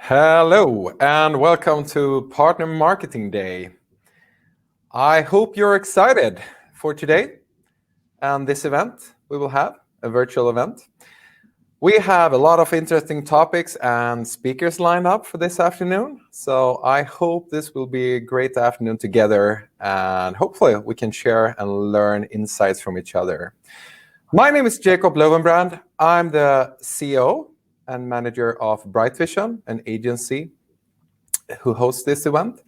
Hello and welcome to Partner Marketing Day. I hope you're excited for today and this event. We will have a virtual event. We have a lot of interesting topics and speakers lined up for this afternoon. So I hope this will be a great afternoon together, and hopefully we can share and learn insights from each other. My name is Jakob Löwenbrand. I'm the CEO and manager of Brightvision, an agency who hosts this event.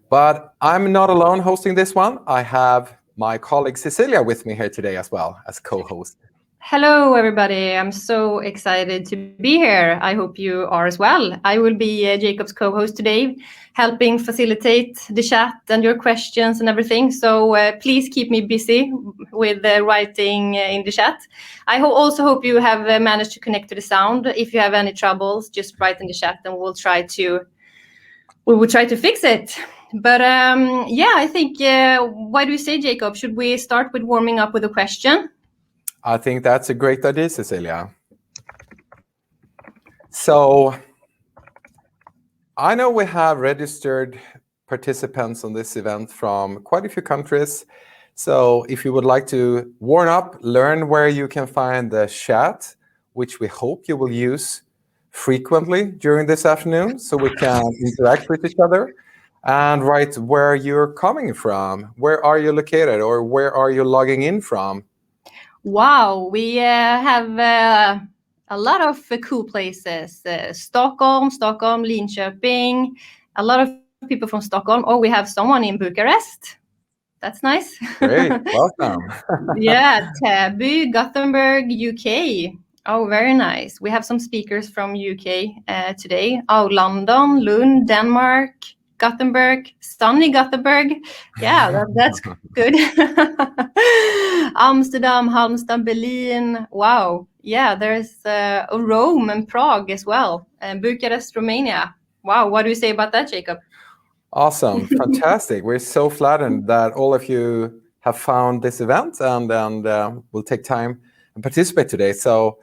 But I'm not alone hosting this one. I have my colleague Cecilia with me here today as well as co-host. Hello, everybody. I'm so excited to be here. I hope you are as well. I will be Jakob's co-host today, helping facilitate the chat and your questions and everything. So please keep me busy with writing in the chat. I also hope you have managed to connect to the sound. If you have any troubles, just write in the chat and we will try to fix it. But I think, what do you say, Jakob? Should we start with warming up with a question? I think that's a great idea, Cecilia. So I know we have registered participants on this event from quite a few countries. So if you would like to warm up, learn where you can find the chat, which we hope you will use frequently during this afternoon so we can interact with each other, and write where you're coming from. Where are you located, or where are you logging in from? Wow, we have a lot of cool places. Stockholm, Linköping, a lot of people from Stockholm. Oh, we have someone in Bucharest. That's nice. Great, welcome. Yeah, Täby, Gothenburg, UK. Oh, very nice. We have some speakers from UK today. Oh, London, Lund, Denmark, Gothenburg, sunny Gothenburg. Yeah, that's good. Amsterdam, Halmstad, Berlin. Wow. Yeah, there's Rome and Prague as well. Bucharest, Romania. Wow. What do you say about that, Jakob? Awesome. Fantastic. We're so flattered that all of you have found this event and will take time and participate today. So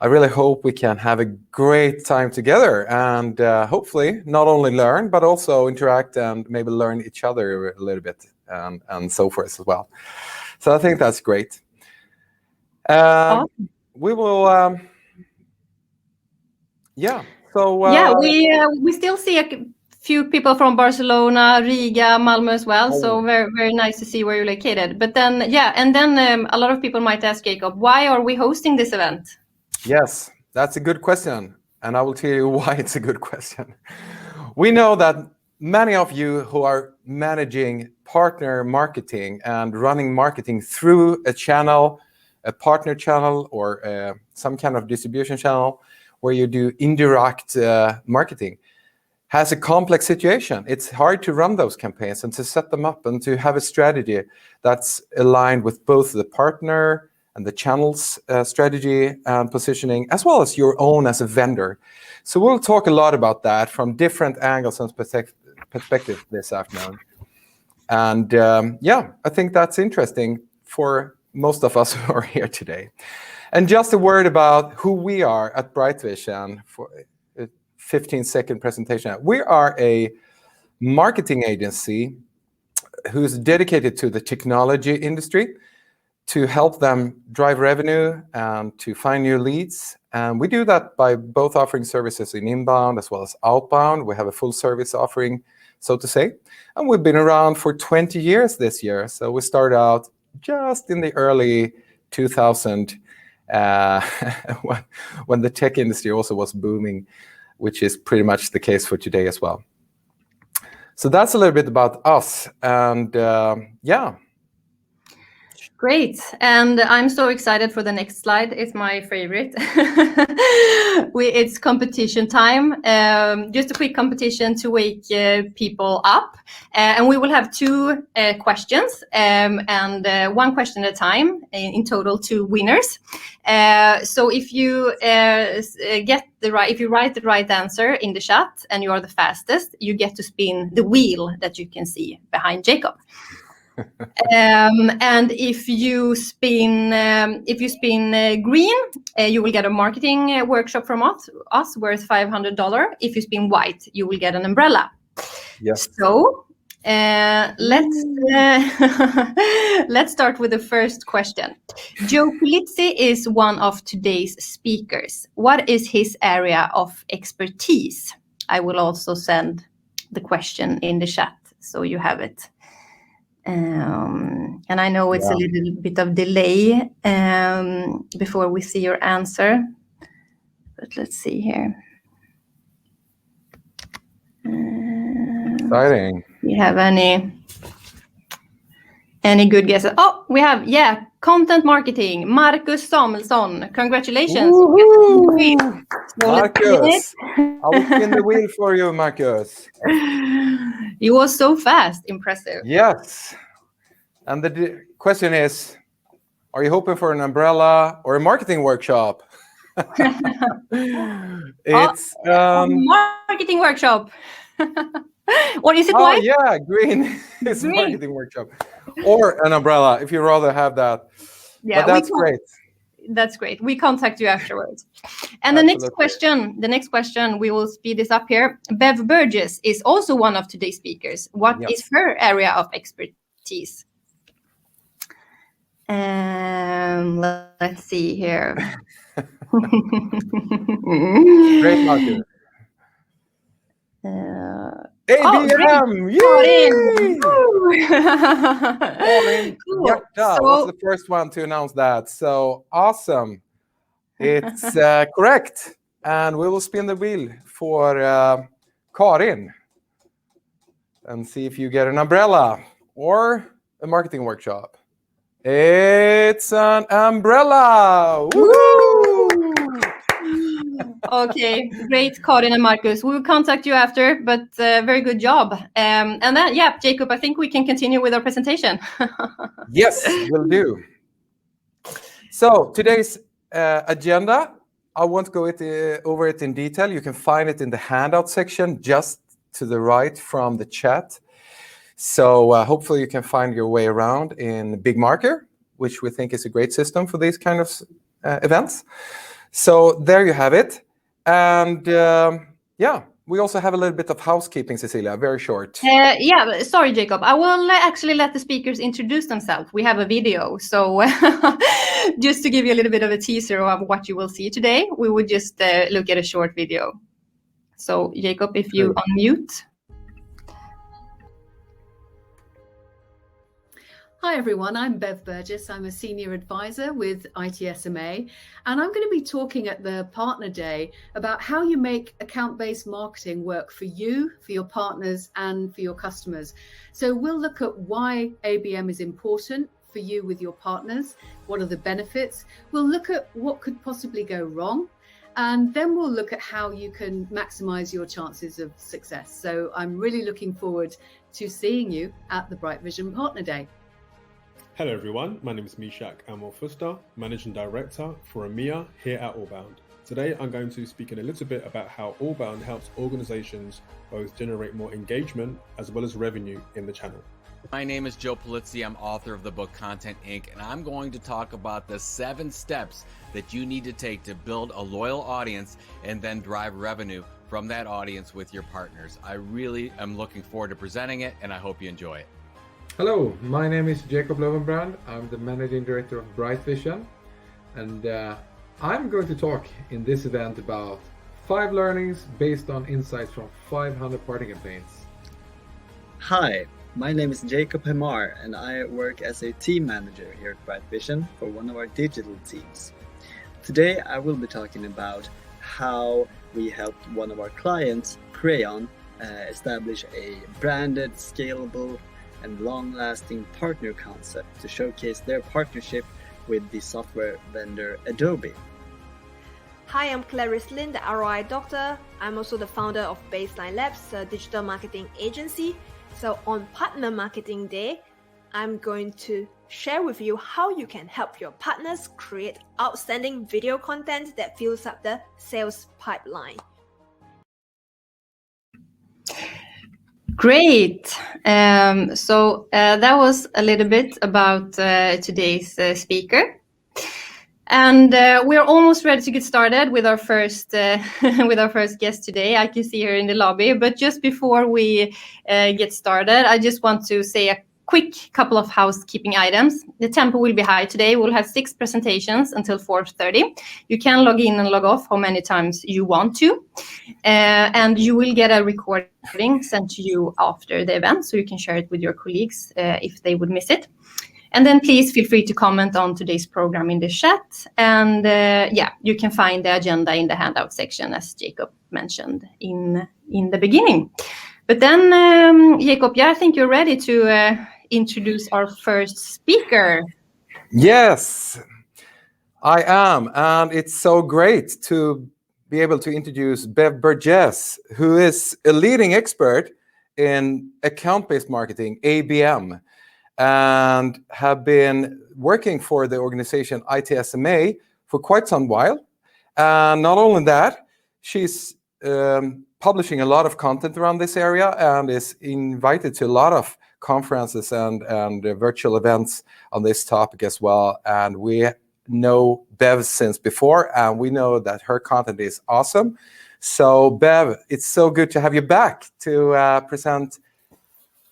I really hope we can have a great time together and hopefully not only learn, but also interact and maybe learn each other a little bit and so forth as well. So I think that's great. Awesome. We will, we still see a few people from Barcelona, Riga, Malmö as well. So very, very nice to see where you're located. But then, a lot of people might ask, Jakob, why are we hosting this event? Yes, that's a good question. And I will tell you why it's a good question. We know that many of you who are managing partner marketing and running marketing through a channel, a partner channel, or some kind of distribution channel where you do indirect marketing, has a complex situation. It's hard to run those campaigns and to set them up and to have a strategy that's aligned with both the partner and the channel's strategy and positioning, as well as your own as a vendor. So we'll talk a lot about that from different angles and perspectives this afternoon. And I think that's interesting for most of us who are here today. And just a word about who we are at Brightvision for a 15-second presentation. We are a marketing agency who's dedicated to the technology industry, to help them drive revenue and to find new leads. And we do that by both offering services in inbound as well as outbound. We have a full service offering, so to say. And we've been around for 20 years this year. So we started out just in the early 2000s when the tech industry also was booming, which is pretty much the case for today as well. So that's a little bit about us. And Great. And I'm so excited for the next slide. It's my favorite. It's competition time. Just a quick competition to wake people up. And we will have two questions and one question at a time, in total 2 winners. So if you if you write the right answer in the chat and you are the fastest, you get to spin the wheel that you can see behind Jakob. And if you spin green, you will get a marketing workshop from us worth $500. If you spin white, you will get an umbrella. Yes. So let's start with the first question. Joe Pulizzi is one of today's speakers. What is his area of expertise? I will also send the question in the chat so you have it. And I know it's a little bit of delay before we see your answer, but let's see here. Exciting. Do you have any good guesses? Oh, we have, content marketing, Marcus Samuelsson. Congratulations. Marcus, I will spin the wheel for you, Marcus. You were so fast. Impressive. Yes. And the question is, are you hoping for an umbrella or a marketing workshop? It's marketing workshop. Or is it white? white? Yeah, green is marketing workshop. Or an umbrella, if you rather have that. Yeah, but that's great. That's great. We contact you afterwards. And the next question, we will speed this up here. Bev Burgess is also one of today's speakers. What is her area of expertise? Let's see here. Great, Marcus. ABM! Cool. Was the first one to announce that. So awesome. It's correct. And we will spin the wheel for Karin and see if you get an umbrella or a marketing workshop. It's an umbrella. Woo! Okay, great, Karin and Marcus. We will contact you after, but very good job. And then, Jakob, I think we can continue with our presentation. Yes, will do. So today's agenda, I won't go over it in detail. You can find it in the handout section just to the right from the chat. So hopefully you can find your way around in Big Marker, which we think is a great system for these kind of events. So there you have it. And we also have a little bit of housekeeping, Cecilia, very short. Sorry, Jakob. I will actually let the speakers introduce themselves. We have a video. So just to give you a little bit of a teaser of what you will see today, we would just look at a short video. So Jakob, if you unmute. Hi everyone, I'm Bev Burgess. I'm a senior advisor with ITSMA, and I'm going to be talking at the Partner Day about how you make account-based marketing work for you, for your partners, and for your customers. So we'll look at why ABM is important for you with your partners. What are the benefits? We'll look at what could possibly go wrong, and then we'll look at how you can maximize your chances of success. So I'm really looking forward to seeing you at the Brightvision Partner Day. Hello everyone, my name is Meshach Amuah-Fuster, Managing Director for EMEA here at Allbound. Today I'm going to be speaking a little bit about how Allbound helps organizations both generate more engagement as well as revenue in the channel. My name is Joe Pulizzi. I'm author of the book Content Inc. and I'm going to talk about the 7 steps that you need to take to build a loyal audience and then drive revenue from that audience with your partners. I really am looking forward to presenting it and I hope you enjoy it. Hello, my name is Jakob Löwenbrand. I'm the Managing Director of Brightvision, and I'm going to talk in this event about 5 learnings based on insights from 500 party campaigns. Hi, my name is Jakob and I work as a team manager here at Brightvision for one of our digital teams. Today I will be talking about how we helped one of our clients, Crayon, establish a branded, scalable, and long-lasting partner concept to showcase their partnership with the software vendor Adobe. Hi, I'm Clarice Lin, the ROI Doctor. I'm also the founder of Baseline Labs, a digital marketing agency. So on Partner Marketing Day, I'm going to share with you how you can help your partners create outstanding video content that fills up the sales pipeline. Great. So that was a little bit about today's speaker. And we're almost ready to get started with our first with our first guest today. I can see her in the lobby. But just before we get started, I just want to say a quick couple of housekeeping items. The tempo will be high today. We'll have 6 presentations until 4:30. You can log in and log off how many times you want to. And you will get a recording sent to you after the event, so you can share it with your colleagues if they would miss it. And then please feel free to comment on today's program in the chat. And you can find the agenda in the handout section, as Jakob mentioned in the beginning. But then, Jakob, I think you're ready to introduce our first speaker. Yes, I am. And it's so great to be able to introduce Bev Burgess, who is a leading expert in account-based marketing, ABM, and have been working for the organization ITSMA for quite some while. And not only that, she's publishing a lot of content around this area and is invited to a lot of conferences and virtual events on this topic as well. And we know Bev since before, and we know that her content is awesome. So Bev, it's so good to have you back to present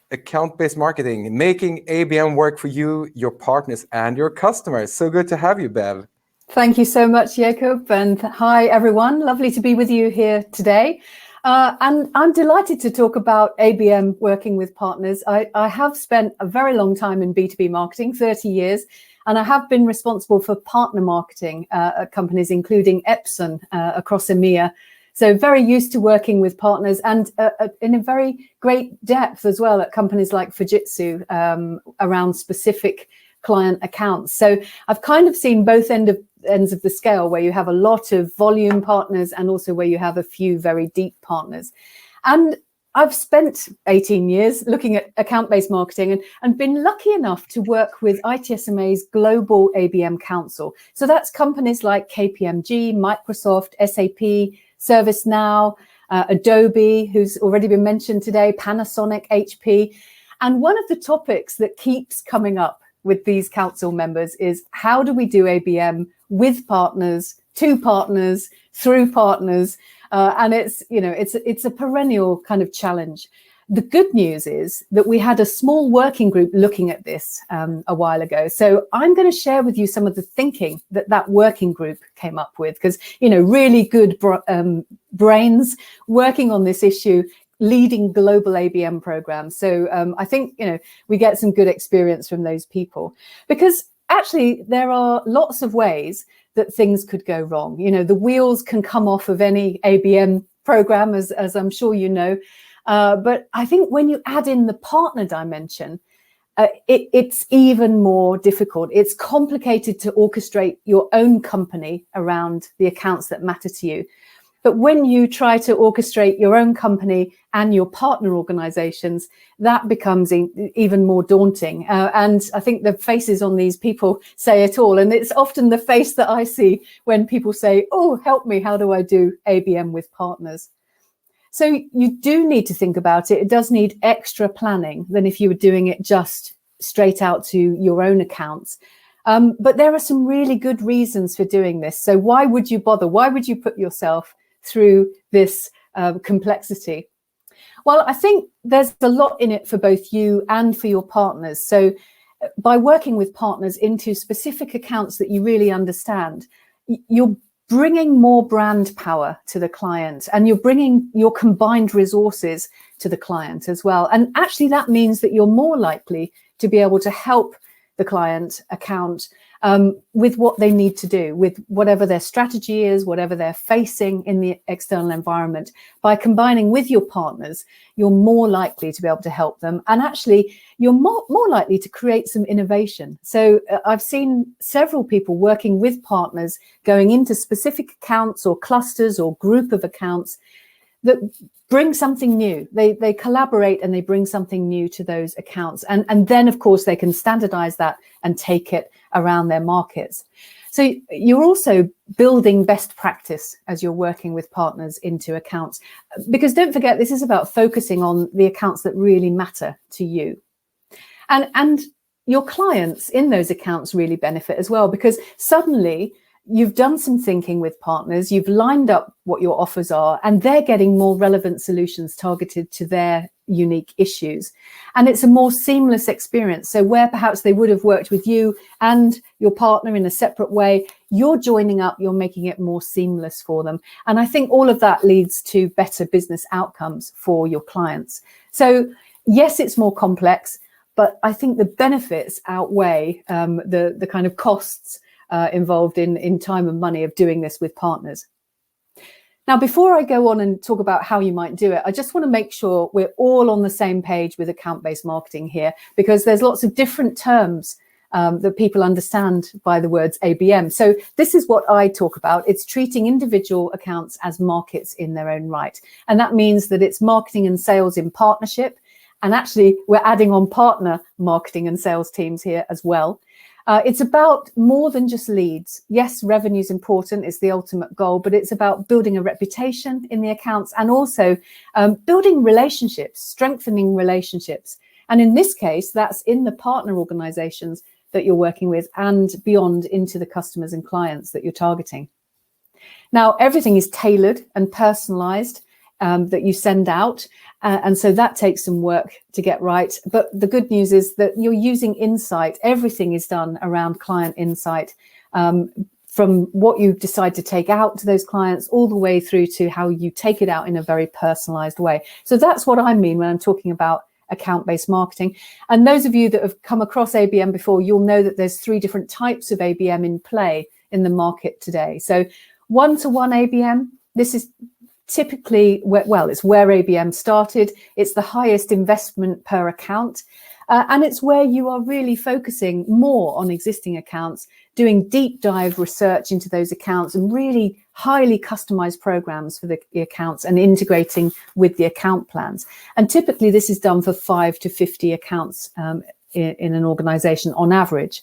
account-based marketing, making ABM work for you, your partners, and your customers. So good to have you, Bev. Thank you so much, Jakob, and hi everyone. Lovely to be with you here today. And I'm delighted to talk about ABM working with partners. I have spent a very long time in B2B marketing, 30 years, and I have been responsible for partner marketing at companies including Epson across EMEA. So very used to working with partners and in a very great depth as well at companies like Fujitsu around specific client accounts. So I've kind of seen both ends of the scale, where you have a lot of volume partners and also where you have a few very deep partners. And I've spent 18 years looking at account-based marketing and been lucky enough to work with ITSMA's Global ABM Council. So that's companies like KPMG, Microsoft, SAP, ServiceNow, Adobe, who's already been mentioned today, Panasonic, HP. And one of the topics that keeps coming up with these council members is, how do we do ABM with partners, to partners, through partners? And it's a perennial kind of challenge. The good news is that we had a small working group looking at this a while ago. So I'm going to share with you some of the thinking that working group came up with, because, really good brains working on this issue, leading global ABM programs. So I think, we get some good experience from those people, because actually there are lots of ways that things could go wrong. The wheels can come off of any ABM program, as I'm sure you know. But I think when you add in the partner dimension, it's even more difficult. It's complicated to orchestrate your own company around the accounts that matter to you. But when you try to orchestrate your own company and your partner organizations, that becomes even more daunting. And I think the faces on these people say it all. And it's often the face that I see when people say, oh, help me, how do I do ABM with partners? So you do need to think about it. It does need extra planning than if you were doing it just straight out to your own accounts. But there are some really good reasons for doing this. So why would you bother? Why would you put yourself through this complexity? Well, I think there's a lot in it for both you and for your partners. So by working with partners into specific accounts that you really understand, you're bringing more brand power to the client, and you're bringing your combined resources to the client as well. And actually that means that you're more likely to be able to help the client account with what they need to do, with whatever their strategy is, whatever they're facing in the external environment. By combining with your partners, you're more likely to be able to help them. And actually, you're more likely to create some innovation. So I've seen several people working with partners going into specific accounts or clusters or group of accounts that bring something new. They collaborate and they bring something new to those accounts. And then, of course, they can standardize that and take it around their markets. So you're also building best practice as you're working with partners into accounts, because don't forget, this is about focusing on the accounts that really matter to you. And your clients in those accounts really benefit as well, because suddenly you've done some thinking with partners, you've lined up what your offers are, and they're getting more relevant solutions targeted to their unique issues. And it's a more seamless experience. So where perhaps they would have worked with you and your partner in a separate way, you're joining up, you're making it more seamless for them. And I think all of that leads to better business outcomes for your clients. So yes, it's more complex, but I think the benefits outweigh the kind of costs involved in time and money of doing this with partners. Now, before I go on and talk about how you might do it, I just want to make sure we're all on the same page with account-based marketing here, because there's lots of different terms that people understand by the words ABM. So this is what I talk about. It's treating individual accounts as markets in their own right. And that means that it's marketing and sales in partnership. And actually, we're adding on partner marketing and sales teams here as well. It's about more than just leads. Yes, revenue is important. It's the ultimate goal, but it's about building a reputation in the accounts and also building relationships, strengthening relationships. And in this case, that's in the partner organizations that you're working with and beyond into the customers and clients that you're targeting. Now, everything is tailored and personalized that you send out. And so that takes some work to get right. But the good news is that you're using insight. Everything is done around client insight, from what you decide to take out to those clients all the way through to how you take it out in a very personalized way. So that's what I mean when I'm talking about account-based marketing. And those of you that have come across ABM before, you'll know that there's 3 different types of ABM in play in the market today. So one-to-one ABM, this is typically, it's where ABM started. It's the highest investment per account. And it's where you are really focusing more on existing accounts, doing deep dive research into those accounts and really highly customized programs for the accounts and integrating with the account plans. And typically this is done for 5 to 50 accounts in an organization on average.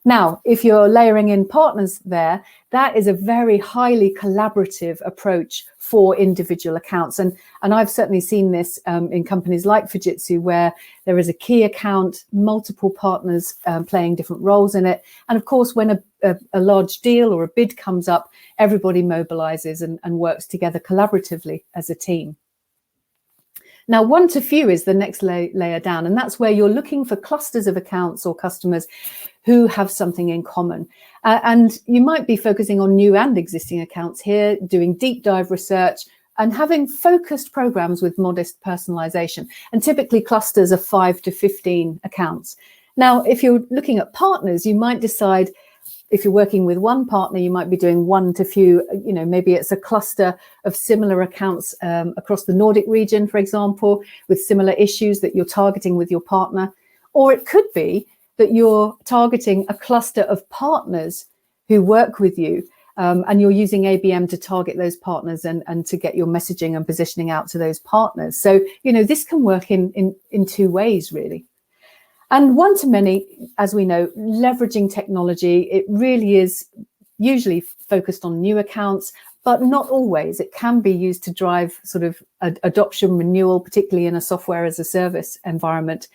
Now, if you're layering in partners there, that is a very highly collaborative approach for individual accounts. And I've certainly seen this in companies like Fujitsu, where there is a key account, multiple partners playing different roles in it. And of course, when a large deal or a bid comes up, everybody mobilizes and works together collaboratively as a team. Now, one to few is the next layer down, and that's where you're looking for clusters of accounts or customers who have something in common. And you might be focusing on new and existing accounts here, doing deep dive research and having focused programs with modest personalization, and typically clusters of 5 to 15 accounts. Now, if you're looking at partners, you might decide, if you're working with one partner, you might be doing 1 to few, maybe it's a cluster of similar accounts across the Nordic region, for example, with similar issues that you're targeting with your partner. Or it could be that you're targeting a cluster of partners who work with you, and you're using ABM to target those partners and to get your messaging and positioning out to those partners. So, this can work in 2 ways, really. And one to many, as we know, leveraging technology, it really is usually focused on new accounts, but not always. It can be used to drive sort of adoption renewal, particularly in a software as a service environment.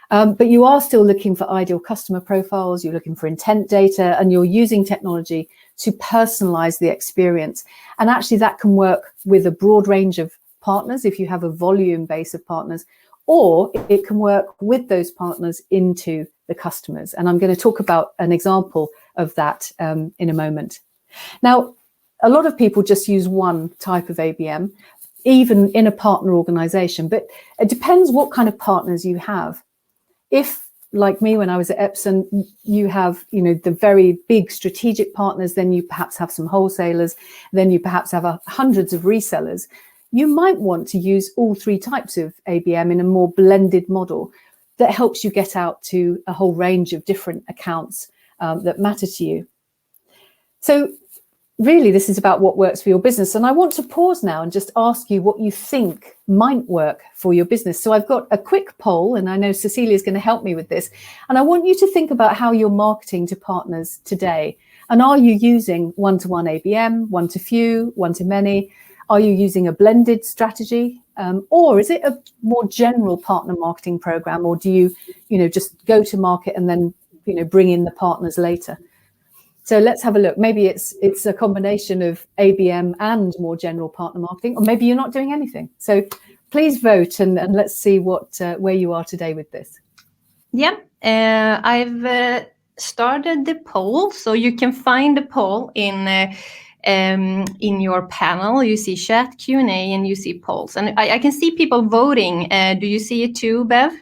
But you are still looking for ideal customer profiles, you're looking for intent data, and you're using technology to personalize the experience. And actually that can work with a broad range of partners if you have a volume base of partners, or it can work with those partners into the customers. And I'm going to talk about an example of that in a moment. Now, a lot of people just use one type of ABM, even in a partner organization, but it depends what kind of partners you have. If, like me, when I was at Epson, you have, the very big strategic partners, then you perhaps have some wholesalers, then you perhaps have hundreds of resellers. You might want to use all 3 types of ABM in a more blended model that helps you get out to a whole range of different accounts that matter to you. So really, this is about what works for your business. And I want to pause now and just ask you what you think might work for your business. So I've got a quick poll, and I know Cecilia is going to help me with this. And I want you to think about how you're marketing to partners today. And are you using one-to-one ABM, one-to-few, one-to-many? Are you using a blended strategy? Or is it a more general partner marketing program? Or do you, just go to market and then, bring in the partners later? So let's have a look. Maybe it's a combination of ABM and more general partner marketing, or maybe you're not doing anything. So please vote and let's see where you are today with this. Yeah, I've started the poll, so you can find the poll in your panel. You see chat, Q&A, and you see polls. And I can see people voting. Do you see it too, Bev?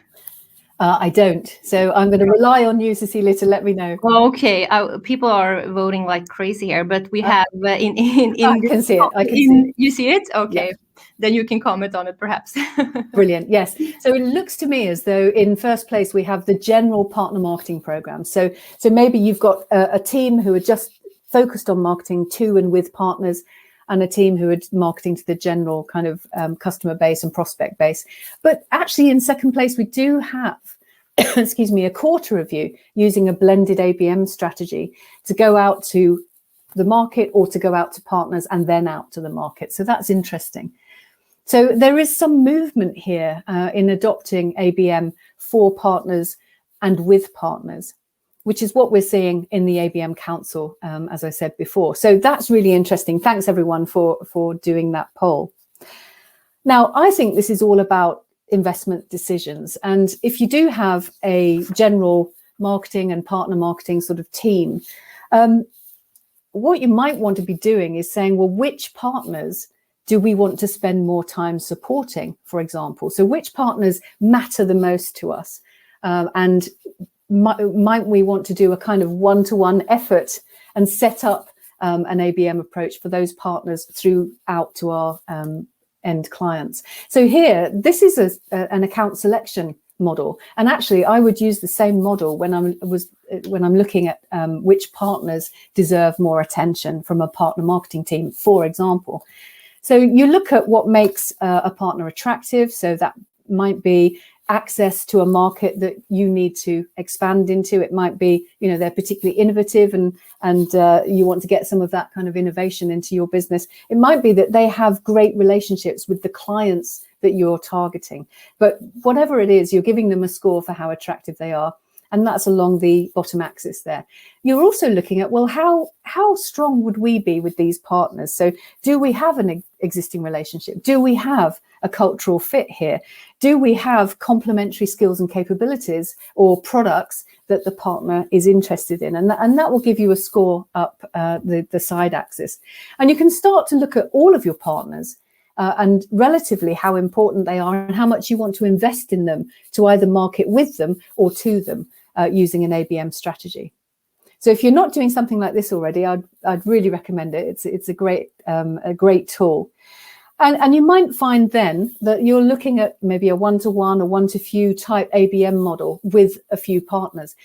I don't. So I'm going to rely on you, Cecilia, to let me know. Okay, people are voting like crazy here, but we have in I can see it. I can see it. You see it? Okay, yeah. Then you can comment on it, perhaps. Brilliant. Yes. So it looks to me as though in first place we have the general partner marketing program. So maybe you've got a team who are just focused on marketing to and with partners, and a team who are marketing to the general kind of customer base and prospect base. But actually in second place, we do have, excuse me, a quarter of you using a blended ABM strategy to go out to the market or to go out to partners and then out to the market. So that's interesting. So there is some movement here in adopting ABM for partners and with partners, which is what we're seeing in the ABM Council, as I said before. So that's really interesting. Thanks, everyone, for doing that poll. Now, I think this is all about investment decisions. And if you do have a general marketing and partner marketing sort of team, what you might want to be doing is saying, well, which partners do we want to spend more time supporting, for example? So which partners matter the most to us? And might we want to do a kind of one-to-one effort and set up an ABM approach for those partners throughout to our end clients? So here, this is an account selection model, and actually I would use the same model when I'm looking at which partners deserve more attention from a partner marketing team, for example. So you look at what makes a partner attractive. So that might be access to a market that you need to expand into. It might be, they're particularly innovative and you want to get some of that kind of innovation into your business. It might be that they have great relationships with the clients that you're targeting. But whatever it is, you're giving them a score for how attractive they are. And that's along the bottom axis there. You're also looking at, well, how strong would we be with these partners? So do we have an existing relationship? Do we have a cultural fit here? Do we have complementary skills and capabilities or products that the partner is interested in? And that will give you a score up the side axis. And you can start to look at all of your partners and relatively how important they are and how much you want to invest in them to either market with them or to them using an ABM strategy. So if you're not doing something like this already, I'd really recommend it. It's a great tool. And you might find then that you're looking at maybe a one-to-one or one-to-few type ABM model with a few partners.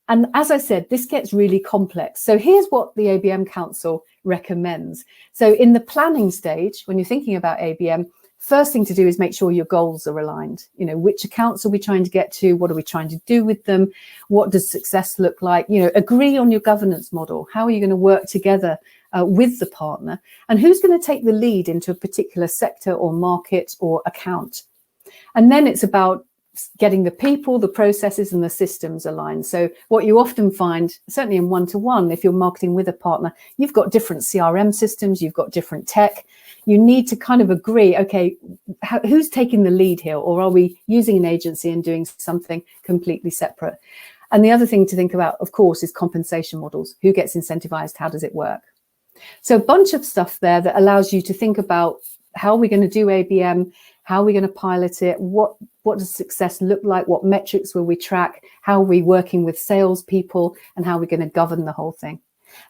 And as I said, this gets really complex. So here's what the ABM Council recommends. So in the planning stage, when you're thinking about ABM, first thing to do is make sure your goals are aligned. Which accounts are we trying to get to? What are we trying to do with them? What does success look like? Agree on your governance model. How are you going to work together with the partner? And who's going to take the lead into a particular sector or market or account? And then it's about getting the people, the processes and the systems aligned. So what you often find, certainly in one-to-one, if you're marketing with a partner, you've got different CRM systems, you've got different tech. You need to kind of agree, okay, who's taking the lead here? Or are we using an agency and doing something completely separate? And the other thing to think about, of course, is compensation models. Who gets incentivized? How does it work? So a bunch of stuff there that allows you to think about how are we going to do ABM? How are we going to pilot it? What does success look like? What metrics will we track? How are we working with salespeople? And how are we going to govern the whole thing?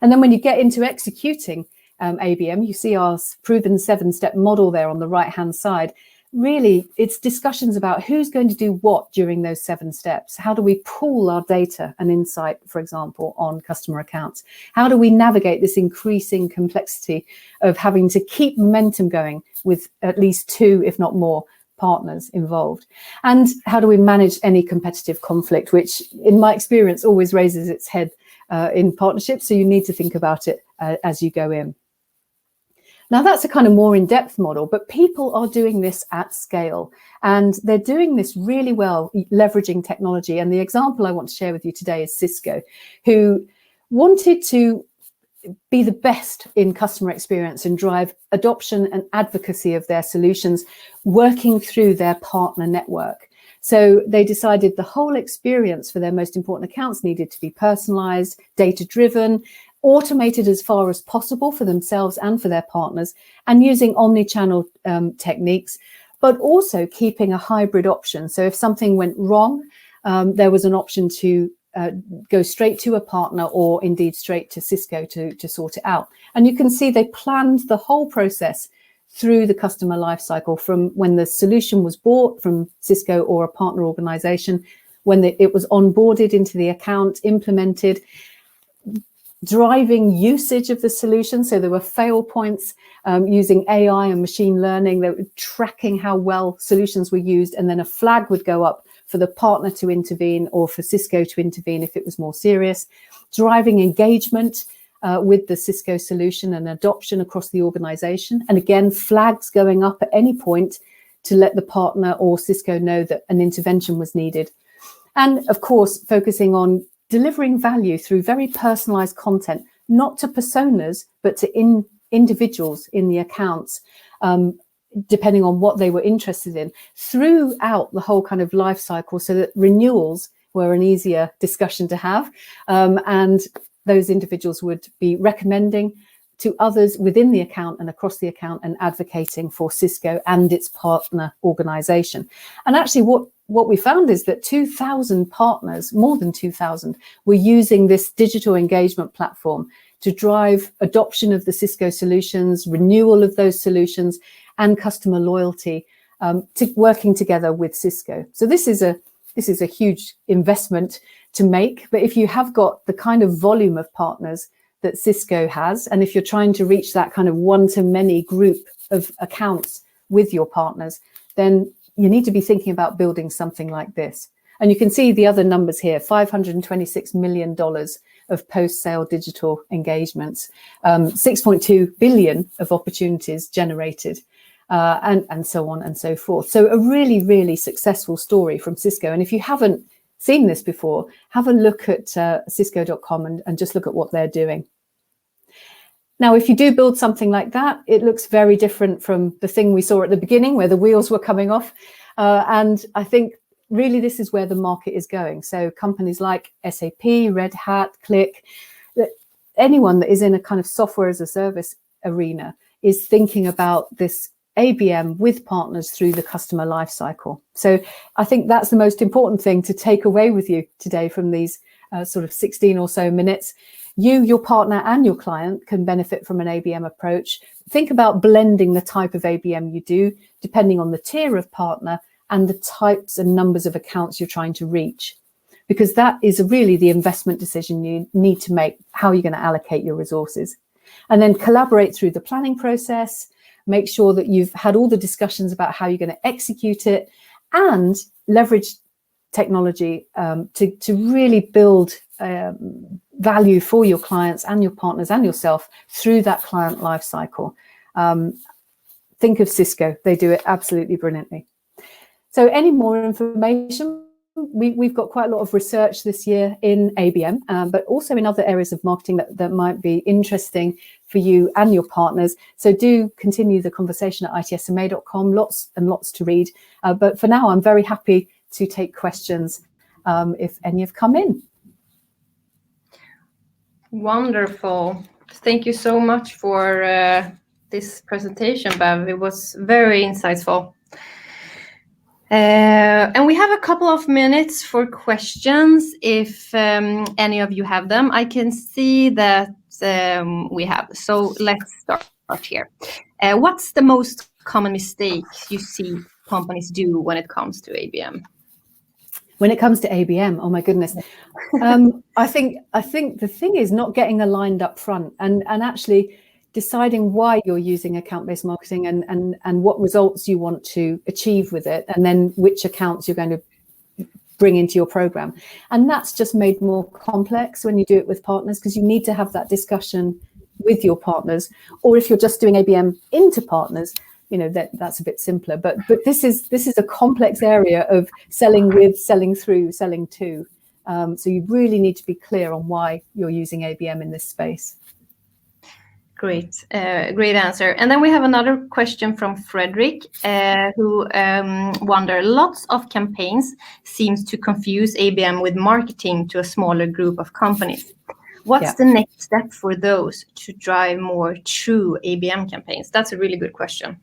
And then when you get into executing ABM, you see our proven 7-step model there on the right-hand side. Really, it's discussions about who's going to do what during those 7 steps. How do we pool our data and insight, for example, on customer accounts? How do we navigate this increasing complexity of having to keep momentum going with at least 2, if not more, partners involved? And how do we manage any competitive conflict, which in my experience always raises its head in partnerships. So you need to think about it as you go in. Now, that's a kind of more in-depth model, but people are doing this at scale, and they're doing this really well, leveraging technology. And the example I want to share with you today is Cisco, who wanted to be the best in customer experience and drive adoption and advocacy of their solutions, working through their partner network. So they decided the whole experience for their most important accounts needed to be personalized, data-driven, automated as far as possible for themselves and for their partners, and using omni-channel techniques, but also keeping a hybrid option. So if something went wrong, there was an option to go straight to a partner or indeed straight to Cisco to sort it out. And you can see they planned the whole process through the customer lifecycle, from when the solution was bought from Cisco or a partner organization, when it was onboarded into the account, implemented, driving usage of the solution. So there were fail points using AI and machine learning. They were tracking how well solutions were used, and then a flag would go up for the partner to intervene or for Cisco to intervene if it was more serious, driving engagement with the Cisco solution and adoption across the organization. And again, flags going up at any point to let the partner or Cisco know that an intervention was needed. And of course, focusing on delivering value through very personalized content, not to personas, but to individuals in the accounts, depending on what they were interested in, throughout the whole kind of life cycle, so that renewals were an easier discussion to have. And those individuals would be recommending to others within the account and across the account and advocating for Cisco and its partner organization. And actually what we found is that 2,000 partners, more than 2,000, were using this digital engagement platform to drive adoption of the Cisco solutions, renewal of those solutions, and customer loyalty, working together with Cisco. So this is a huge investment to make. But if you have got the kind of volume of partners that Cisco has, and if you're trying to reach that kind of one-to-many group of accounts with your partners, then you need to be thinking about building something like this. And you can see the other numbers here: $526 million of post-sale digital engagements, 6.2 billion of opportunities generated, and so on and so forth. So a really, really successful story from Cisco. And if you haven't seen this before, have a look at cisco.com and just look at what they're doing. Now, if you do build something like that, it looks very different from the thing we saw at the beginning where the wheels were coming off. And I think really this is where the market is going. So companies like SAP, Red Hat, Click, anyone that is in a kind of software as a service arena is thinking about this ABM with partners through the customer life cycle. So I think that's the most important thing to take away with you today from these sort of 16 or so minutes. You, your partner, and your client can benefit from an ABM approach. Think about blending the type of ABM you do, depending on the tier of partner and the types and numbers of accounts you're trying to reach, because that is really the investment decision you need to make, how you're going to allocate your resources. And then collaborate through the planning process, make sure that you've had all the discussions about how you're going to execute it, and leverage technology to really build value for your clients and your partners and yourself through that client life cycle. Think of Cisco. They do it absolutely brilliantly. So any more information? We've got quite a lot of research this year in ABM, but also in other areas of marketing that might be interesting for you and your partners. So do continue the conversation at ITSMA.com, lots and lots to read. But for now, I'm very happy to take questions if any have come in. Wonderful. Thank you so much for this presentation, Bev. It was very insightful. And we have a couple of minutes for questions if any of you have them. I can see that we have. So let's start here. What's the most common mistake you see companies do when it comes to ABM? When it comes to ABM, oh my goodness. I think the thing is not getting aligned up front and actually deciding why you're using account-based marketing and what results you want to achieve with it, and then which accounts you're going to bring into your program. And that's just made more complex when you do it with partners, because you need to have that discussion with your partners. Or if you're just doing ABM into partners, that's a bit simpler. But this is a complex area of selling with, selling through, selling to. So you really need to be clear on why you're using ABM in this space. Great answer. And then we have another question from Frederick, who wonder, lots of campaigns seems to confuse ABM with marketing to a smaller group of companies. What's the next step for those to drive more true ABM campaigns? That's a really good question.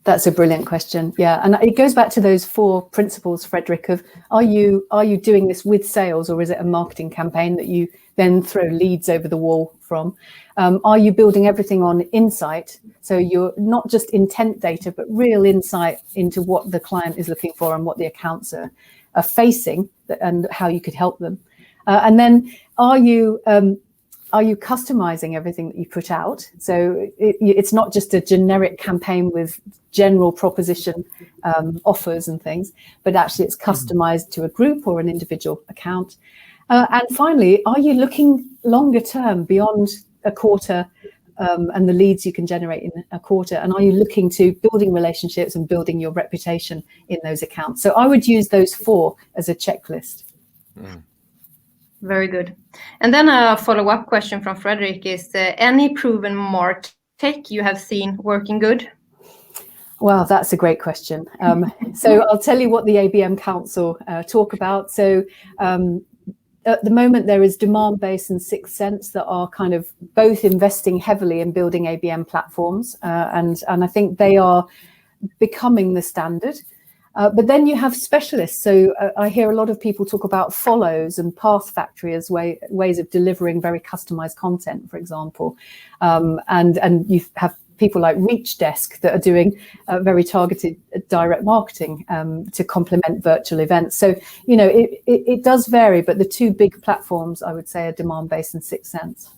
That's a brilliant question. Yeah, and it goes back to those 4 principles, Frederick, of are you doing this with sales, or is it a marketing campaign that you then throw leads over the wall from? Are you building everything on insight? So you're not just intent data, but real insight into what the client is looking for and what the accounts are facing, and how you could help them. And then are you customizing everything that you put out? So it's not just a generic campaign with general proposition offers and things, but actually it's customized to a group or an individual account. And finally, are you looking longer term beyond a quarter and the leads you can generate in a quarter? And are you looking to building relationships and building your reputation in those accounts? So I would use those 4 as a checklist. Very good. And then a follow-up question from Frederick is, any proven MarTech you have seen working good? Well, that's a great question. So I'll tell you what the ABM Council talk about. So at the moment, there is Demandbase and Sixth Sense that are kind of both investing heavily in building ABM platforms. And I think they are becoming the standard. But then you have specialists. So I hear a lot of people talk about Follows and Path Factory as ways of delivering very customized content, for example. And you have people like Reach Desk that are doing very targeted direct marketing to complement virtual events. So, it does vary, but the 2 big platforms, I would say, are Demandbase and Sixth Sense.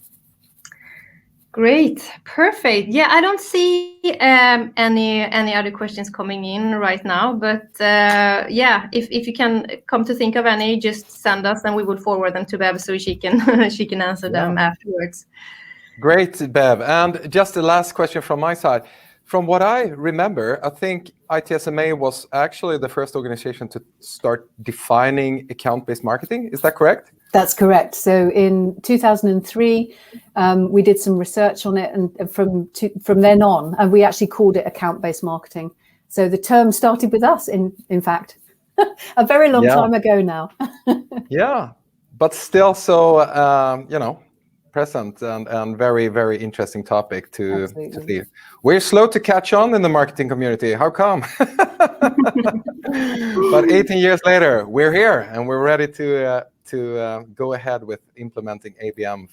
Great, perfect. Yeah, I don't see any other questions coming in right now, but if you can come to think of any, just send us and we will forward them to Bev so she can answer them afterwards. Great, Bev. And just the last question from my side. From what I remember, I think ITSMA was actually the first organization to start defining account-based marketing. Is that correct? That's correct. So in 2003, we did some research on it, and from then on, and we actually called it account-based marketing. So the term started with us, in fact, a very long time ago now. Yeah, but still so, present and very, very interesting topic to see. We're slow to catch on in the marketing community. How come? But 18 years later, we're here and we're ready to go ahead with implementing ABM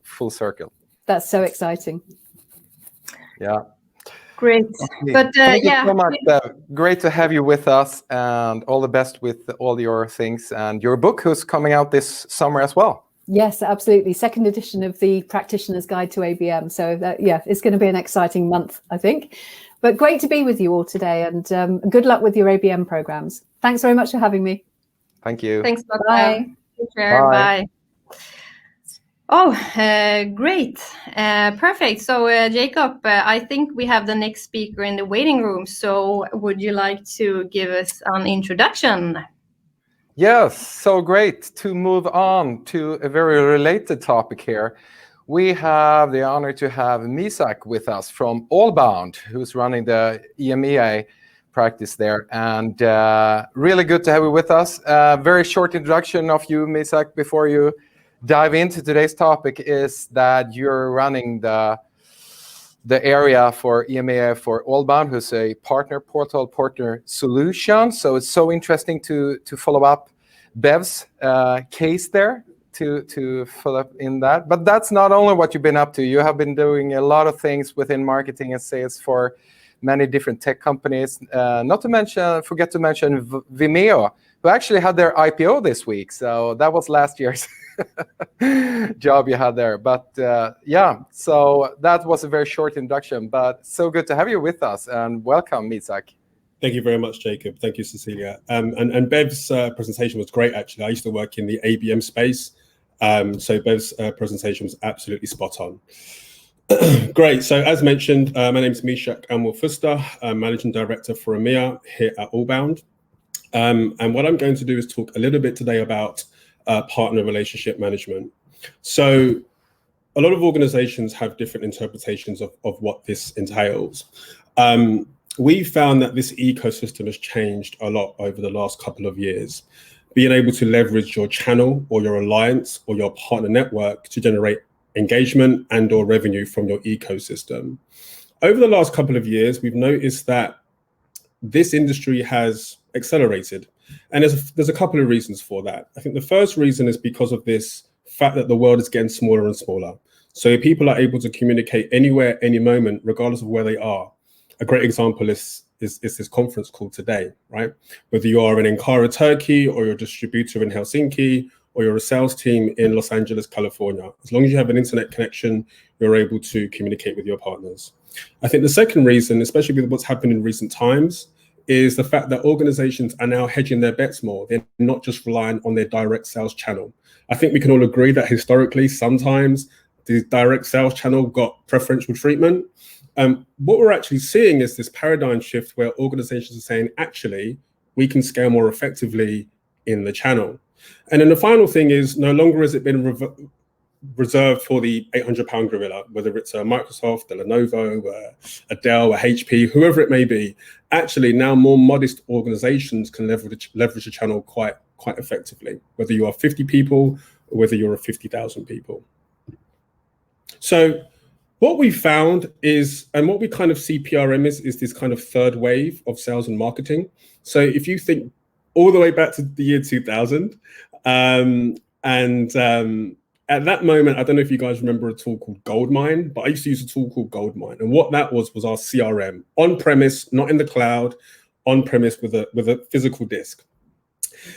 full circle. That's so exciting. Yeah. Great. Okay. But Thank you so much, Bev. Great to have you with us, and all the best with all your things and your book, who's coming out this summer as well. Yes, absolutely. 2nd edition of the Practitioner's Guide to ABM. So it's going to be an exciting month, I think. But great to be with you all today, and good luck with your ABM programs. Thanks very much for having me. Thank you. Thanks. Bye. Take care. Bye. Oh, great. Perfect. So, Jakob, I think we have the next speaker in the waiting room. So would you like to give us an introduction? Yes, so great to move on to a very related topic here. We have the honor to have Meshach with us from Allbound, who's running the EMEA practice there. And really good to have you with us. Very short introduction of you, Meshach, before you dive into today's topic, is that you're running the area for EMEA for Allbound, who's a partner portal, partner solution. So it's so interesting to follow up Bev's case there, to follow up in that. But that's not only what you've been up to. You have been doing a lot of things within marketing and sales for many different tech companies. Not to forget to mention Vimeo, who actually had their IPO this week. So that was last year's job you had there. But so that was a very short introduction. But so good to have you with us, and welcome, Meshach. Thank you very much, Jacob. Thank you, Cecilia. And Bev's presentation was great, actually. I used to work in the ABM space, so Bev's presentation was absolutely spot on. Great. So as mentioned, my name is Meshach Amuah-Fuster. I'm Managing Director for EMEA here at Allbound. And what I'm going to do is talk a little bit today about partner relationship management. So a lot of organizations have different interpretations of what this entails. We found that this ecosystem has changed a lot over the last couple of years. Being able to leverage your channel or your alliance or your partner network to generate engagement and or revenue from your ecosystem. Over the last couple of years, we've noticed that this industry has accelerated. And there's a couple of reasons for that. I think the first reason is because of this fact that the world is getting smaller and smaller. So people are able to communicate anywhere, any moment, regardless of where they are. A great example is this conference call today, right? Whether you are in Ankara, Turkey, or you're a distributor in Helsinki, or you're a sales team in Los Angeles, California. As long as you have an internet connection, you're able to communicate with your partners. I think the second reason, especially with what's happened in recent times, is the fact that organizations are now hedging their bets more. They're not just relying on their direct sales channel. I think we can all agree that historically, sometimes the direct sales channel got preferential treatment. What we're actually seeing is this paradigm shift where organizations are saying, actually, we can scale more effectively in the channel. And then the final thing is, no longer has it been reserved for the 800-pound gorilla, whether it's a Microsoft, a Lenovo, a Dell, a HP, whoever it may be. Actually, now more modest organizations can leverage the channel quite effectively, whether you are 50 people or whether you're 50,000 people. So what we found is, and what we kind of see PRM is this kind of third wave of sales and marketing. So if you think all the way back to the year 2000, at that moment, I don't know if you guys remember a tool called Goldmine, but I used to use a tool called Goldmine. And what that was our CRM, on-premise, not in the cloud, on-premise with a physical disk.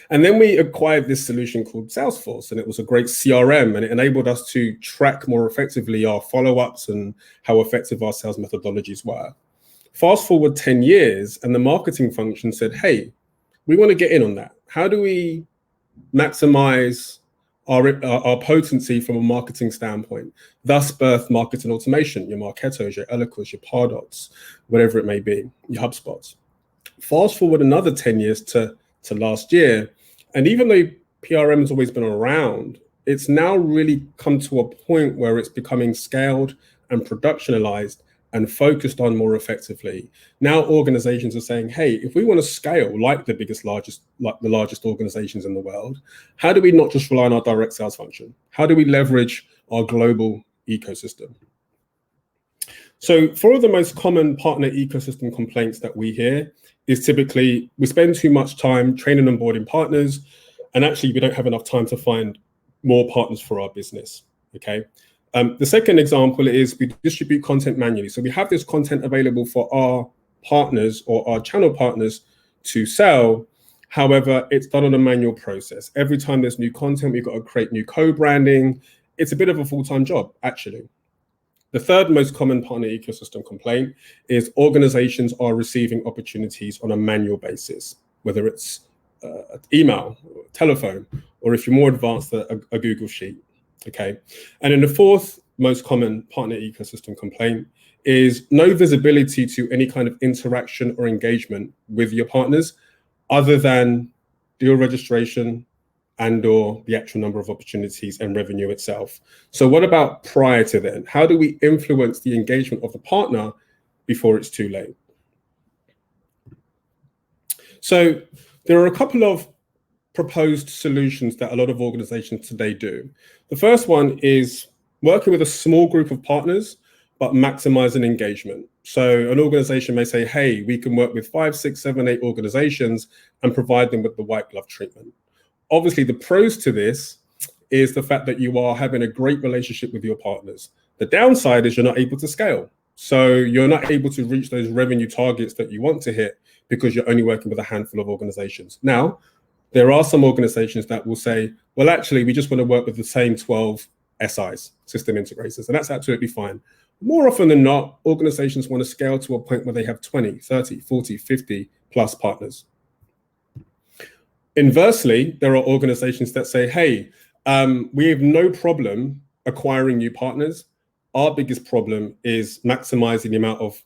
And then we acquired this solution called Salesforce, and it was a great CRM, and it enabled us to track more effectively our follow-ups and how effective our sales methodologies were. Fast forward 10 years, and the marketing function said, hey, we want to get in on that. How do we maximize our potency from a marketing standpoint? Thus birth marketing automation, your Marketos, your Eloquence, your Pardots, whatever it may be, your HubSpots. Fast forward another 10 years to last year, and even though PRM has always been around, it's now really come to a point where it's becoming scaled and productionalized and focused on more effectively. Now organizations are saying, hey, if we want to scale like the largest organizations in the world, how do we not just rely on our direct sales function? How do we leverage our global ecosystem? So four of the most common partner ecosystem complaints that we hear is typically we spend too much time training and onboarding partners, and actually we don't have enough time to find more partners for our business, okay? The second example is we distribute content manually. So we have this content available for our partners or our channel partners to sell. However, it's done on a manual process. Every time there's new content, we've got to create new co-branding. It's a bit of a full-time job, actually. The third most common partner ecosystem complaint is organizations are receiving opportunities on a manual basis, whether it's email, telephone, or if you're more advanced, a Google Sheet, okay? And then the fourth most common partner ecosystem complaint is no visibility to any kind of interaction or engagement with your partners other than deal registration and or the actual number of opportunities and revenue itself. So what about prior to then? How do we influence the engagement of the partner before it's too late? So there are a couple of proposed solutions that a lot of organizations today do. The first one is working with a small group of partners, but maximizing engagement. So an organization may say, hey, we can work with 5, 6, 7, 8 organizations and provide them with the white glove treatment. Obviously, the pros to this is the fact that you are having a great relationship with your partners. The downside is you're not able to scale. So you're not able to reach those revenue targets that you want to hit because you're only working with a handful of organizations. Now, there are some organizations that will say, well, actually, we just want to work with the same 12 SIs, system integrators, and that's absolutely fine. more often than not, organizations want to scale to a point where they have 20, 30, 40, 50 plus partners. Inversely, there are organizations that say, hey, we have no problem acquiring new partners. Our biggest problem is maximizing the amount of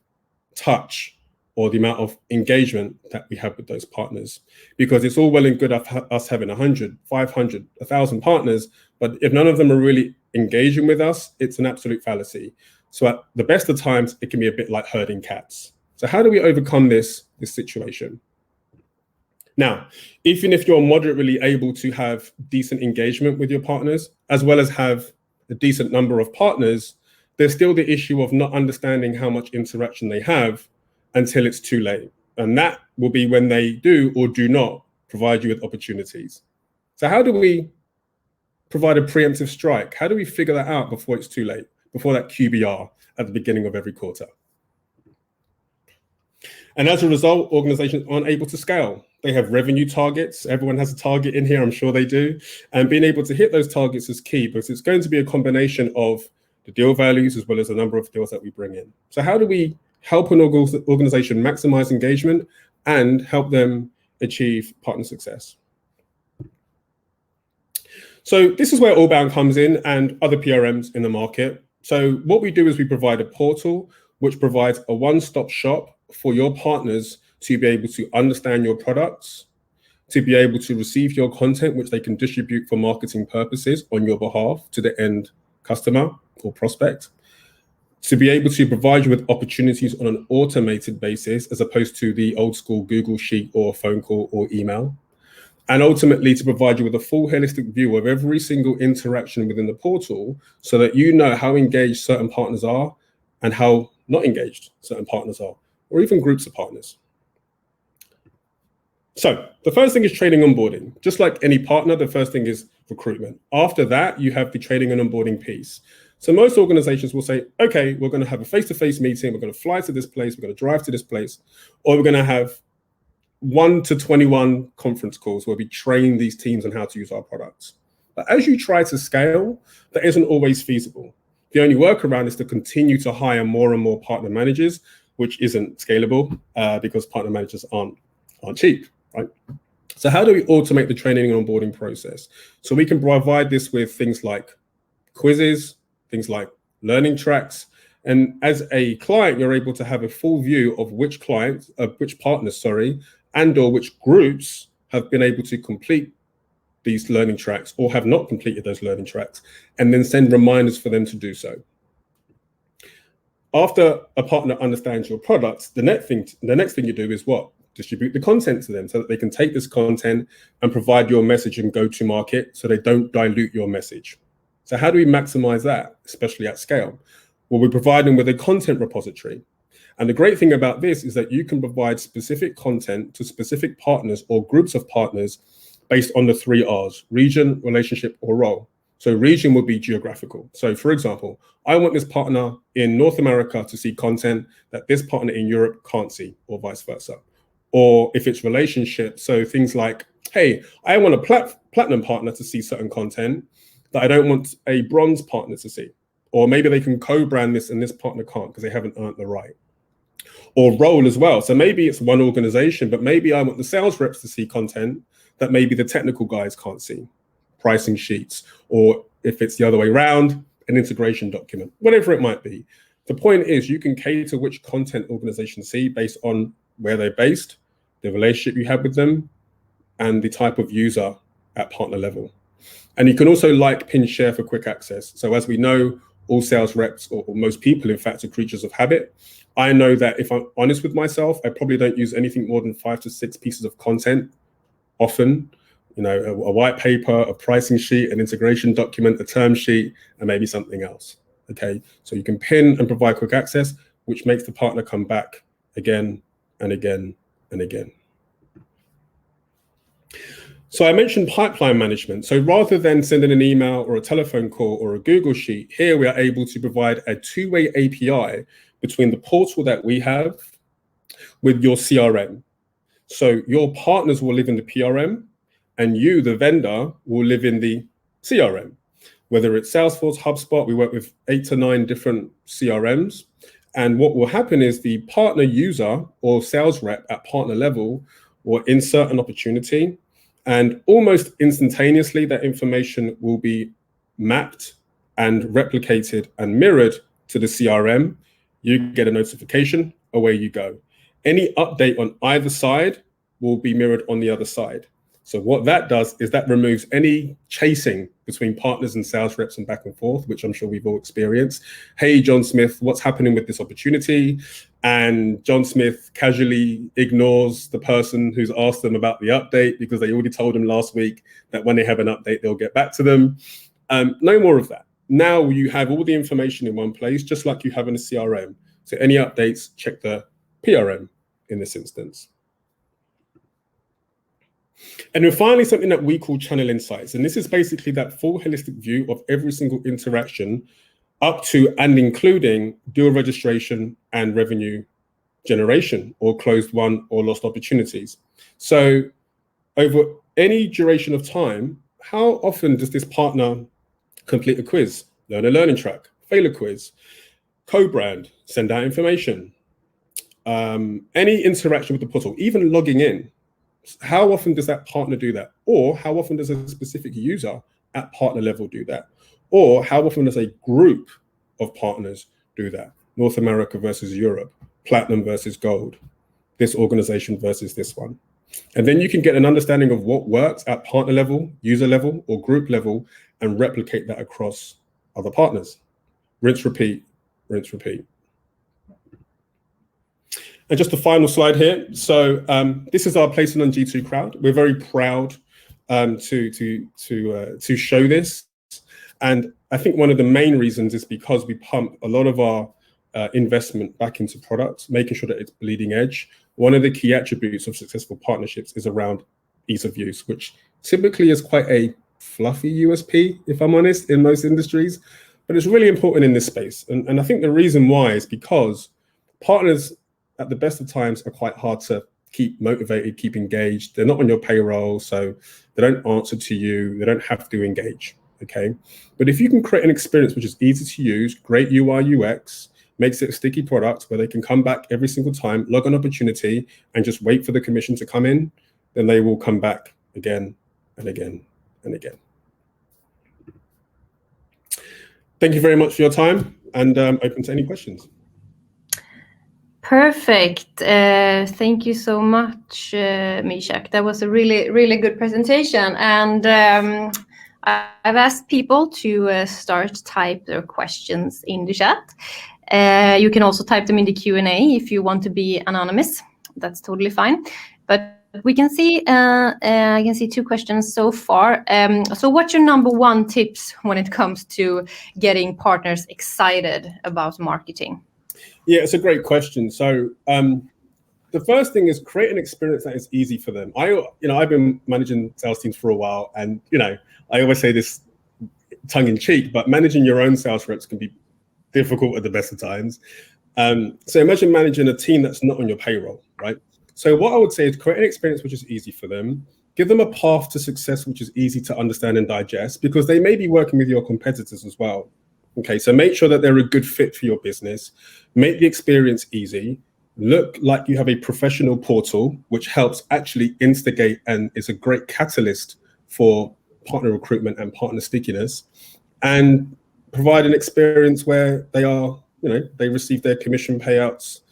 touch or the amount of engagement that we have with those partners. Because it's all well and good us having 100, 500, 1,000 partners, but if none of them are really engaging with us, it's an absolute fallacy. So at the best of times, it can be a bit like herding cats. So how do we overcome this situation? Now, even if you're moderately able to have decent engagement with your partners, as well as have a decent number of partners, there's still the issue of not understanding how much interaction they have until it's too late. And that will be when they do or do not provide you with opportunities. So how do we provide a preemptive strike? How do we figure that out before it's too late, before that QBR at the beginning of every quarter? And as a result, organizations aren't able to scale. They have revenue targets. Everyone has a target in here, I'm sure they do. And being able to hit those targets is key, because it's going to be a combination of the deal values as well as the number of deals that we bring in. So how do we help an organization maximize engagement and help them achieve partner success? So this is where Allbound comes in and other PRMs in the market. So what we do is we provide a portal which provides a one-stop shop for your partners to be able to understand your products, to be able to receive your content, which they can distribute for marketing purposes on your behalf to the end customer or prospect, to be able to provide you with opportunities on an automated basis, as opposed to the old school Google Sheet or phone call or email, and ultimately to provide you with a full holistic view of every single interaction within the portal so that you know how engaged certain partners are and how not engaged certain partners are, or even groups of partners. So the first thing is training onboarding. Just like any partner, the first thing is recruitment. After that, you have the training and onboarding piece. So most organizations will say, okay, we're going to have a face-to-face meeting. We're going to fly to this place. We're going to drive to this place, or we're going to have 1 to 21 conference calls where we train these teams on how to use our products. But as you try to scale, that isn't always feasible. The only workaround is to continue to hire more and more partner managers, which isn't scalable because partner managers aren't cheap, right? So how do we automate the training and onboarding process? So we can provide this with things like quizzes, things like learning tracks. And as a client, you're able to have a full view of which partners, and or which groups have been able to complete these learning tracks or have not completed those learning tracks, and then send reminders for them to do so. After a partner understands your products, the next thing you do is what? Distribute the content to them so that they can take this content and provide your message and go to market so they don't dilute your message. So how do we maximize that, especially at scale? Well, we provide them with a content repository. And the great thing about this is that you can provide specific content to specific partners or groups of partners based on the 3 R's: region, relationship, or role. So region would be geographical. So for example, I want this partner in North America to see content that this partner in Europe can't see, or vice versa. Or if it's relationship, so things like, hey, I want a platinum partner to see certain content that I don't want a bronze partner to see. Or maybe they can co-brand this and this partner can't because they haven't earned the right. Or role as well. So maybe it's one organization, but maybe I want the sales reps to see content that maybe the technical guys can't see. Pricing sheets, or if it's the other way around, an integration document, whatever it might be. The point is you can cater which content organizations see based on where they're based, the relationship you have with them, and the type of user at partner level. And you can also like, pin, share for quick access. So as we know, all sales reps, or most people, in fact, are creatures of habit. I know that if I'm honest with myself, I probably don't use anything more than 5 to 6 pieces of content often. You know, a white paper, a pricing sheet, an integration document, a term sheet, and maybe something else. Okay, so you can pin and provide quick access, which makes the partner come back again and again and again. So I mentioned pipeline management. So rather than sending an email or a telephone call or a Google Sheet, here we are able to provide a 2-way API between the portal that we have with your CRM. So your partners will live in the PRM and you, the vendor, will live in the CRM. whether it's Salesforce, HubSpot. We work with 8 to 9 different CRMs. And what will happen is the partner user or sales rep at partner level will insert an opportunity, and almost instantaneously that information will be mapped and replicated and mirrored to the CRM. You get a notification, away you go. Any update on either side will be mirrored on the other side. So what that does is that removes any chasing between partners and sales reps and back and forth, which I'm sure we've all experienced. Hey, John Smith, what's happening with this opportunity? And John Smith casually ignores the person who's asked them about the update because they already told him last week that when they have an update, they'll get back to them. No more of that. Now you have all the information in one place, just like you have in a CRM. So any updates, check the PRM in this instance. And then finally, something that we call channel insights. And this is basically that full holistic view of every single interaction up to and including deal registration and revenue generation, or closed won or lost opportunities. So over any duration of time, how often does this partner complete a quiz, learn a learning track, fail a quiz, co-brand, send out information, any interaction with the portal, even logging in? How often does that partner do that? Or how often does a specific user at partner level do that? Or how often does a group of partners do that? North America versus Europe, platinum versus gold, this organization versus this one. And then you can get an understanding of what works at partner level, user level, or group level, and replicate that across other partners. Rinse, repeat, rinse, repeat. And just the final slide here. So this is our placement on G2 Crowd. We're very proud to show this. And I think one of the main reasons is because we pump a lot of our investment back into products, making sure that it's bleeding edge. One of the key attributes of successful partnerships is around ease of use, which typically is quite a fluffy USP, if I'm honest, in most industries. But it's really important in this space. And I think the reason why is because partners at the best of times are quite hard to keep motivated, keep engaged. They're not on your payroll, so they don't answer to you. They don't have to engage, okay? But if you can create an experience which is easy to use, great UI, UX, makes it a sticky product where they can come back every single time, log an opportunity, and just wait for the commission to come in, then they will come back again and again and again. Thank you very much for your time, and open to any questions. Perfect. Thank you so much, Meshach. That was a really, really good presentation. And I've asked people to start type their questions in the chat. You can also type them in the Q&A if you want to be anonymous. That's totally fine. But we can see, I can see 2 questions so far. So what's your number 1 tips when it comes to getting partners excited about marketing? Yeah, it's a great question. So the first thing is create an experience that is easy for them. I've been managing sales teams for a while, and I always say this tongue in cheek, but managing your own sales reps can be difficult at the best of times. So imagine managing a team that's not on your payroll, right? So what I would say is create an experience which is easy for them. Give them a path to success which is easy to understand and digest, because they may be working with your competitors as well. Okay, so make sure that they're a good fit for your business. Make the experience easy. Look like you have a professional portal, which helps actually instigate and is a great catalyst for partner recruitment and partner stickiness. And provide an experience where they are, they receive their commission payouts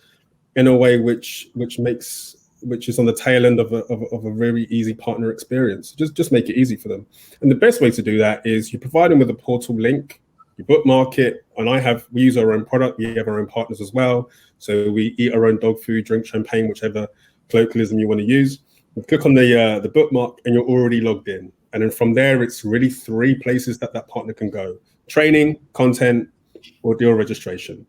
in a way which is on the tail end of a very easy partner experience. Just make it easy for them. And the best way to do that is you provide them with a portal link. You bookmark it, and we use our own product. We have our own partners as well. So we eat our own dog food, drink champagne, whichever colloquialism you want to use. You click on the bookmark, and you're already logged in. And then from there, it's really 3 places that partner can go: training, content, or deal registration.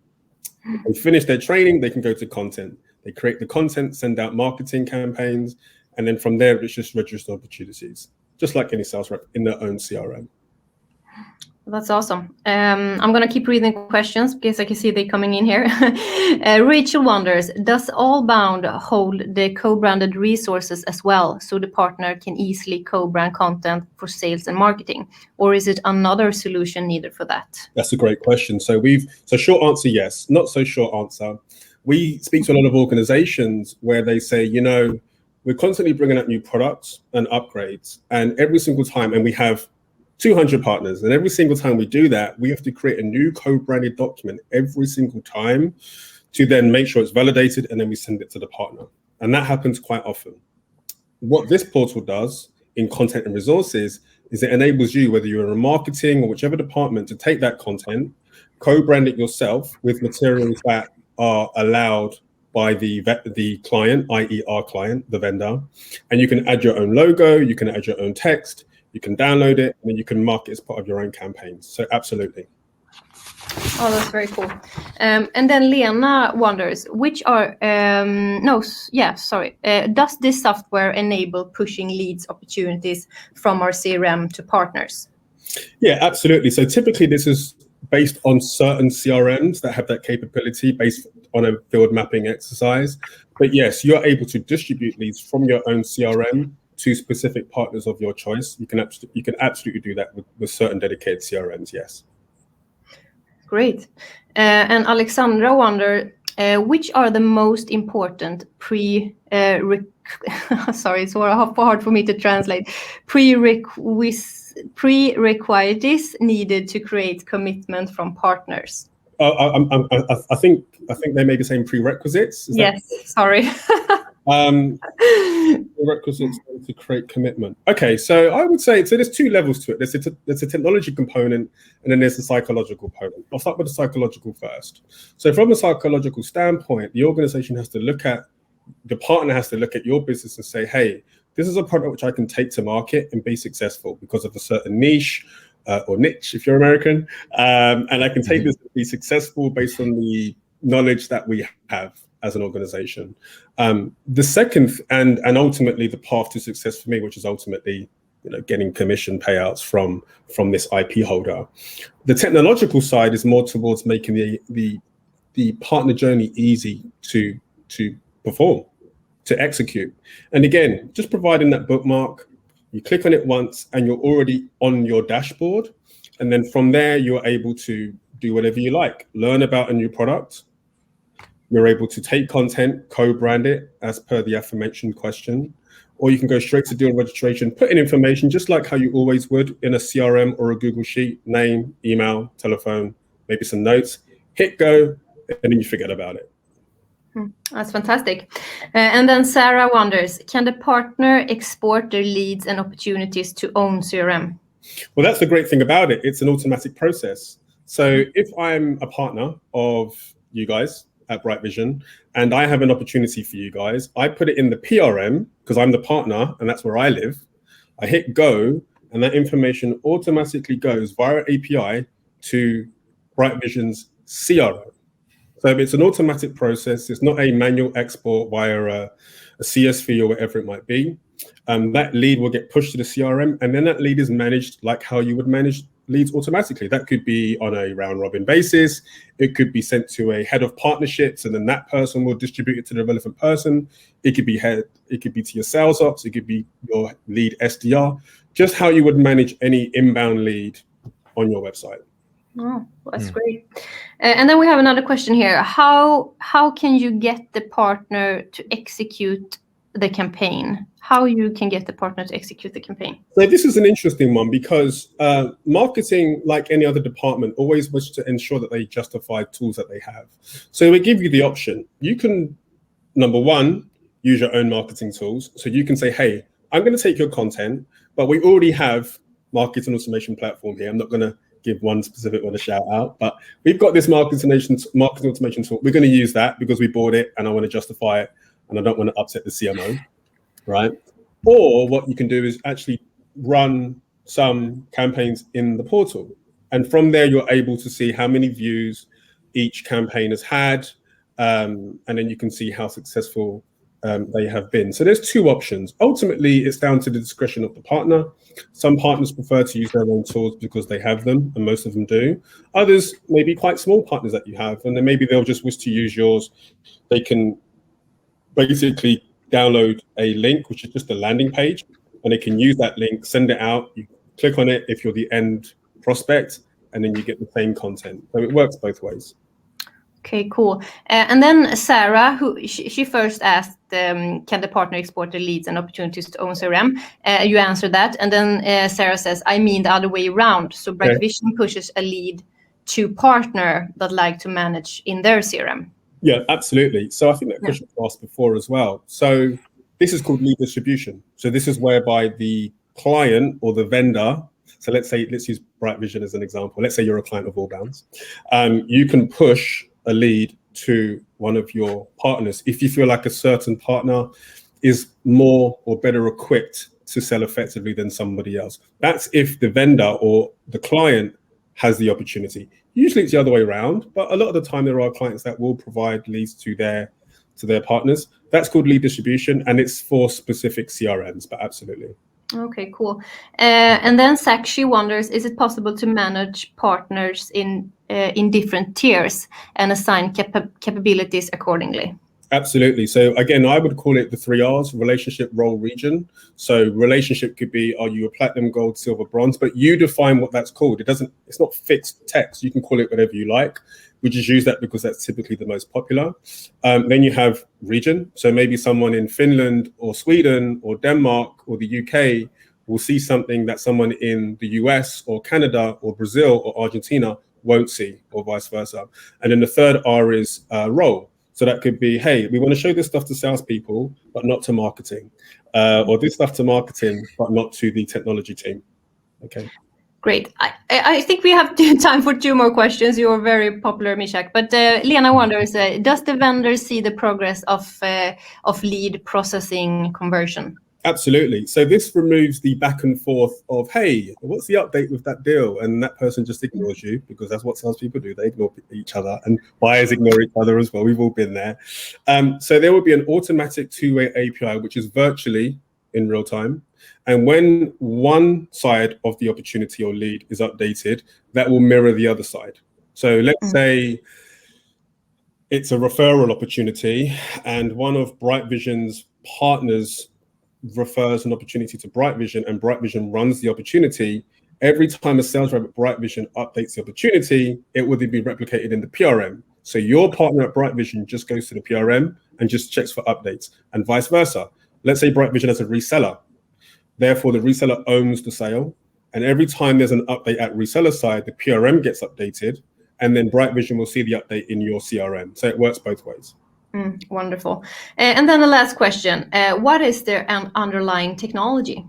If they finish their training, they can go to content. They create the content, send out marketing campaigns, and then from there, it's just register opportunities, just like any sales rep in their own CRM. That's awesome. I'm going to keep reading questions because I can see they coming in here. Rachel wonders, does Allbound hold the co-branded resources as well, so the partner can easily co-brand content for sales and marketing? Or is it another solution needed for that? That's a great question. So short answer, yes. Not so short answer. We speak to a lot of organizations where they say, you know, we're constantly bringing out new products and upgrades, and every single time, and we have 200 partners, and every single time we do that, we have to create a new co-branded document every single time to then make sure it's validated, and then we send it to the partner. And that happens quite often. What this portal does in content and resources is it enables you, whether you're in marketing or whichever department, to take that content, co-brand it yourself with materials that are allowed by the client, i.e. our client, the vendor, and you can add your own logo, you can add your own text, you can download it, and then you can mark it as part of your own campaigns. So absolutely. Oh, that's very cool. And then Lena wonders, does this software enable pushing leads opportunities from our CRM to partners? Yeah, absolutely. So typically this is based on certain CRMs that have that capability based on a field mapping exercise. But yes, you're able to distribute leads from your own CRM to specific partners of your choice. You can absolutely do that with certain dedicated CRMs, yes. Great. And Alexandra wonder, which are the most important sorry, it's hard for me to translate. Prerequisites needed to create commitment from partners. I think they may be saying prerequisites. Sorry. Prerequisites to create commitment. Okay, so I would say, so there's two levels to it. There's a technology component, and then there's a psychological component. I'll start with the psychological first. So from a psychological standpoint, the organization has to look at, the partner has to look at your business and say, hey, this is a product which I can take to market and be successful because of a certain niche, or niche if you're American, and I can take this to be successful based on the knowledge that we have as an organization. The second, and ultimately the path to success for me, which is ultimately, you know, getting commission payouts from this IP holder. The technological side is more towards making the partner journey easy to perform, to execute. And again, just providing that bookmark, you click on it once and you're already on your dashboard. And then from there, you're able to do whatever you like, learn about a new product. You're able to take content, co-brand it as per the aforementioned question, or you can go straight to deal registration, put in information just like how you always would in a CRM or a Google Sheet, name, email, telephone, maybe some notes, hit go, and then you forget about it. That's fantastic. And then Sarah wonders, can the partner export their leads and opportunities to own CRM? Well, that's the great thing about it. It's an automatic process. So if I'm a partner of you guys at Brightvision and I have an opportunity for you guys, I put it in the PRM because I'm the partner and that's where I live. I hit go and that information automatically goes via API to Brightvision's CRM. So it's an automatic process. It's not a manual export via a CSV or whatever it might be. That lead will get pushed to the CRM, and then that lead is managed like how you would manage leads automatically. That could be on a round robin basis. It could be sent to a head of partnerships, and then that person will distribute it to the relevant person. It could be to your sales ops. It could be your lead SDR, just how you would manage any inbound lead on your website. Oh, that's great. And then we have another question here. How can you get the partner to execute the campaign? How you can get the partner to execute the campaign? So this is an interesting one because marketing, like any other department, always wishes to ensure that they justify tools that they have. So we give you the option. You can, number one, use your own marketing tools. So you can say, hey, I'm going to take your content, but we already have marketing automation platform here. I'm not going to give one specific one a shout out, but we've got this marketing automation tool. We're going to use that because we bought it and I want to justify it and I don't want to upset the CMO, right? Or what you can do is actually run some campaigns in the portal. And from there, you're able to see how many views each campaign has had. And then you can see how successful they have been. So there's two options. Ultimately, it's down to the discretion of the partner. Some partners prefer to use their own tools because they have them, and most of them do. Others may be quite small partners that you have, and then maybe they'll just wish to use yours. They can basically download a link, which is just a landing page, and they can use that link, send it out. You click on it if you're the end prospect, and then you get the same content. So it works both ways. Okay, cool. And then Sarah, who she first asked, can the partner export the leads and opportunities to own CRM? You answered that. And then Sarah says, I mean the other way around. So Brightvision pushes a lead to partner that like to manage in their CRM. Yeah, absolutely. So I think that question was asked before as well. So this is called lead distribution. So this is whereby the client or the vendor, so let's use Brightvision as an example. Let's say you're a client of Allbound. You can push a lead to one of your partners if you feel like a certain partner is more or better equipped to sell effectively than somebody else. That's if the vendor or the client has the opportunity. Usually it's the other way around, but a lot of the time there are clients that will provide leads to their partners. That's called lead distribution, and it's for specific CRMs, but absolutely. Okay, cool. And then Sakshi wonders, is it possible to manage partners in different tiers and assign capabilities accordingly? Absolutely. So again, I would call it the 3 R's: relationship, role, region. So relationship could be, are you a platinum, gold, silver, bronze? But you define what that's called. It's not fixed text. You can call it whatever you like. We just use that because that's typically the most popular. Then you have region. So maybe someone in Finland or Sweden or Denmark or the UK will see something that someone in the US or Canada or Brazil or Argentina won't see, or vice versa. And then the 3rd R is role. So that could be, hey, we want to show this stuff to salespeople, but not to marketing, or this stuff to marketing, but not to the technology team. Okay. Great. I think we have time for 2 more questions. You're very popular, Meshach. But Lena wonders, does the vendor see the progress of lead processing conversion? Absolutely. So this removes the back and forth of, hey, what's the update with that deal? And that person just ignores you, because that's what salespeople do. They ignore each other, and buyers ignore each other as well. We've all been there. So there will be an automatic 2-way API, which is virtually in real time. And when one side of the opportunity or lead is updated, that will mirror the other side. So let's say it's a referral opportunity, and one of Brightvision's partners refers an opportunity to Brightvision, and Brightvision runs the opportunity. Every time a sales rep at Brightvision updates the opportunity, it will then be replicated in the PRM. So your partner at Brightvision just goes to the PRM and just checks for updates, and vice versa. Let's say Brightvision has a reseller. Therefore, the reseller owns the sale. And every time there's an update at reseller side, the PRM gets updated, and then Brightvision will see the update in your CRM. So it works both ways. Wonderful. And then the last question, what is their underlying technology?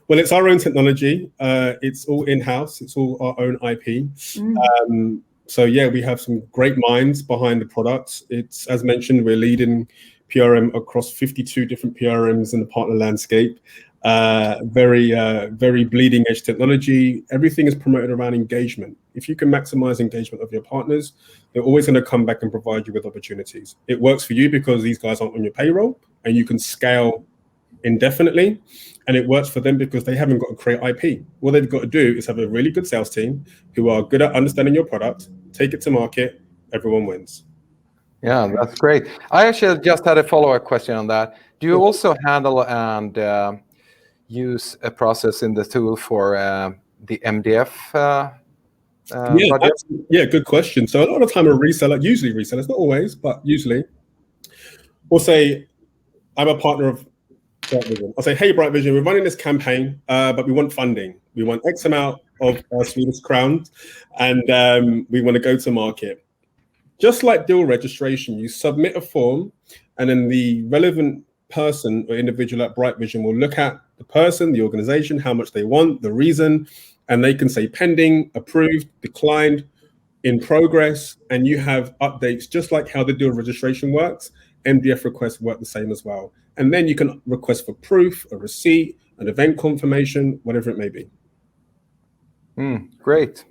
Well, it's our own technology. It's all in-house. It's all our own IP. So yeah, we have some great minds behind the products. It's, as mentioned, we're leading PRM across 52 different PRMs in the partner landscape. Very bleeding edge technology. Everything is promoted around engagement. If you can maximize engagement of your partners, they're always going to come back and provide you with opportunities. It works for you because these guys aren't on your payroll and you can scale indefinitely. And it works for them because they haven't got to create IP. All they've got to do is have a really good sales team who are good at understanding your product, take it to market, everyone wins. Yeah, that's great. I actually just had a follow-up question on that. Do you also handle and use a process in the tool for the MDF budget? Yeah, good question. So a lot of the time usually resellers, not always, but usually, will say, I'm a partner of Brightvision. I'll say, hey, Brightvision, we're running this campaign, but we want funding. We want X amount of Swedish crowns, and we want to go to market. Just like deal registration, you submit a form, and then the relevant person or individual at Brightvision will look at the person, the organization, how much they want, the reason, and they can say pending, approved, declined, in progress, and you have updates just like how the deal registration works. MDF requests work the same as well. And then you can request for proof, a receipt, an event confirmation, whatever it may be. Great.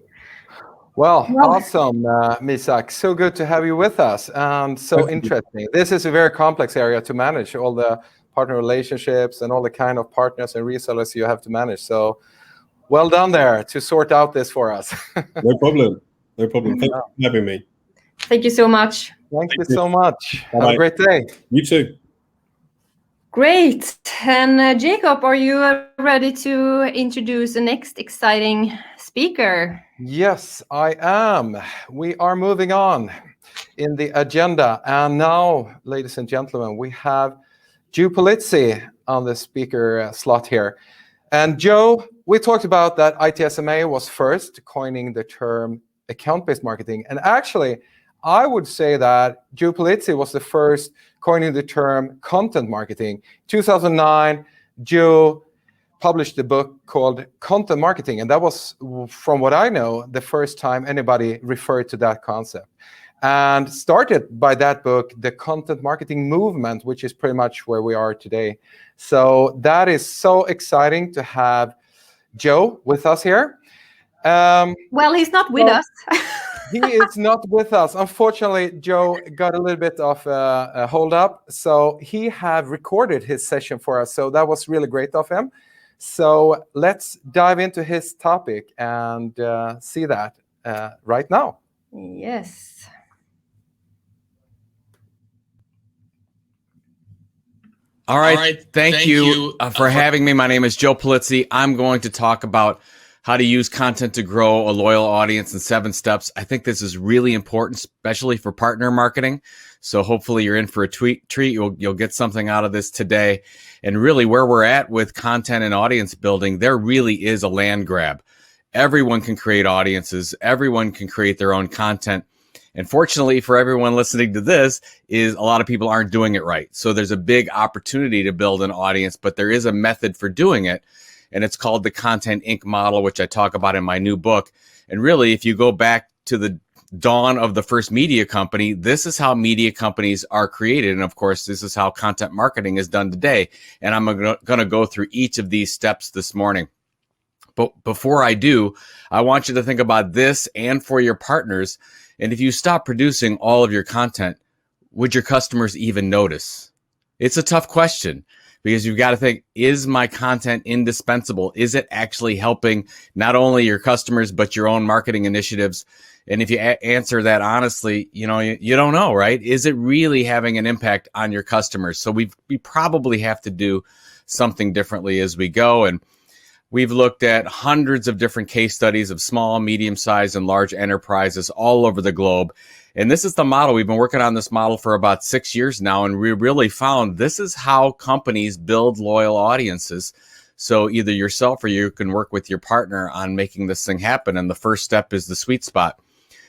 Well, awesome, Meshach. So good to have you with us, and so interesting. This is a very complex area to manage, all the partner relationships and all the kind of partners and resellers you have to manage. So well done there to sort out this for us. No problem. No problem. Thank you for having me. Thank you so much. Thank you so much. Bye-bye. Have a great day. You too. Great. And Jakob, are you ready to introduce the next exciting speaker? Yes, I am. We are moving on in the agenda. And now, ladies and gentlemen, we have Joe Pulizzi on the speaker slot here. And Joe, we talked about that ITSMA was first coining the term account-based marketing. And actually, I would say that Joe Pulizzi was the first coining the term content marketing. 2009, Joe published a book called Content Marketing, and that was, from what I know, the first time anybody referred to that concept. And started by that book, the content marketing movement, which is pretty much where we are today. So that is so exciting to have Joe with us here. Well, he's not with us. He is not with us. Unfortunately, Joe got a little bit of a hold up. So he have recorded his session for us. So that was really great of him. So let's dive into his topic and see that right now. Yes. All right. Thank you for having me. My name is Joe Pulizzi. I'm going to talk about how to use content to grow a loyal audience in 7 steps. I think this is really important, especially for partner marketing. So hopefully you're in for a treat. You'll get something out of this today. And really where we're at with content and audience building, there really is a land grab. Everyone can create audiences. Everyone can create their own content. And fortunately for everyone listening to this, is a lot of people aren't doing it right. So there's a big opportunity to build an audience, but there is a method for doing it. And it's called the Content Inc. model, which I talk about in my new book. And really, if you go back to the dawn of the first media company, this is how media companies are created. And of course, this is how content marketing is done today. And I'm going to go through each of these steps this morning. But before I do, I want you to think about this and for your partners. And if you stop producing all of your content, would your customers even notice? It's a tough question. Because you've got to think, is my content indispensable? Is it actually helping not only your customers, but your own marketing initiatives? And if you answer that honestly, you don't know, right? Is it really having an impact on your customers? So we probably have to do something differently as we go. And we've looked at hundreds of different case studies of small, medium-sized, and large enterprises all over the globe. And this is the model. We've been working on this model for about 6 years now, and we really found this is how companies build loyal audiences. So either yourself or you can work with your partner on making this thing happen. And the first step is the sweet spot.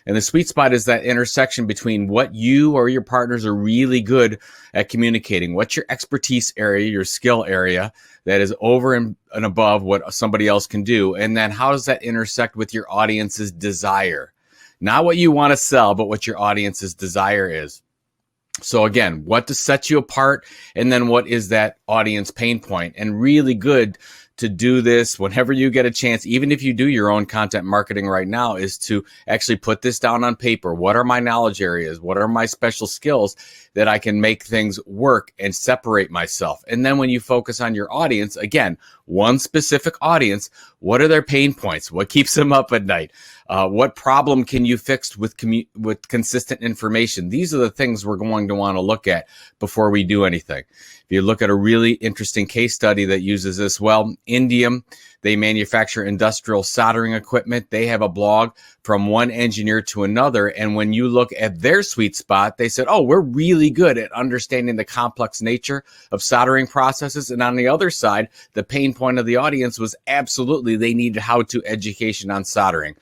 And the sweet spot is that intersection between what you or your partners are really good at communicating. What's your expertise area, your skill area that is over and above what somebody else can do? And then how does that intersect with your audience's desire? Not what you want to sell, but what your audience's desire is. So again, what to set you apart, and then what is that audience pain point? And really good to do this whenever you get a chance, even if you do your own content marketing right now, is to actually put this down on paper. What are my knowledge areas? What are my special skills that I can make things work and separate myself? And then when you focus on your audience, again, one specific audience, what are their pain points? What keeps them up at night? What problem can you fix with consistent information? These are the things we're going to want to look at before we do anything. If you look at a really interesting case study that uses this well, Indium, they manufacture industrial soldering equipment. They have a blog from one engineer to another. And when you look at their sweet spot, they said, oh, we're really good at understanding the complex nature of soldering processes. And on the other side, the pain point of the audience was absolutely they needed how-to education on soldering.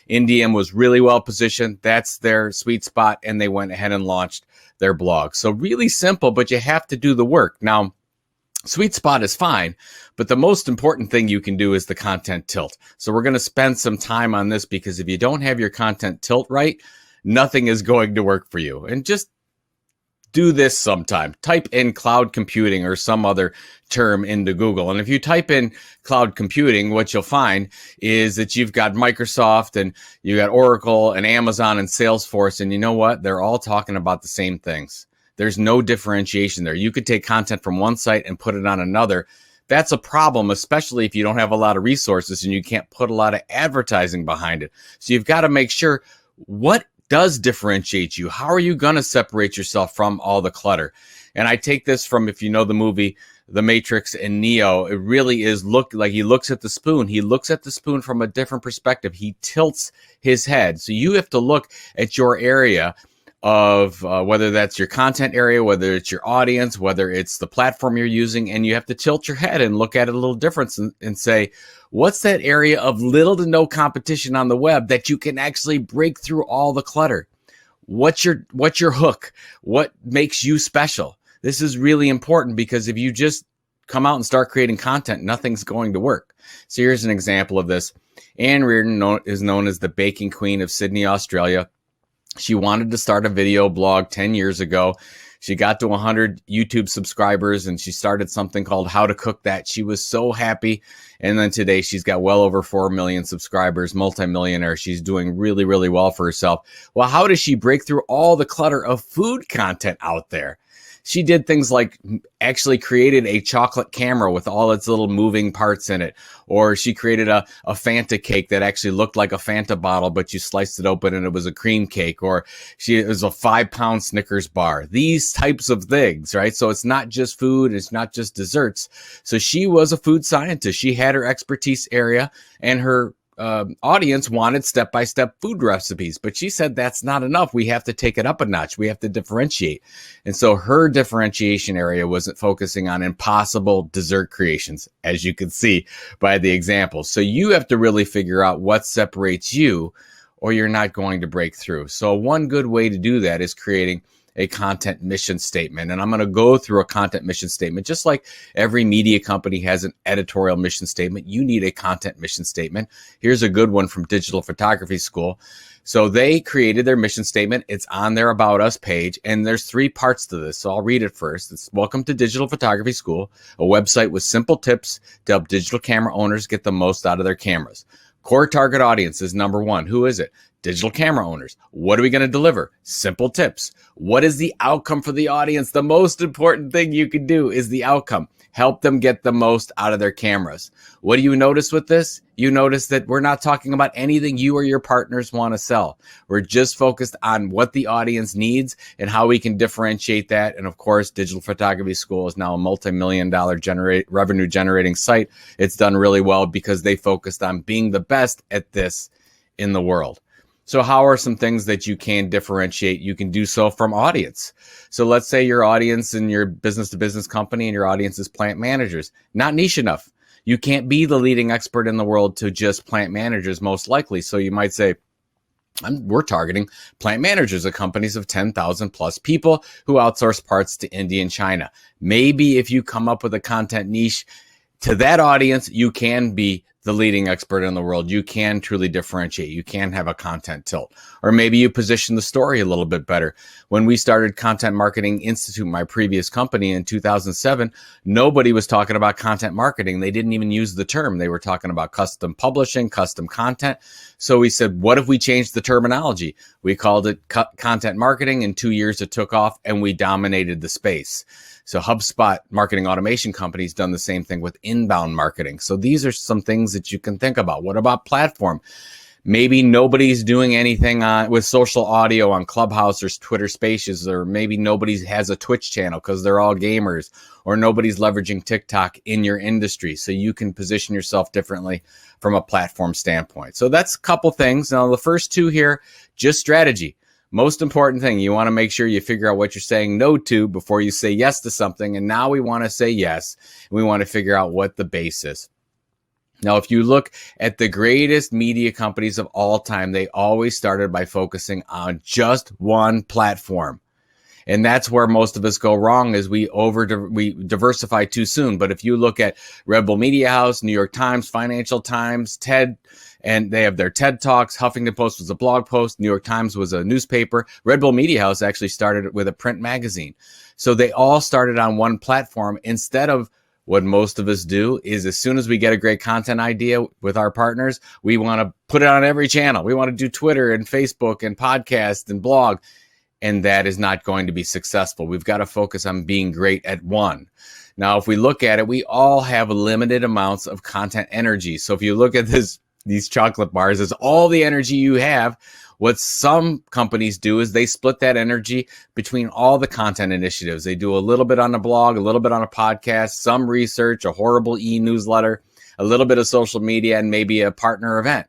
Indium was really well positioned. That's their sweet spot. And they went ahead and launched their blog. So really simple, but you have to do the work. Now, sweet spot is fine, but the most important thing you can do is the content tilt. So we're going to spend some time on this, because if you don't have your content tilt right, nothing is going to work for you. And just do this sometime. Type in cloud computing or some other term into Google. And if you type in cloud computing, what you'll find is that you've got Microsoft and you got Oracle and Amazon and Salesforce. And you know what? They're all talking about the same things. There's no differentiation there. You could take content from one site and put it on another. That's a problem, especially if you don't have a lot of resources and you can't put a lot of advertising behind it. So you've got to make sure what does differentiate you. How are you going to separate yourself from all the clutter? And I take this from, if you know the movie The Matrix and Neo, it really is he looks at the spoon. He looks at the spoon from a different perspective. He tilts his head. So you have to look at your area of whether that's your content area, whether it's your audience, whether it's the platform you're using, and you have to tilt your head and look at it a little different and say, what's that area of little to no competition on the web that you can actually break through all the clutter? What's your hook? What makes you special? This is really important, because if you just come out and start creating content, nothing's going to work. So here's an example of this. Anne Reardon is known as the baking queen of Sydney, Australia. She wanted to start a video blog 10 years ago. She got to 100 YouTube subscribers and she started something called How to Cook That. She was so happy. And then today she's got well over 4 million subscribers, multimillionaire. She's doing really, really well for herself. Well, how does she break through all the clutter of food content out there? She did things like actually created a chocolate camera with all its little moving parts in it. Or she created a Fanta cake that actually looked like a Fanta bottle, but you sliced it open and it was a cream cake. Or it was a 5-pound Snickers bar. These types of things, right? So it's not just food. It's not just desserts. So she was a food scientist. She had her expertise area, and her audience wanted step-by-step food recipes, but she said that's not enough. We have to take it up a notch. We have to differentiate. And so her differentiation area wasn't focusing on impossible dessert creations, as you can see by the example. So you have to really figure out what separates you, or you're not going to break through. So one good way to do that is creating a content mission statement. And I'm going to go through a content mission statement. Just like every media company has an editorial mission statement, you need a content mission statement. Here's a good one from Digital Photography School. So they created their mission statement. It's on their About Us page, and there's 3 parts to this. So I'll read it first. It's welcome to Digital Photography School, a website with simple tips to help digital camera owners get the most out of their cameras. Core target audience is number 1. Who is it? Digital camera owners. What are we going to deliver? Simple tips. What is the outcome for the audience? The most important thing you can do is the outcome. Help them get the most out of their cameras. What do you notice with this? You notice that we're not talking about anything you or your partners want to sell. We're just focused on what the audience needs and how we can differentiate that. And of course, Digital Photography School is now a multi-million-dollar revenue generating site. It's done really well because they focused on being the best at this in the world. So how are some things that you can differentiate? You can do so from audience. So let's say your audience in your business-to-business company and your audience is plant managers. Not niche enough. You can't be the leading expert in the world to just plant managers, most likely. So you might say, we're targeting plant managers of companies of 10,000 plus people who outsource parts to India and China. Maybe if you come up with a content niche to that audience, you can be the leading expert in the world. You can truly differentiate. You can have a content tilt. Or maybe you position the story a little bit better. When we started Content Marketing Institute, my previous company in 2007, nobody was talking about content marketing. They didn't even use the term. They were talking about custom publishing, custom content. So we said, what if we changed the terminology? We called it content marketing. In 2 years, it took off and we dominated the space. So HubSpot marketing automation company's done the same thing with inbound marketing. So these are some things that you can think about. What about platform? Maybe nobody's doing anything with social audio on Clubhouse or Twitter Spaces, or maybe nobody has a Twitch channel because they're all gamers, or nobody's leveraging TikTok in your industry. So you can position yourself differently from a platform standpoint. So that's a couple things. Now, the first 2 here, just strategy. Most important thing, you want to make sure you figure out what you're saying no to before you say yes to something. And now we want to say yes. And we want to figure out what the base is. Now, if you look at the greatest media companies of all time, they always started by focusing on just one platform. And that's where most of us go wrong, is we diversify too soon. But if you look at Red Bull Media House, New York Times, Financial Times, TED, and they have their TED Talks. Huffington Post was a blog post. New York Times was a newspaper. Red Bull Media House actually started with a print magazine. So they all started on one platform, instead of what most of us do is, as soon as we get a great content idea with our partners, we want to put it on every channel. We want to do Twitter and Facebook and podcast and blog. And that is not going to be successful. We've got to focus on being great at one. Now, if we look at it, we all have limited amounts of content energy. So if you look at these chocolate bars, is all the energy you have. What some companies do is they split that energy between all the content initiatives. They do a little bit on the blog, a little bit on a podcast, some research, a horrible e-newsletter, a little bit of social media, and maybe a partner event.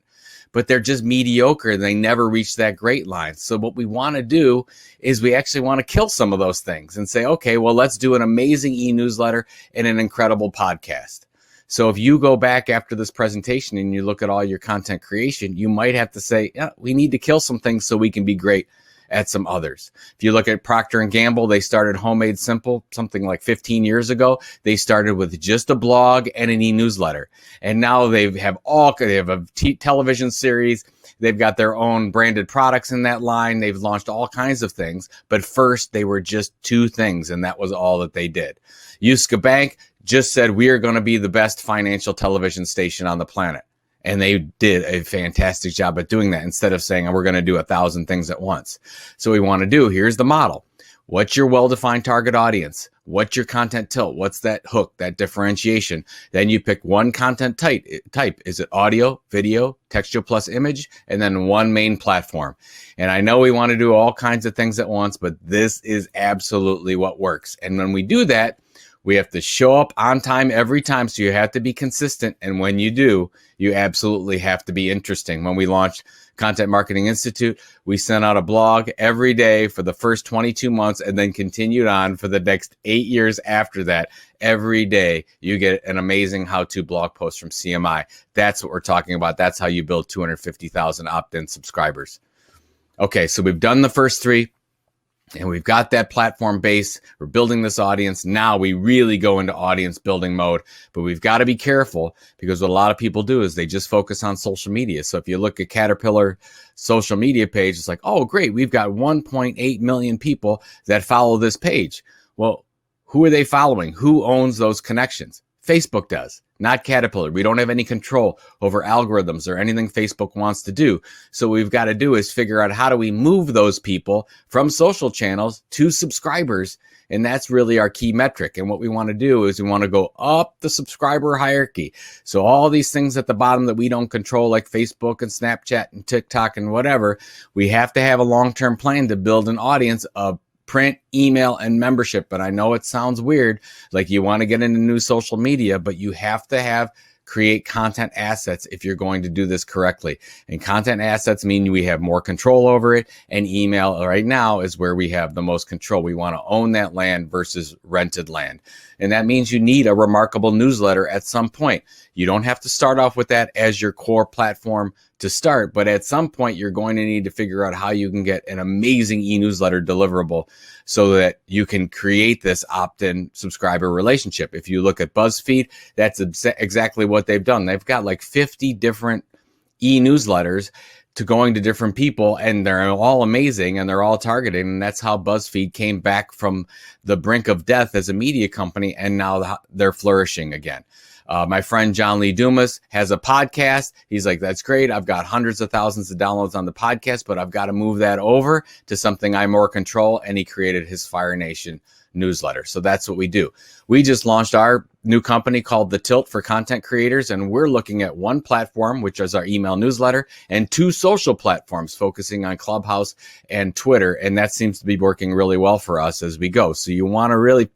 But they're just mediocre. They never reach that great line. So what we want to do is we actually want to kill some of those things and say, okay, well, let's do an amazing e-newsletter and an incredible podcast. So if you go back after this presentation and you look at all your content creation, you might have to say, yeah, we need to kill some things so we can be great at some others. If you look at Procter & Gamble, they started Homemade Simple something like 15 years ago. They started with just a blog and an e-newsletter. And now they have a television series. They've got their own branded products in that line. They've launched all kinds of things. But first, they were just two things, and that was all that they did. Yuska Bank just said, we are going to be the best financial television station on the planet. And they did a fantastic job at doing that, instead of saying, we're going to do 1,000 things at once. So we want to do, here's the model. What's your well-defined target audience? What's your content tilt? What's that hook, that differentiation? Then you pick one content type. Is it audio, video, textual plus image, and then one main platform? And I know we want to do all kinds of things at once, but this is absolutely what works. And when we do that, we have to show up on time every time, so you have to be consistent. And when you do, you absolutely have to be interesting. When we launched Content Marketing Institute, we sent out a blog every day for the first 22 months and then continued on for the next 8 years after that. Every day, you get an amazing how-to blog post from CMI. That's what we're talking about. That's how you build 250,000 opt-in subscribers. Okay, so we've done the first three. And we've got that platform base. We're building this audience. Now we really go into audience building mode. But we've got to be careful, because what a lot of people do is they just focus on social media. So if you look at Caterpillar social media page, it's like, oh, great, we've got 1.8 million people that follow this page. Well, who are they following? Who owns those connections? Facebook does, not Caterpillar. We don't have any control over algorithms or anything Facebook wants to do. So what we've got to do is figure out, how do we move those people from social channels to subscribers? And that's really our key metric. And what we want to do is we want to go up the subscriber hierarchy. So all these things at the bottom that we don't control, like Facebook and Snapchat and TikTok and whatever, we have to have a long-term plan to build an audience of print, email, and membership. But I know it sounds weird, like you want to get into new social media, but you have to create content assets if you're going to do this correctly. And content assets mean we have more control over it. And email right now is where we have the most control. We want to own that land versus rented land. And that means you need a remarkable newsletter at some point. You don't have to start off with that as your core platform to start, but at some point you're going to need to figure out how you can get an amazing e-newsletter deliverable so that you can create this opt-in subscriber relationship. If you look at BuzzFeed, that's exactly what they've done. They've got like 50 different e-newsletters to going to different people, and they're all amazing and they're all targeted. And that's how BuzzFeed came back from the brink of death as a media company, and now they're flourishing again. My friend John Lee Dumas has a podcast. He's like, that's great. I've got hundreds of thousands of downloads on the podcast, but I've got to move that over to something I more control. And he created his Fire Nation newsletter. So that's what we do. We just launched our new company called The Tilt for content creators. And we're looking at one platform, which is our email newsletter, and two social platforms focusing on Clubhouse and Twitter. And that seems to be working really well for us as we go. So you want to really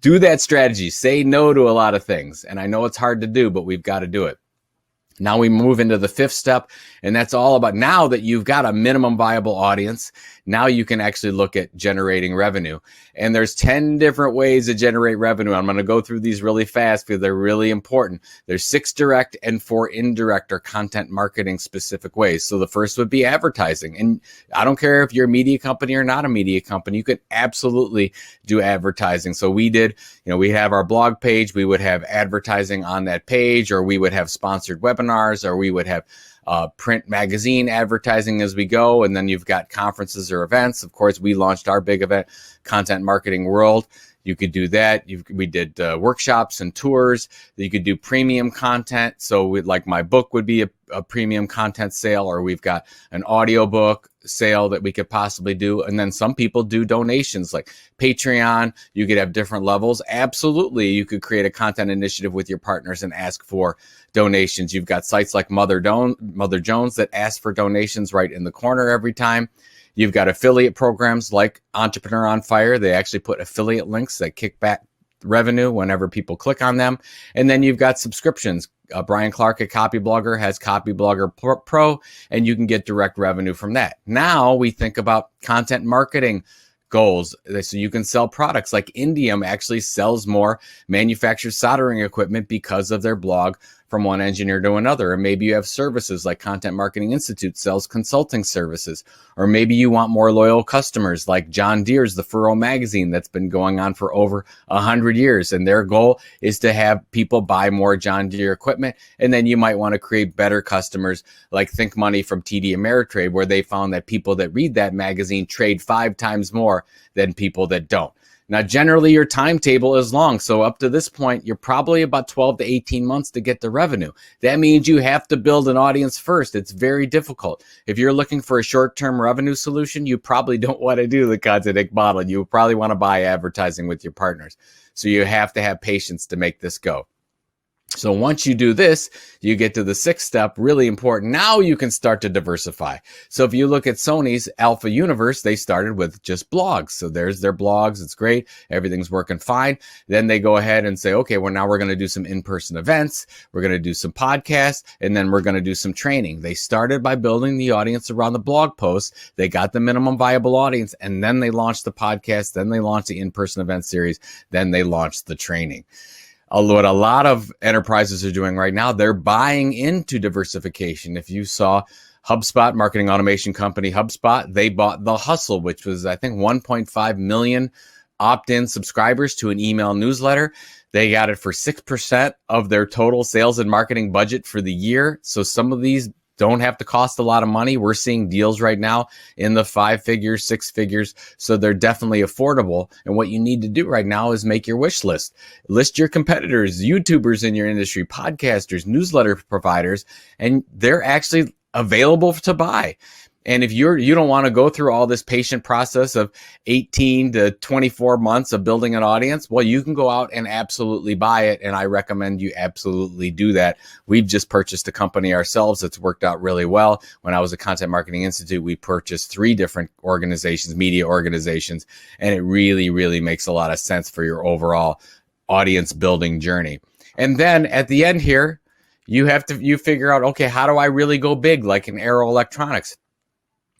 do that strategy. Say no to a lot of things. And I know it's hard to do, but we've got to do it. Now we move into the fifth step, and that's all about, now that you've got a minimum viable audience, Now you can actually look at generating revenue. And there's 10 different ways to generate revenue. I'm going to go through these really fast because they're really important. There's 6 direct and 4 indirect or content marketing specific ways. So the first would be advertising. And I don't care if you're a media company or not a media company, you could absolutely do advertising. So we did, we have our blog page, we would have advertising on that page, or we would have sponsored webinars, or we would have print magazine advertising as we go. And then you've got conferences or events. Of course, we launched our big event, Content Marketing World. You could do that. We did workshops and tours. You could do premium content. So like my book would be a premium content sale, or we've got an audiobook sale that we could possibly do. And then some people do donations like Patreon. You could have different levels. Absolutely. You could create a content initiative with your partners and ask for donations. You've got sites like Mother Jones that ask for donations right in the corner every time. You've got affiliate programs like Entrepreneur on Fire. They actually put affiliate links that kick back revenue whenever people click on them. And then you've got subscriptions. Brian Clark at Copyblogger has Copyblogger Pro, and you can get direct revenue from that. Now we think about content marketing goals. So you can sell products like Indium actually sells more manufactured soldering equipment because of their blog from one engineer to another. Or maybe you have services like Content Marketing Institute sells consulting services. Or maybe you want more loyal customers like John Deere's The Furrow magazine that's been going on for over 100 years. And their goal is to have people buy more John Deere equipment. And then you might want to create better customers like Think Money from TD Ameritrade, where they found that people that read that magazine trade 5 times more than people that don't. Now, generally, your timetable is long. So up to this point, you're probably about 12 to 18 months to get the revenue. That means you have to build an audience first. It's very difficult. If you're looking for a short-term revenue solution, you probably don't want to do the Content Inc. model. You probably want to buy advertising with your partners. So you have to have patience to make this go. So once you do this, you get to the 6th step, really important. Now you can start to diversify. So if you look at Sony's Alpha Universe, they started with just blogs. So there's their blogs. It's great. Everything's working fine. Then they go ahead and say, okay, well, now we're going to do some in-person events. We're going to do some podcasts, and then we're going to do some training. They started by building the audience around the blog posts. They got the minimum viable audience, and then they launched the podcast. Then they launched the in-person event series. Then they launched the training. What a lot of enterprises are doing right now, they're buying into diversification. If you saw HubSpot, marketing automation company HubSpot, they bought The Hustle, which was, I think, 1.5 million opt-in subscribers to an email newsletter. They got it for 6% of their total sales and marketing budget for the year. So some of these don't have to cost a lot of money. We're seeing deals right now in the 5 figures, 6 figures. So they're definitely affordable. And what you need to do right now is make your wish list. List your competitors, YouTubers in your industry, podcasters, newsletter providers, and they're actually available to buy. And if you don't want to go through all this patient process of 18 to 24 months of building an audience, well, you can go out and absolutely buy it. And I recommend you absolutely do that. We've just purchased a company ourselves that's worked out really well. When I was at Content Marketing Institute, we purchased 3 different organizations, media organizations, and it really, really makes a lot of sense for your overall audience building journey. And then at the end here, you figure out, okay, how do I really go big like in Arrow Electronics?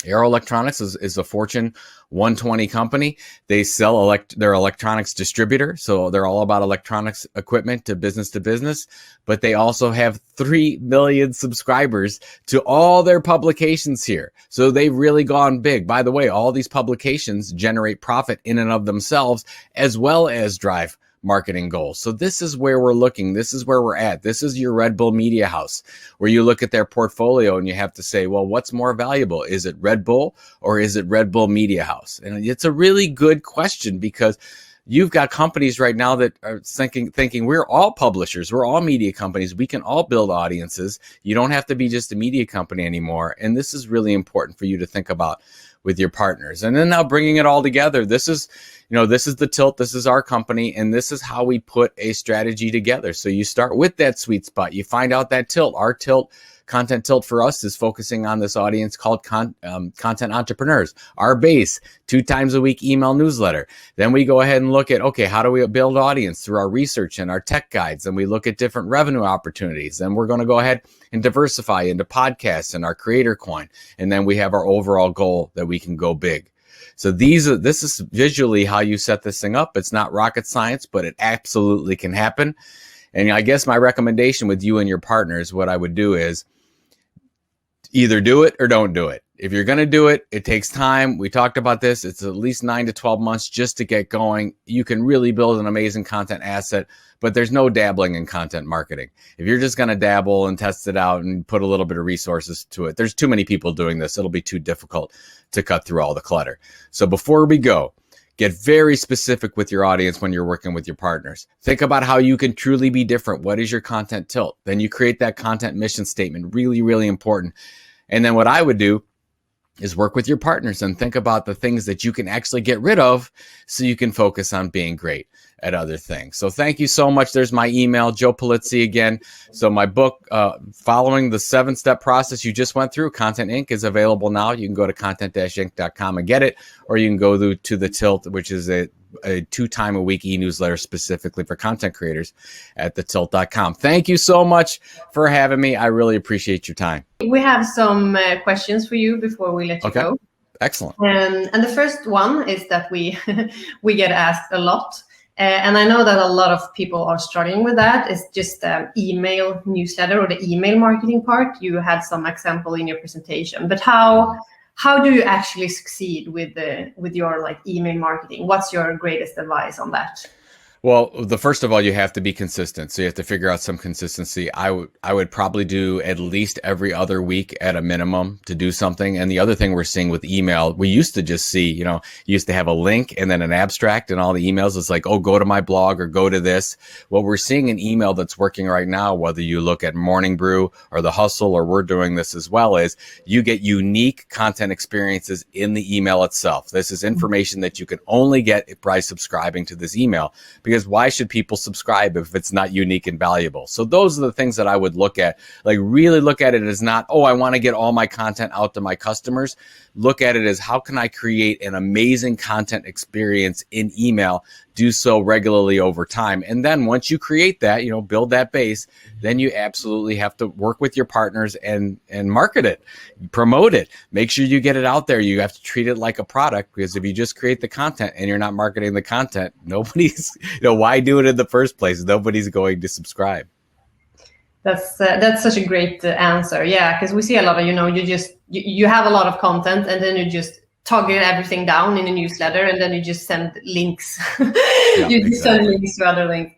Arrow Electronics is a Fortune 120 company. They sell their electronics distributor. So they're all about electronics equipment to business, but they also have 3 million subscribers to all their publications here. So they've really gone big. By the way, all these publications generate profit in and of themselves, as well as drive marketing goals. So this is where we're looking. This is where we're at. This is your Red Bull Media House, where you look at their portfolio and you have to say, well, what's more valuable? Is it Red Bull or is it Red Bull Media House? And it's a really good question, because you've got companies right now that are thinking we're all publishers. We're all media companies. We can all build audiences. You don't have to be just a media company anymore. And this is really important for you to think about with your partners. And then now bringing it all together, this is the tilt, this is our company, and this is how we put a strategy together. So you start with that sweet spot, you find out that tilt. Our tilt, content tilt for us, is focusing on this audience called content entrepreneurs. Our base, 2 times a week email newsletter. Then we go ahead and look at, okay, how do we build audience through our research and our tech guides? And we look at different revenue opportunities. Then we're going to go ahead and diversify into podcasts and our creator coin. And then we have our overall goal that we can go big. So this is visually how you set this thing up. It's not rocket science, but it absolutely can happen. And I guess my recommendation with you and your partners, what I would do is either do it or don't do it. If you're going to do it, it takes time. We talked about this. It's at least 9 to 12 months just to get going. You can really build an amazing content asset, but there's no dabbling in content marketing. If you're just going to dabble and test it out and put a little bit of resources to it, there's too many people doing this. It'll be too difficult to cut through all the clutter. So before we go, get very specific with your audience when you're working with your partners. Think about how you can truly be different. What is your content tilt? Then you create that content mission statement. Really, really important. And then what I would do is work with your partners and think about the things that you can actually get rid of so you can focus on being great at other things. So thank you so much. There's my email, Joe Pulizzi again. So my book, following the 7-step process you just went through, Content Inc. is available now. You can go to content-inc.com and get it, or you can go to The Tilt, which is a 2-time-a-week e-newsletter specifically for content creators at thetilt.com. Thank you so much for having me. I really appreciate your time. We have some questions for you before we let you go. Excellent. And the first one is that we we get asked a lot. And I know that a lot of people are struggling with that. It's just the email newsletter or the email marketing part. You had some example in your presentation, but how do you actually succeed with your like email marketing? What's your greatest advice on that? Well, first of all, you have to be consistent. So you have to figure out some consistency. I would probably do at least every other week at a minimum to do something. And the other thing we're seeing with email, we used to just see, you used to have a link and then an abstract and all the emails. It's like, oh, go to my blog or go to this. What we're seeing in email that's working right now, whether you look at Morning Brew or The Hustle, or we're doing this as well, is you get unique content experiences in the email itself. This is information that you can only get by subscribing to this email. Because why should people subscribe if it's not unique and valuable? So those are the things that I would look at. Like really look at it as not, oh, I want to get all my content out to my customers. Look at it as how can I create an amazing content experience in email, do so regularly over time. And then once you create that, build that base, then you absolutely have to work with your partners and market it, promote it, make sure you get it out there. You have to treat it like a product, because if you just create the content and you're not marketing the content, nobody's, why do it in the first place? Nobody's going to subscribe. That's such a great answer. Yeah, because we see a lot of, you have a lot of content and then you just toggle everything down in a newsletter and then you just send links. Just send links to other links.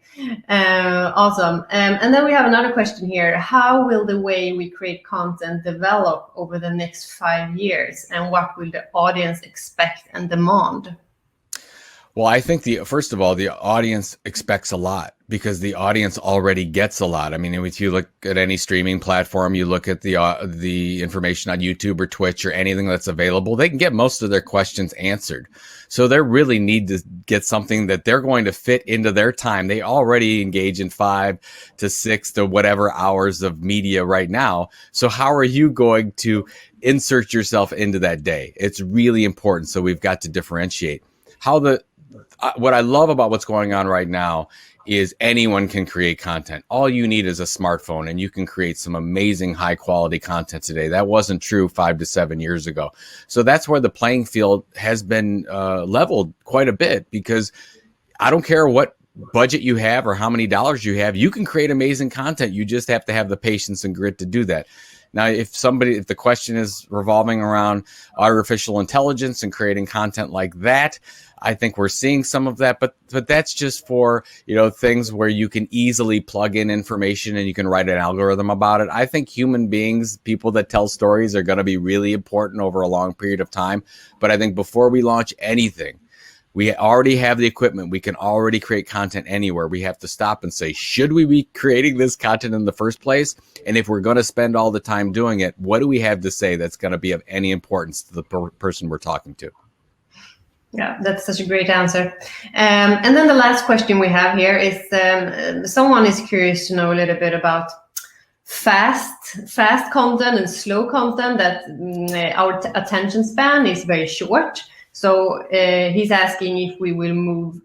Awesome. And then we have another question here. How will the way we create content develop over the next 5 years? And what will the audience expect and demand? Well, I think first of all, the audience expects a lot because the audience already gets a lot. I mean, if you look at any streaming platform, you look at the information on YouTube or Twitch or anything that's available, they can get most of their questions answered. So they really need to get something that they're going to fit into their time. They already engage in 5 to 6 to whatever hours of media right now. So how are you going to insert yourself into that day? It's really important. So we've got to differentiate what I love about what's going on right now is anyone can create content. All you need is a smartphone and you can create some amazing high quality content today. That wasn't true 5 to 7 years ago. So that's where the playing field has been leveled quite a bit, because I don't care what budget you have or how many dollars you have, you can create amazing content. You just have to have the patience and grit to do that. Now, if the question is revolving around artificial intelligence and creating content like that, I think we're seeing some of that, but that's just for, things where you can easily plug in information and you can write an algorithm about it. I think human beings, people that tell stories, are going to be really important over a long period of time. But I think before we launch anything, we already have the equipment. We can already create content anywhere. We have to stop and say, should we be creating this content in the first place? And if we're going to spend all the time doing it, what do we have to say that's going to be of any importance to the person we're talking to? Yeah, that's such a great answer. And then the last question we have here is someone is curious to know a little bit about fast content and slow content, that our attention span is very short. So he's asking if we will move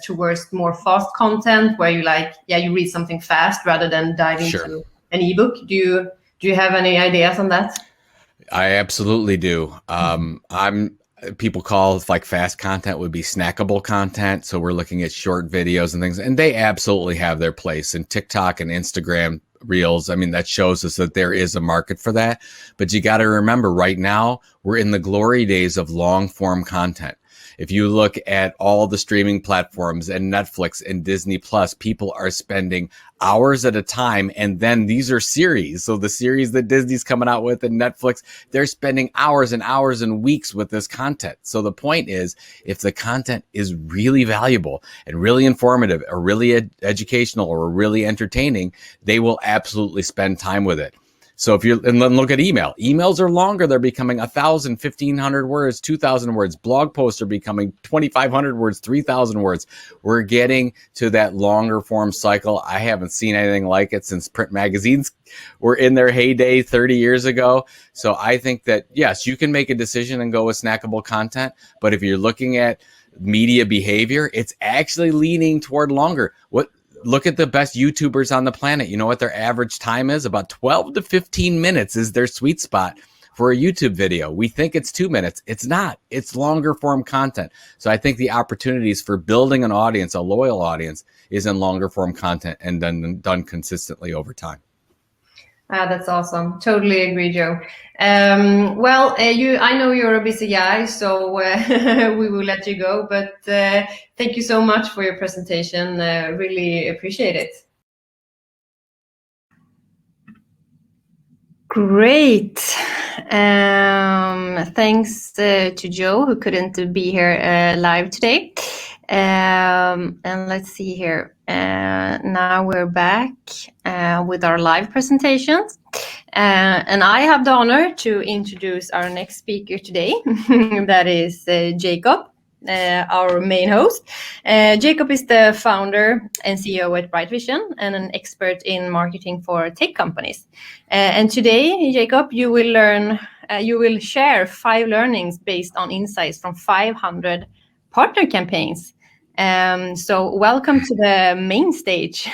towards more fast content where you read something fast rather than dive into an ebook. Do you have any ideas on that? I absolutely do. people call like fast content would be snackable content. So we're looking at short videos and things, and they absolutely have their place in TikTok and Instagram Reels. I mean, that shows us that there is a market for that. But you got to remember, right now, we're in the glory days of long form content. If you look at all the streaming platforms and Netflix and Disney Plus, people are spending hours at a time. And then these are series. So the series that Disney's coming out with and Netflix, they're spending hours and hours and weeks with this content. So the point is, if the content is really valuable and really informative or really educational or really entertaining, they will absolutely spend time with it. So if you're, and then look at email. Emails are longer. They're becoming 1,000, 1,500 words, 2,000 words. Blog posts are becoming 2,500 words, 3,000 words. We're getting to that longer form cycle. I haven't seen anything like it since print magazines were in their heyday 30 years ago. So I think that, yes, you can make a decision and go with snackable content. But if you're looking at media behavior, it's actually leaning toward longer. Look at the best YouTubers on the planet. You know what their average time is? About 12 to 15 minutes is their sweet spot for a YouTube video. We think it's 2 minutes. It's not. It's longer form content. So I think the opportunities for building an audience, a loyal audience, is in longer form content and done consistently over time. That's awesome. Totally agree, Joe. I know you're a busy guy, so we will let you go. But thank you so much for your presentation. Really appreciate it. Great. Thanks to Joe, who couldn't be here live today. And let's see here. Now we're back with our live presentations. And I have the honor to introduce our next speaker today. That is Jakob, our main host. Jakob is the founder and CEO at Brightvision and an expert in marketing for tech companies. And today, Jakob, you will share 5 learnings based on insights from 500 partner campaigns. So welcome to the main stage.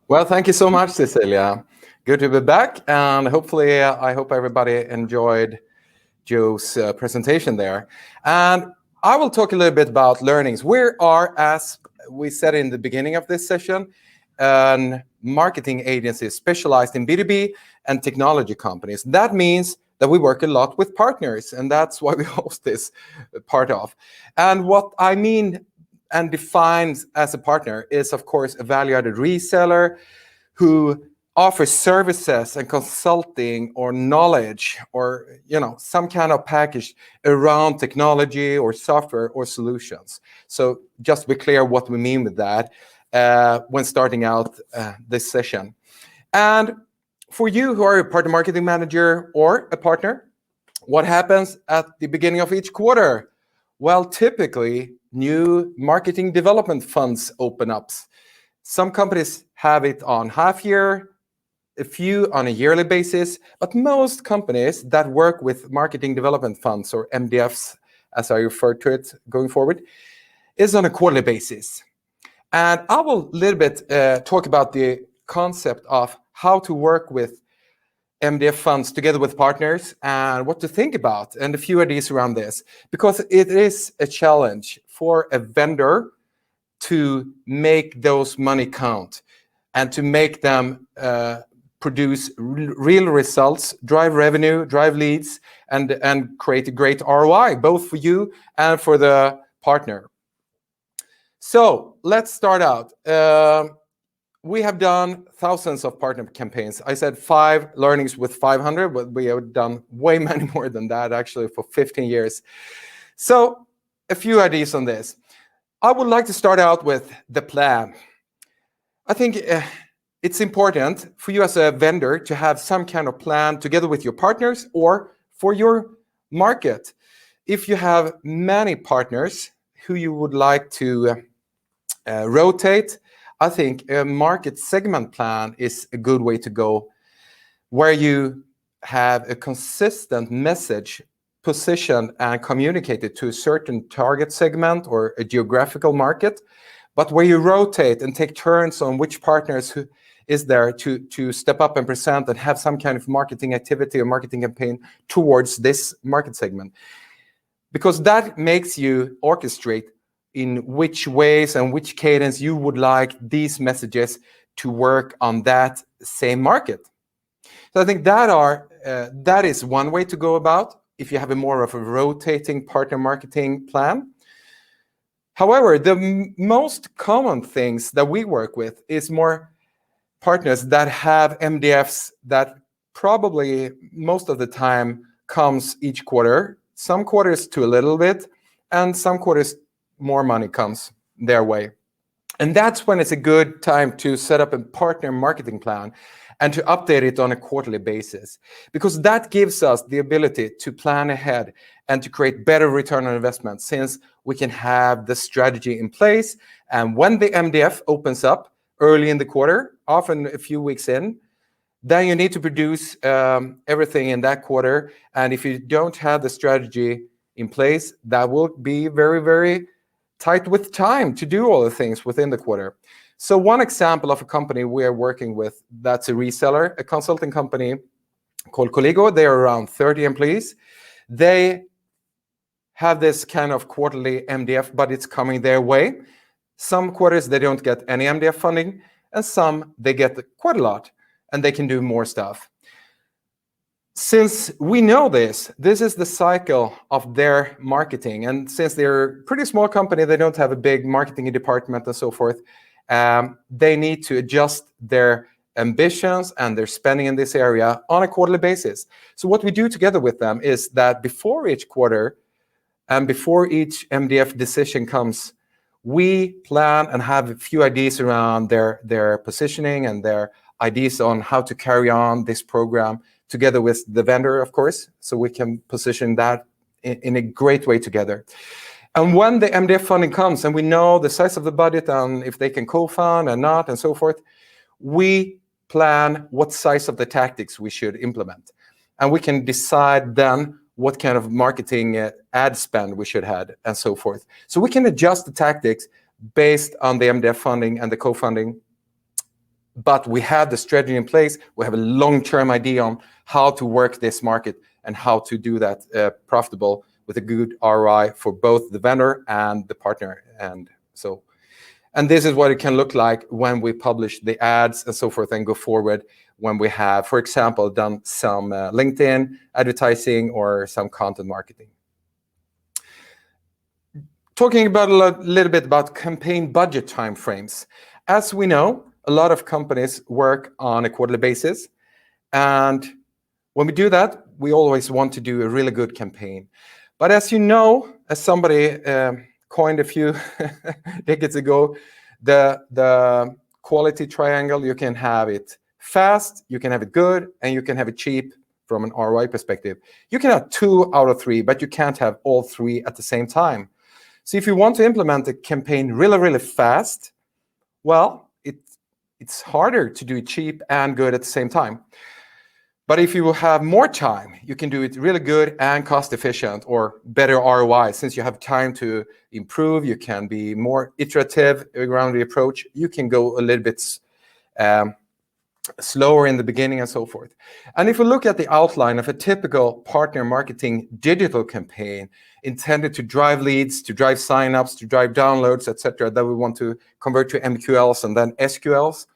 Well, thank you so much, Cecilia. Good to be back, and hopefully I hope everybody enjoyed Joe's presentation there. And I will talk a little bit about learnings. We are, as we said in the beginning of this session, a marketing agency specialized in B2B and technology companies. That means that we work a lot with partners, and that's why we host this part of. And what I mean and defines as a partner is, of course, a value-added reseller who offers services and consulting or knowledge or, some kind of package around technology or software or solutions. So just to be clear what we mean with that when starting out this session. And for you who are a partner marketing manager or a partner, what happens at the beginning of each quarter? Well, typically, new marketing development funds open up. Some companies have it on half year, a few on a yearly basis, but most companies that work with marketing development funds, or MDFs, as I refer to it going forward, is on a quarterly basis. And I will a little bit talk about the concept of how to work with MDF funds together with partners and what to think about and a few ideas around this, because it is a challenge for a vendor to make those money count and to make them produce real results, drive revenue, drive leads, and create a great ROI, both for you and for the partner. So let's start out. We have done thousands of partner campaigns. I said 5 learnings with 500, but we have done way many more than that, actually, for 15 years. So a few ideas on this. I would like to start out with the plan. I think it's important for you as a vendor to have some kind of plan together with your partners or for your market. If you have many partners who you would like to rotate, I think a market segment plan is a good way to go, where you have a consistent message positioned and communicated to a certain target segment or a geographical market, but where you rotate and take turns on which partners who is there to step up and present and have some kind of marketing activity or marketing campaign towards this market segment. because that makes you orchestrate in which ways and which cadence you would like these messages to work on that same market. So I think that is one way to go about if you have a more of a rotating partner marketing plan. However, the most common things that we work with is more partners that have MDFs that probably most of the time comes each quarter. Some quarters to a little bit, and some quarters more money comes their way. And that's when it's a good time to set up a partner marketing plan and to update it on a quarterly basis, because that gives us the ability to plan ahead and to create better return on investment, since we can have the strategy in place. And when the MDF opens up early in the quarter, often a few weeks in, then you need to produce everything in that quarter. And if you don't have the strategy in place, that will be very, very tight with time to do all the things within the quarter. So one example of a company we are working with that's a reseller, a consulting company called Colligo. They are around 30 employees. They have this kind of quarterly MDF, but it's coming their way. Some quarters they don't get any MDF funding, and some they get quite a lot, and they can do more stuff. Since we know this is the cycle of their marketing, and since they're a pretty small company, they don't have a big marketing department and so forth, they need to adjust their ambitions and their spending in this area on a quarterly basis. So what we do together with them is that before each quarter and before each MDF decision comes, we plan and have a few ideas around their positioning and their ideas on how to carry on this program together with the vendor, of course, so we can position that in a great way together. And when the MDF funding comes and we know the size of the budget and if they can co-fund and not and so forth, we plan what size of the tactics we should implement. And we can decide then what kind of marketing ad spend we should have and so forth. So we can adjust the tactics based on the MDF funding and the co-funding. But we have the strategy in place. We have a long-term idea on how to work this market and how to do that profitable with a good ROI for both the vendor and the partner. And this is what it can look like when we publish the ads and so forth and go forward when we have, for example, done some LinkedIn advertising or some content marketing. Talking about a little bit about campaign budget timeframes. As we know, a lot of companies work on a quarterly basis. And when we do that, we always want to do a really good campaign. But as you know, as somebody coined a few decades ago, the quality triangle, you can have it fast, you can have it good, and you can have it cheap from an ROI perspective. You can have 2 out of 3, but you can't have all 3 at the same time. So if you want to implement a campaign really, really fast, well, it's harder to do it cheap and good at the same time. But if you have more time, you can do it really good and cost efficient or better ROI. Since you have time to improve, you can be more iterative around the approach. You can go a little bit slower in the beginning and so forth. And if we look at the outline of a typical partner marketing digital campaign intended to drive leads, to drive signups, to drive downloads, etc., that we want to convert to MQLs and then SQLs,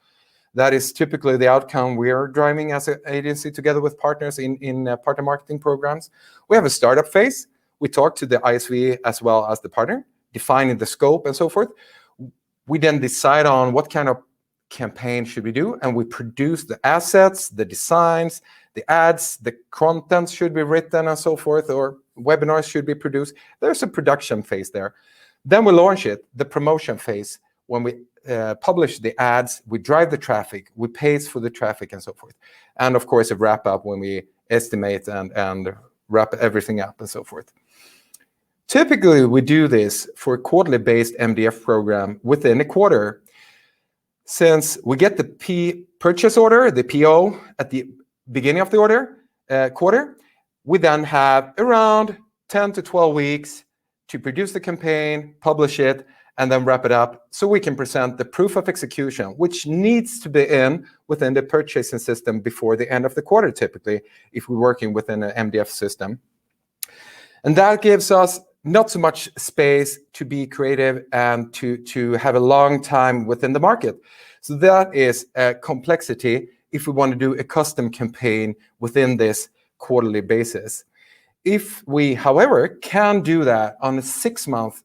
that is typically the outcome we are driving as an agency together with partners in partner marketing programs. We have a startup phase. We talk to the ISV as well as the partner, defining the scope and so forth. We then decide on what kind of campaign should we do, and we produce the assets, the designs, the ads, the content should be written and so forth, or webinars should be produced. There's a production phase there. Then we launch it, the promotion phase, when we publish the ads, we drive the traffic, we pay for the traffic and so forth. And of course, a wrap up when we estimate and wrap everything up and so forth. Typically, we do this for a quarterly based MDF program within a quarter. Since we get the purchase order, the PO, at the beginning of the quarter, we then have around 10 to 12 weeks to produce the campaign, publish it, and then wrap it up so we can present the proof of execution, which needs to be within the purchasing system before the end of the quarter, typically, if we're working within an MDF system. And that gives us not so much space to be creative and to have a long time within the market. So that is a complexity if we want to do a custom campaign within this quarterly basis. If we, however, can do that on a 6-month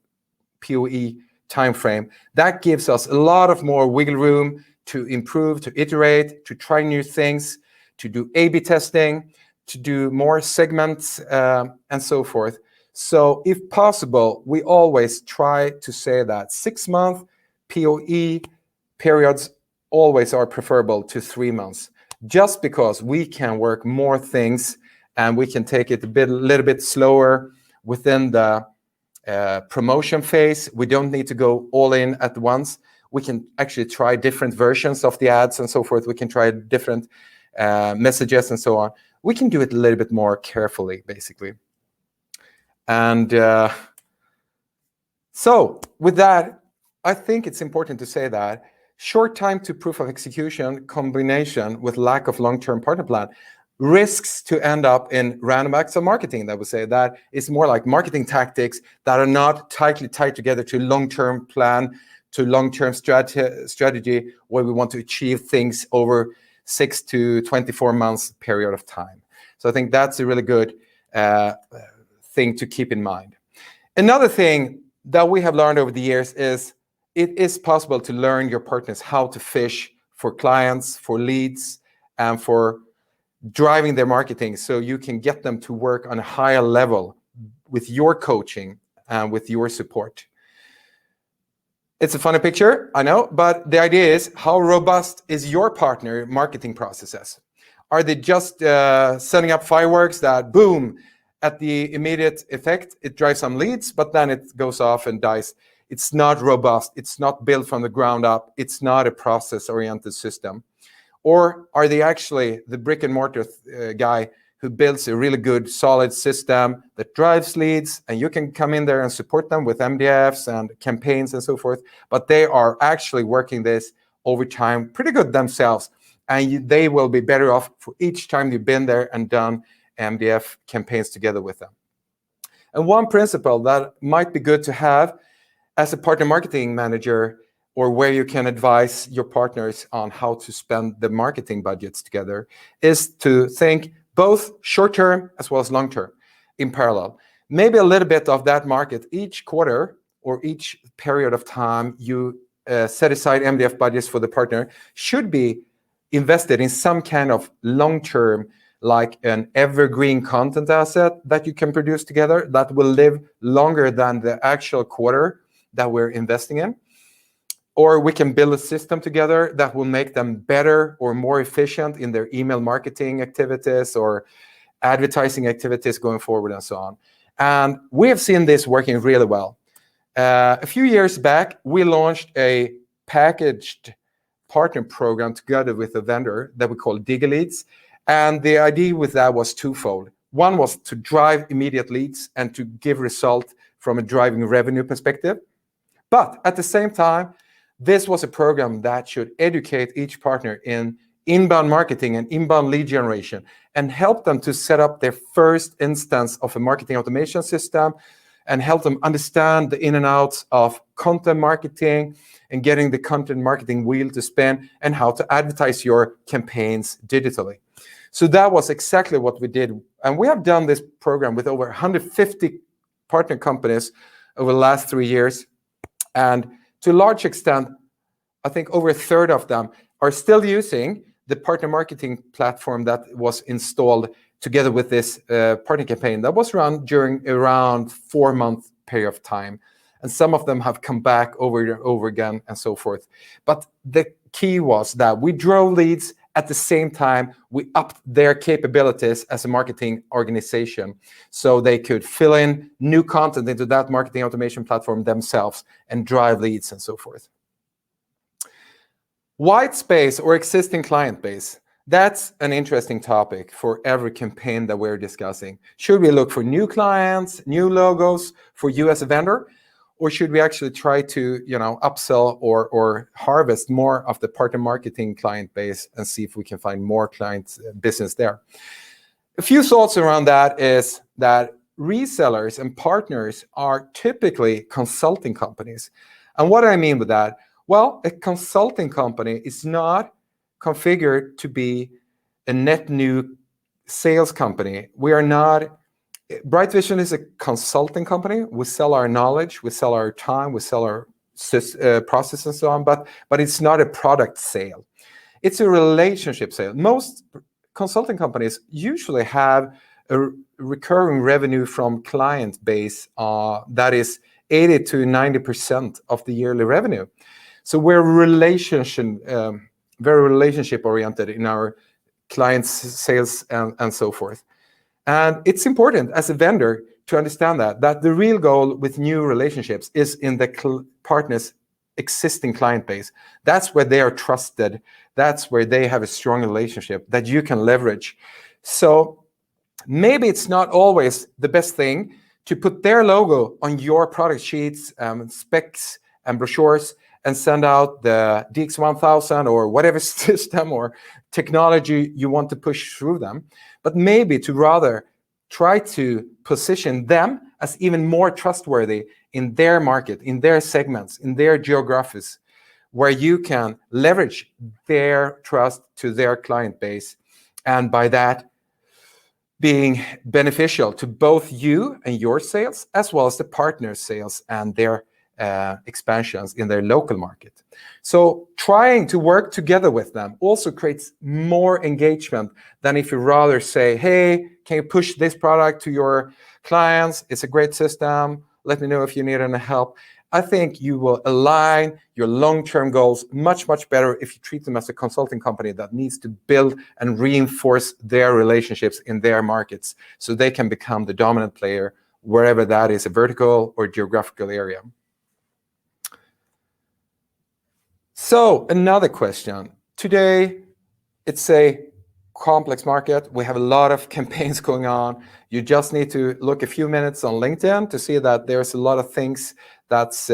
POE timeframe, that gives us a lot of more wiggle room to improve, to iterate, to try new things, to do A/B testing, to do more segments, and so forth. So if possible, we always try to say that 6-month POE periods always are preferable to 3 months, just because we can work more things and we can take it a little bit slower within the promotion phase. We don't need to go all in at once. We can actually try different versions of the ads and so forth. We can try different messages and so on. We can do it a little bit more carefully, basically. And so with that, I think it's important to say that short time to proof of execution combination with lack of long-term partner plan risks to end up in random acts of marketing. That would say that it's more like marketing tactics that are not tightly tied together to long-term plan, to long-term strategy, where we want to achieve things over 6 to 24 months period of time. So I think that's a really good thing to keep in mind. Another thing that we have learned over the years is it is possible to learn your partners how to fish for clients, for leads, and for driving their marketing, so you can get them to work on a higher level with your coaching and with your support. It's a funny picture, I know, but the idea is, how robust is your partner marketing processes? Are they just setting up fireworks that, boom, at the immediate effect, it drives some leads, but then it goes off and dies? It's not robust. It's not built from the ground up. It's not a process-oriented system. Or are they actually the brick and mortar guy who builds a really good, solid system that drives leads, and you can come in there and support them with MDFs and campaigns and so forth, but they are actually working this over time pretty good themselves, and they will be better off for each time you've been there and done MDF campaigns together with them. And one principle that might be good to have as a partner marketing manager, or where you can advise your partners on how to spend the marketing budgets together, is to think both short-term as well as long-term in parallel. Maybe a little bit of that market each quarter or each period of time you set aside MDF budgets for the partner should be invested in some kind of long-term, like an evergreen content asset that you can produce together that will live longer than the actual quarter that we're investing in. Or we can build a system together that will make them better or more efficient in their email marketing activities or advertising activities going forward and so on. And we have seen this working really well. A few years back, we launched a packaged partner program together with a vendor that we call DigiLeads. And the idea with that was twofold. One was to drive immediate leads and to give result from a driving revenue perspective. But at the same time, this was a program that should educate each partner in inbound marketing and inbound lead generation and help them to set up their first instance of a marketing automation system and help them understand the in and outs of content marketing and getting the content marketing wheel to spin and how to advertise your campaigns digitally. So that was exactly what we did. And we have done this program with over 150 partner companies over the last 3 years. And to a large extent, I think over a third of them are still using the partner marketing platform that was installed together with this partner campaign that was run during around 4-month period of time. And some of them have come back over and over again and so forth. But the key was that we drove leads. At the same time, we upped their capabilities as a marketing organization so they could fill in new content into that marketing automation platform themselves and drive leads and so forth. White space or existing client base. That's an interesting topic for every campaign that we're discussing. Should we look for new clients, new logos for you as a vendor? Or should we actually try to, upsell or harvest more of the partner marketing client base and see if we can find more client business there? A few thoughts around that is that resellers and partners are typically consulting companies. And what do I mean with that? Well, a consulting company is not configured to be a net new sales company. We are not. Brightvision is a consulting company. We sell our knowledge, we sell our time, we sell our process and so on, but it's not a product sale. It's a relationship sale. Most consulting companies usually have a recurring revenue from client base that is 80 to 90% of the yearly revenue. So we're very relationship oriented in our clients' sales and so forth. And it's important as a vendor to understand that the real goal with new relationships is in the partner's existing client base. That's where they are trusted. That's where they have a strong relationship that you can leverage. So maybe it's not always the best thing to put their logo on your product sheets, specs, and brochures, and send out the DX1000 or whatever system or technology you want to push through them, but maybe to rather try to position them as even more trustworthy in their market, in their segments, in their geographies, where you can leverage their trust to their client base, and by that being beneficial to both you and your sales, as well as the partner sales and their expansions in their local market. So trying to work together with them also creates more engagement than if you rather say, hey, can you push this product to your clients? It's a great system. Let me know if you need any help. I think you will align your long-term goals much, much better if you treat them as a consulting company that needs to build and reinforce their relationships in their markets so they can become the dominant player wherever that is, a vertical or geographical area. So another question. Today, it's a complex market. We have a lot of campaigns going on. You just need to look a few minutes on LinkedIn to see that there's a lot of things that's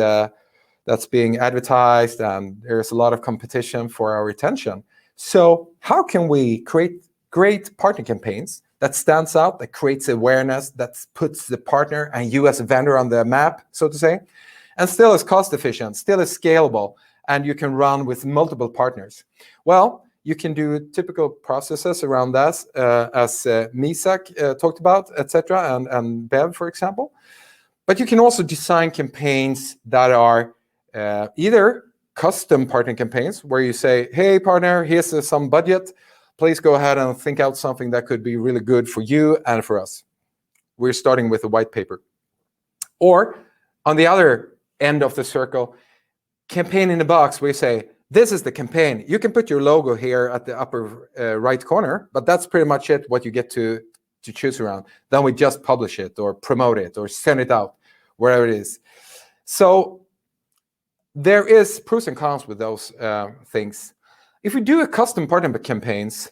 being advertised, and there's a lot of competition for our attention. So how can we create great partner campaigns that stands out, that creates awareness, that puts the partner and you as a vendor on the map, so to say, and still is cost efficient, still is scalable, and you can run with multiple partners? Well, you can do typical processes around that, as Meshach talked about, etc., and Bev, for example. But you can also design campaigns that are either custom partner campaigns, where you say, hey, partner, here's some budget. Please go ahead and think out something that could be really good for you and for us. We're starting with a white paper. Or on the other end of the circle, campaign in the box, where you say, this is the campaign. You can put your logo here at the upper right corner, but that's pretty much it, what you get to choose around. Then we just publish it or promote it or send it out, wherever it is. So there is pros and cons with those things. If we do a custom partner campaigns,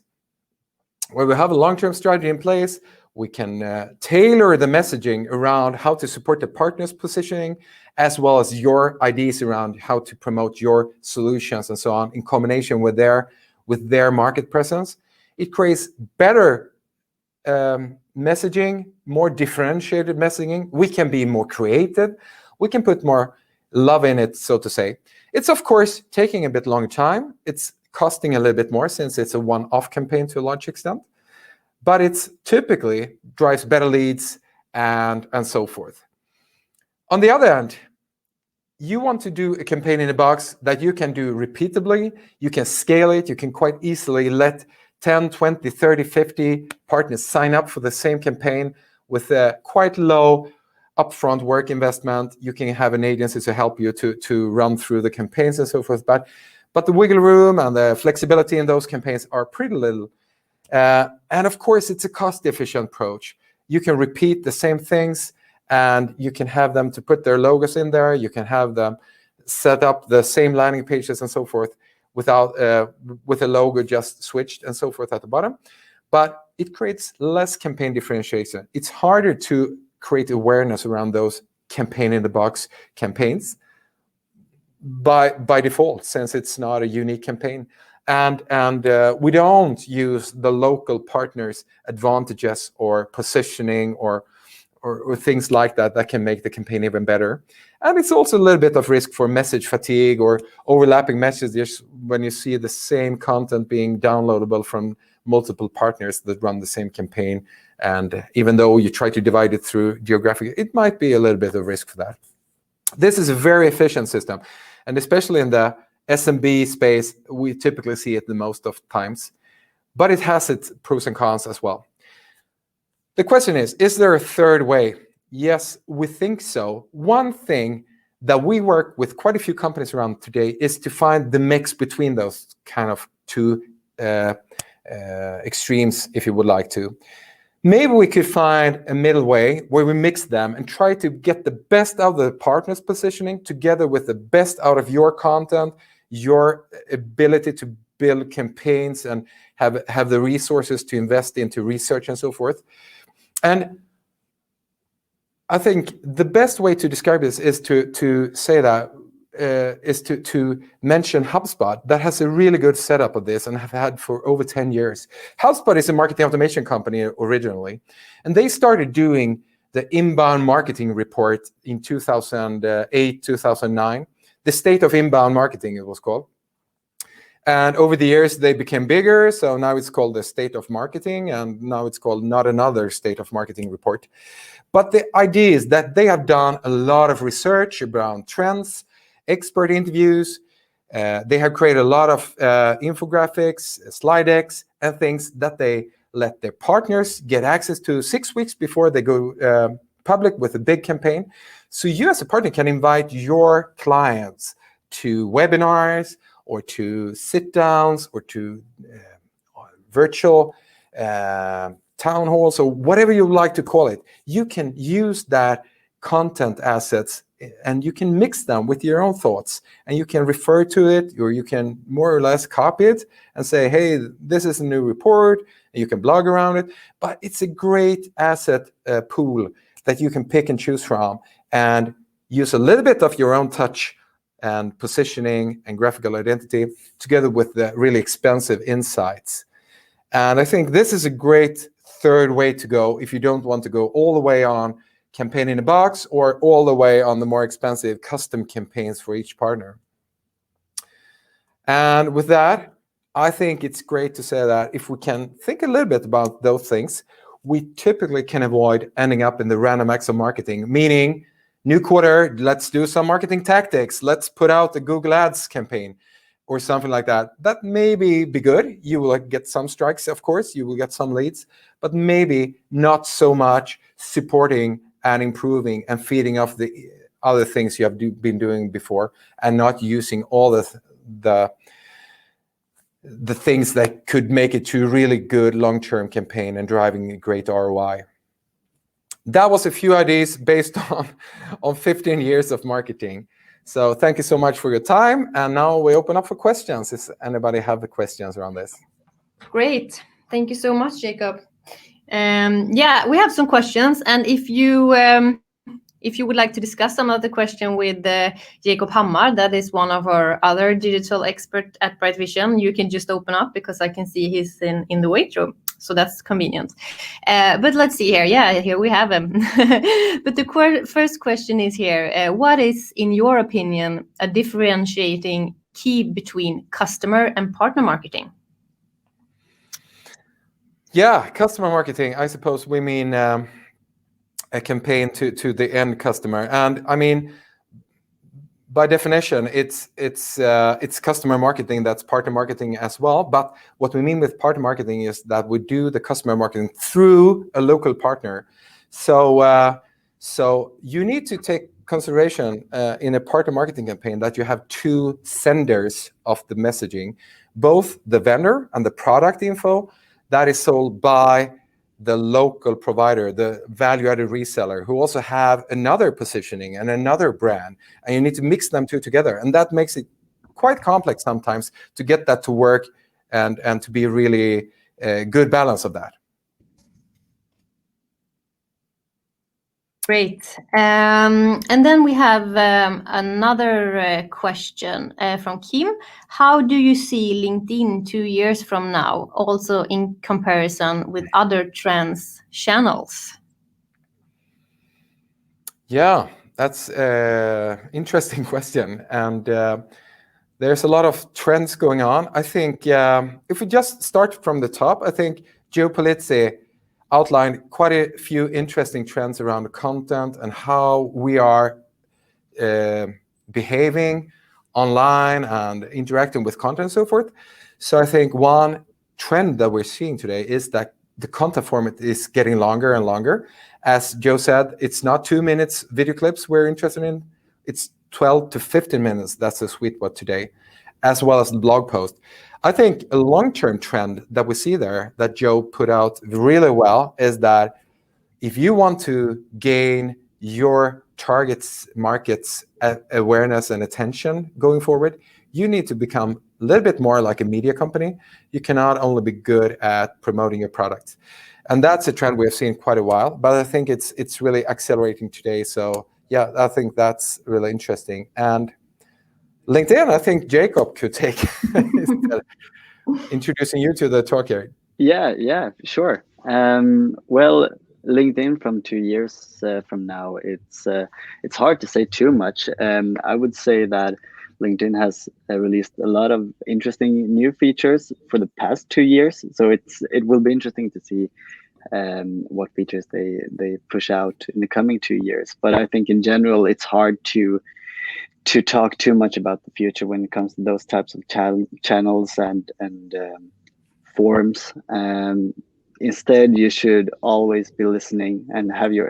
where we have a long-term strategy in place, we can tailor the messaging around how to support the partner's positioning, as well as your ideas around how to promote your solutions and so on in combination with their market presence. It creates better messaging, more differentiated messaging. We can be more creative. We can put more love in it, so to say. It's, of course, taking a bit longer time. It's costing a little bit more since it's a one-off campaign to a large extent. But it's typically drives better leads and so forth. On the other hand, you want to do a campaign in a box that you can do repeatably. You can scale it. You can quite easily let 10, 20, 30, 50 partners sign up for the same campaign with a quite low upfront work investment. You can have an agency to help you to run through the campaigns and so forth. But the wiggle room and the flexibility in those campaigns are pretty little. And of course, it's a cost-efficient approach. You can repeat the same things, and you can have them to put their logos in there. You can have them set up the same landing pages and so forth without with a logo just switched and so forth at the bottom. But it creates less campaign differentiation. It's harder to create awareness around those campaign in the box campaigns by default, since it's not a unique campaign. And we don't use the local partners' advantages or positioning or or things like that that can make the campaign even better. And it's also a little bit of risk for message fatigue or overlapping messages when you see the same content being downloadable from multiple partners that run the same campaign. And even though you try to divide it through geographic, it might be a little bit of risk for that. This is a very efficient system. And especially in the SMB space, we typically see it the most of times. But it has its pros and cons as well. The question is there a third way? Yes, we think so. One thing that we work with quite a few companies around today is to find the mix between those kind of two extremes, if you would like to. Maybe we could find a middle way where we mix them and try to get the best out of the partner's positioning together with the best out of your content, your ability to build campaigns and have the resources to invest into research and so forth. And I think the best way to describe this is to say that is to mention HubSpot that has a really good setup of this and have had for over 10 years. HubSpot is a marketing automation company originally, and they started doing the inbound marketing report in 2008, 2009. The State of Inbound Marketing, it was called. And over the years, they became bigger. So now it's called the State of Marketing, and now it's called Not Another State of Marketing Report. But the idea is that they have done a lot of research around trends, expert interviews. They have created a lot of infographics, slide decks, and things that they let their partners get access to 6 weeks before they go public with a big campaign. So you as a partner can invite your clients to webinars or to sit-downs or to virtual town halls or whatever you like to call it. You can use that content assets and you can mix them with your own thoughts, and you can refer to it, or you can more or less copy it and say, hey, this is a new report, and you can blog around it. But it's a great asset pool that you can pick and choose from and use a little bit of your own touch and positioning and graphical identity together with the really expensive insights. And I think this is a great third way to go if you don't want to go all the way on campaign in a box or all the way on the more expensive custom campaigns for each partner. And with that, I think it's great to say that if we can think a little bit about those things, we typically can avoid ending up in the random acts of marketing, meaning new quarter, let's do some marketing tactics. Let's put out the Google Ads campaign or something like that. That may be good. You will get some strikes, of course. You will get some leads, but maybe not so much supporting and improving and feeding off the other things you have been doing before, and not using all the things that could make it to a really good long-term campaign and driving a great ROI. That was a few ideas based on 15 years of marketing. So thank you so much for your time. And now we open up for questions. Does anybody have the questions around this? Great. Thank you so much, Jakob. Yeah, we have some questions. And if you would like to discuss some of the question with Jakob Hammar, that is one of our other digital experts at Brightvision, you can just open up because I can see he's in the wait room. So that's convenient. But let's see here. Yeah, here we have him. But the first question is here. What is, in your opinion, a differentiating key between customer and partner marketing? Yeah, customer marketing. I suppose we mean a campaign to the end customer. And I mean, by definition, it's customer marketing that's partner marketing as well. But what we mean with partner marketing is that we do the customer marketing through a local partner. So you need to take consideration in a partner marketing campaign that you have two senders of the messaging, both the vendor and the product info that is sold by the local provider, the value-added reseller, who also have another positioning and another brand, and you need to mix them two together. And that makes it quite complex sometimes to get that to work and to be really a good balance of that. Great. And then we have another question from Kim. How do you see LinkedIn 2 years from now, also in comparison with other trends channels? Yeah, that's interesting question. And there's a lot of trends going on. I think if we just start from the top, I think Joe Pulizzi outlined quite a few interesting trends around content and how we are behaving online and interacting with content and so forth. So I think one trend that we're seeing today is that the content format is getting longer and longer. As Joe said, it's not 2 minutes video clips we're interested in. It's 12 to 15 minutes. That's the sweet spot today, as well as the blog post. I think a long-term trend that we see there that Joe put out really well is that if you want to gain your targets markets awareness and attention going forward, you need to become a little bit more like a media company. You cannot only be good at promoting your products. And that's a trend we've seen quite a while, but I think it's really accelerating today. So yeah, I think that's really interesting. And LinkedIn, I think Jakob could take introducing you to the talk here. Yeah, sure. Well, LinkedIn from 2 years from now, it's hard to say too much. I would say that LinkedIn has released a lot of interesting new features for the past 2 years. So it will be interesting to see what features they push out in the coming 2 years. But I think in general, it's hard to talk too much about the future when it comes to those types of channels and forums. Instead, you should always be listening and have your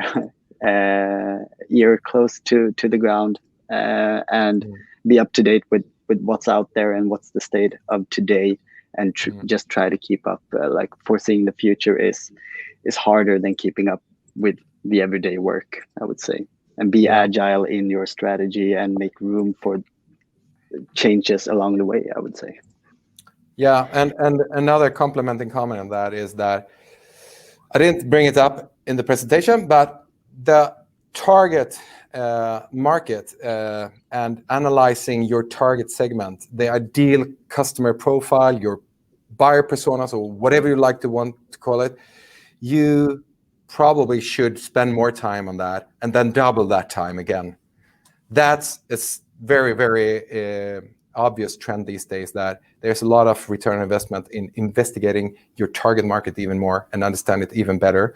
ear close to the ground and be up to date with what's out there and what's the state of today, and just try to keep up. Like foreseeing the future is harder than keeping up with the everyday work, I would say, and be agile in your strategy and make room for changes along the way, I would say. Yeah, and another complementing comment on that is that I didn't bring it up in the presentation, but the target market and analyzing your target segment, the ideal customer profile, your buyer personas, or whatever you want to call it, you probably should spend more time on that and then double that time again. That's a very, very obvious trend these days, that there's a lot of return on investment in investigating your target market even more and understand it even better.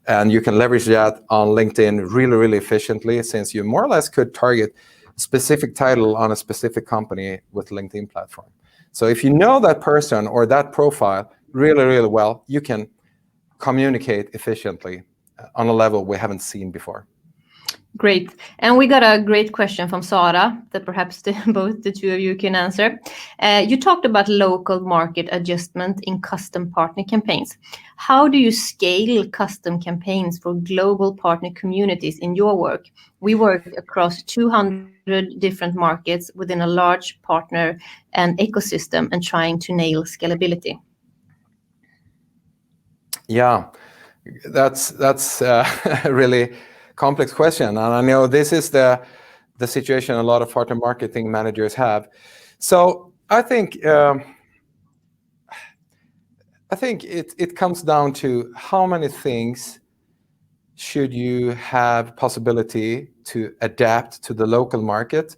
And you can leverage that on LinkedIn really, really efficiently, since you more or less could target a specific title on a specific company with LinkedIn platform. So if you know that person or that profile really, really well, you can communicate efficiently on a level we haven't seen before. Great. And we got a great question from Sara that perhaps both the two of you can answer. You talked about local market adjustment in custom partner campaigns. How do you scale custom campaigns for global partner communities in your work? We work across 200 different markets within a large partner and ecosystem and trying to nail scalability. Yeah, that's a really complex question, and I know this is the situation a lot of partner marketing managers have. So I think it comes down to how many things should you have possibility to adapt to the local market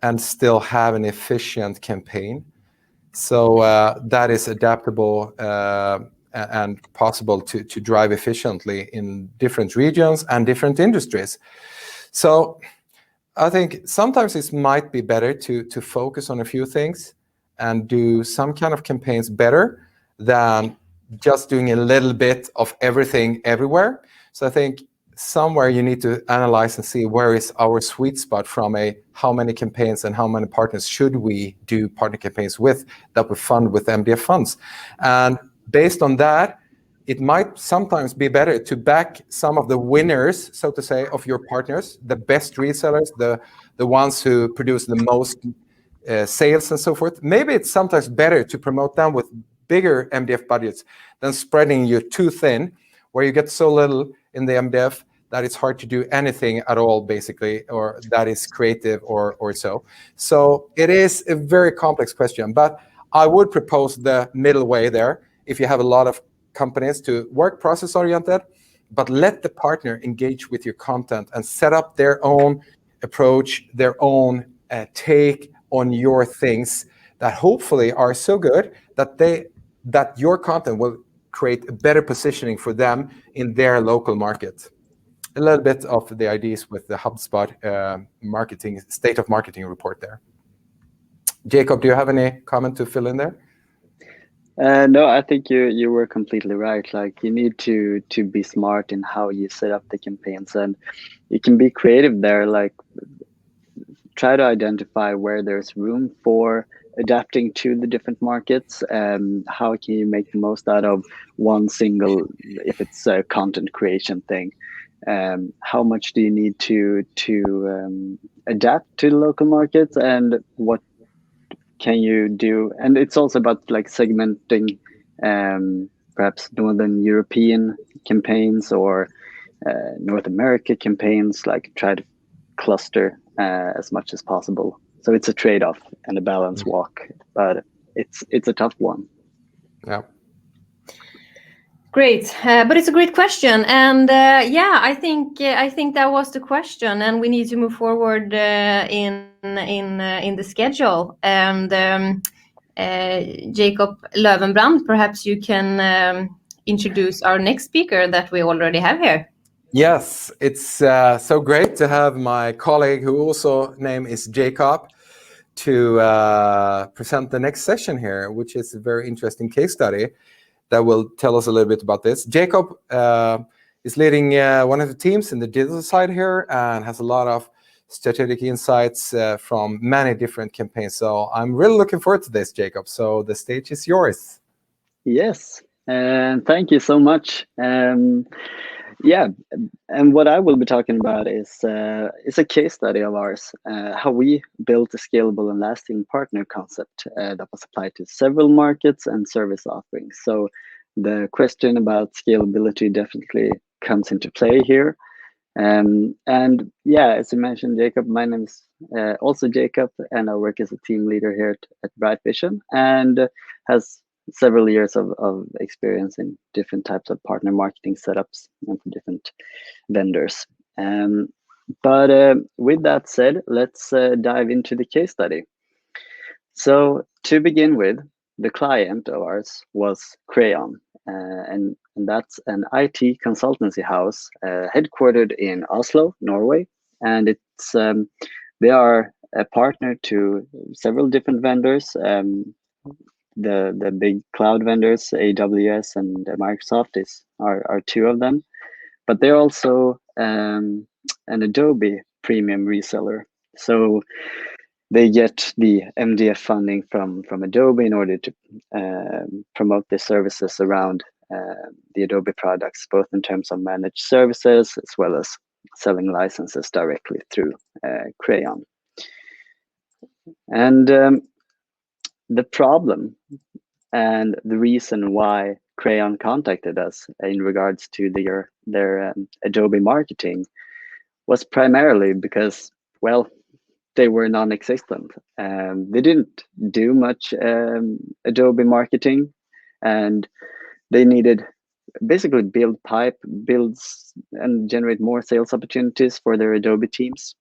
and still have an efficient campaign. So that is adaptable and possible to drive efficiently in different regions and different industries. So I think sometimes it might be better to focus on a few things and do some kind of campaigns better than just doing a little bit of everything everywhere. So I think somewhere you need to analyze and see where is our sweet spot from how many campaigns and how many partners should we do partner campaigns with that we fund with MDF funds. And based on that, it might sometimes be better to back some of the winners, so to say, of your partners, the best resellers, the ones who produce the most sales and so forth. Maybe it's sometimes better to promote them with bigger MDF budgets than spreading you too thin, where you get so little in the MDF that it's hard to do anything at all, basically, or that is creative or so. So it is a very complex question, but I would propose the middle way there. If you have a lot of companies to work process-oriented, but let the partner engage with your content and set up their own approach, their own take on your things that hopefully are so good that your content will create a better positioning for them in their local market. A little bit of the ideas with the HubSpot marketing state of marketing report there. Jakob, do you have any comment to fill in there? No, I think you were completely right. Like, you need to be smart in how you set up the campaigns, and you can be creative there. Like, try to identify where there's room for adapting to the different markets. How can you make the most out of one single, if it's a content creation thing? How much do you need to adapt to the local markets, and what can you do? And it's also about like segmenting perhaps Northern European campaigns or North America campaigns, like try to cluster as much as possible. So it's a trade-off and a balance walk, but it's a tough one. Yeah. Great, but it's a great question, and yeah, I think that was the question, and we need to move forward in the schedule. And Jakob Löwenbrand, perhaps you can introduce our next speaker that we already have here. Yes, it's so great to have my colleague, who also name is Jakob, to present the next session here, which is a very interesting case study that will tell us a little bit about this. Jakob is leading one of the teams in the digital side here and has a lot of strategic insights from many different campaigns. So I'm really looking forward to this, Jakob. So the stage is yours. Yes, and thank you so much. Yeah, and what I will be talking about is a case study of ours, how we built a scalable and lasting partner concept that was applied to several markets and service offerings. So the question about scalability definitely comes into play here. And yeah, as you mentioned, Jakob, my name is also Jakob, and I work as a team leader here at Brightvision, and has several years of experience in different types of partner marketing setups and for different vendors. But with that said, let's dive into the case study. So to begin with, the client of ours was Crayon, and that's an IT consultancy house headquartered in Oslo, Norway, and it's they are a partner to several different vendors. The big cloud vendors, AWS and Microsoft, are two of them, but they're also an Adobe premium reseller. So they get the MDF funding from Adobe in order to promote their services around the Adobe products, both in terms of managed services as well as selling licenses directly through Crayon. And the problem and the reason why Crayon contacted us in regards to their Adobe marketing was primarily because, well, they were non-existent. They didn't do much Adobe marketing, and they needed basically builds and generate more sales opportunities for their Adobe teams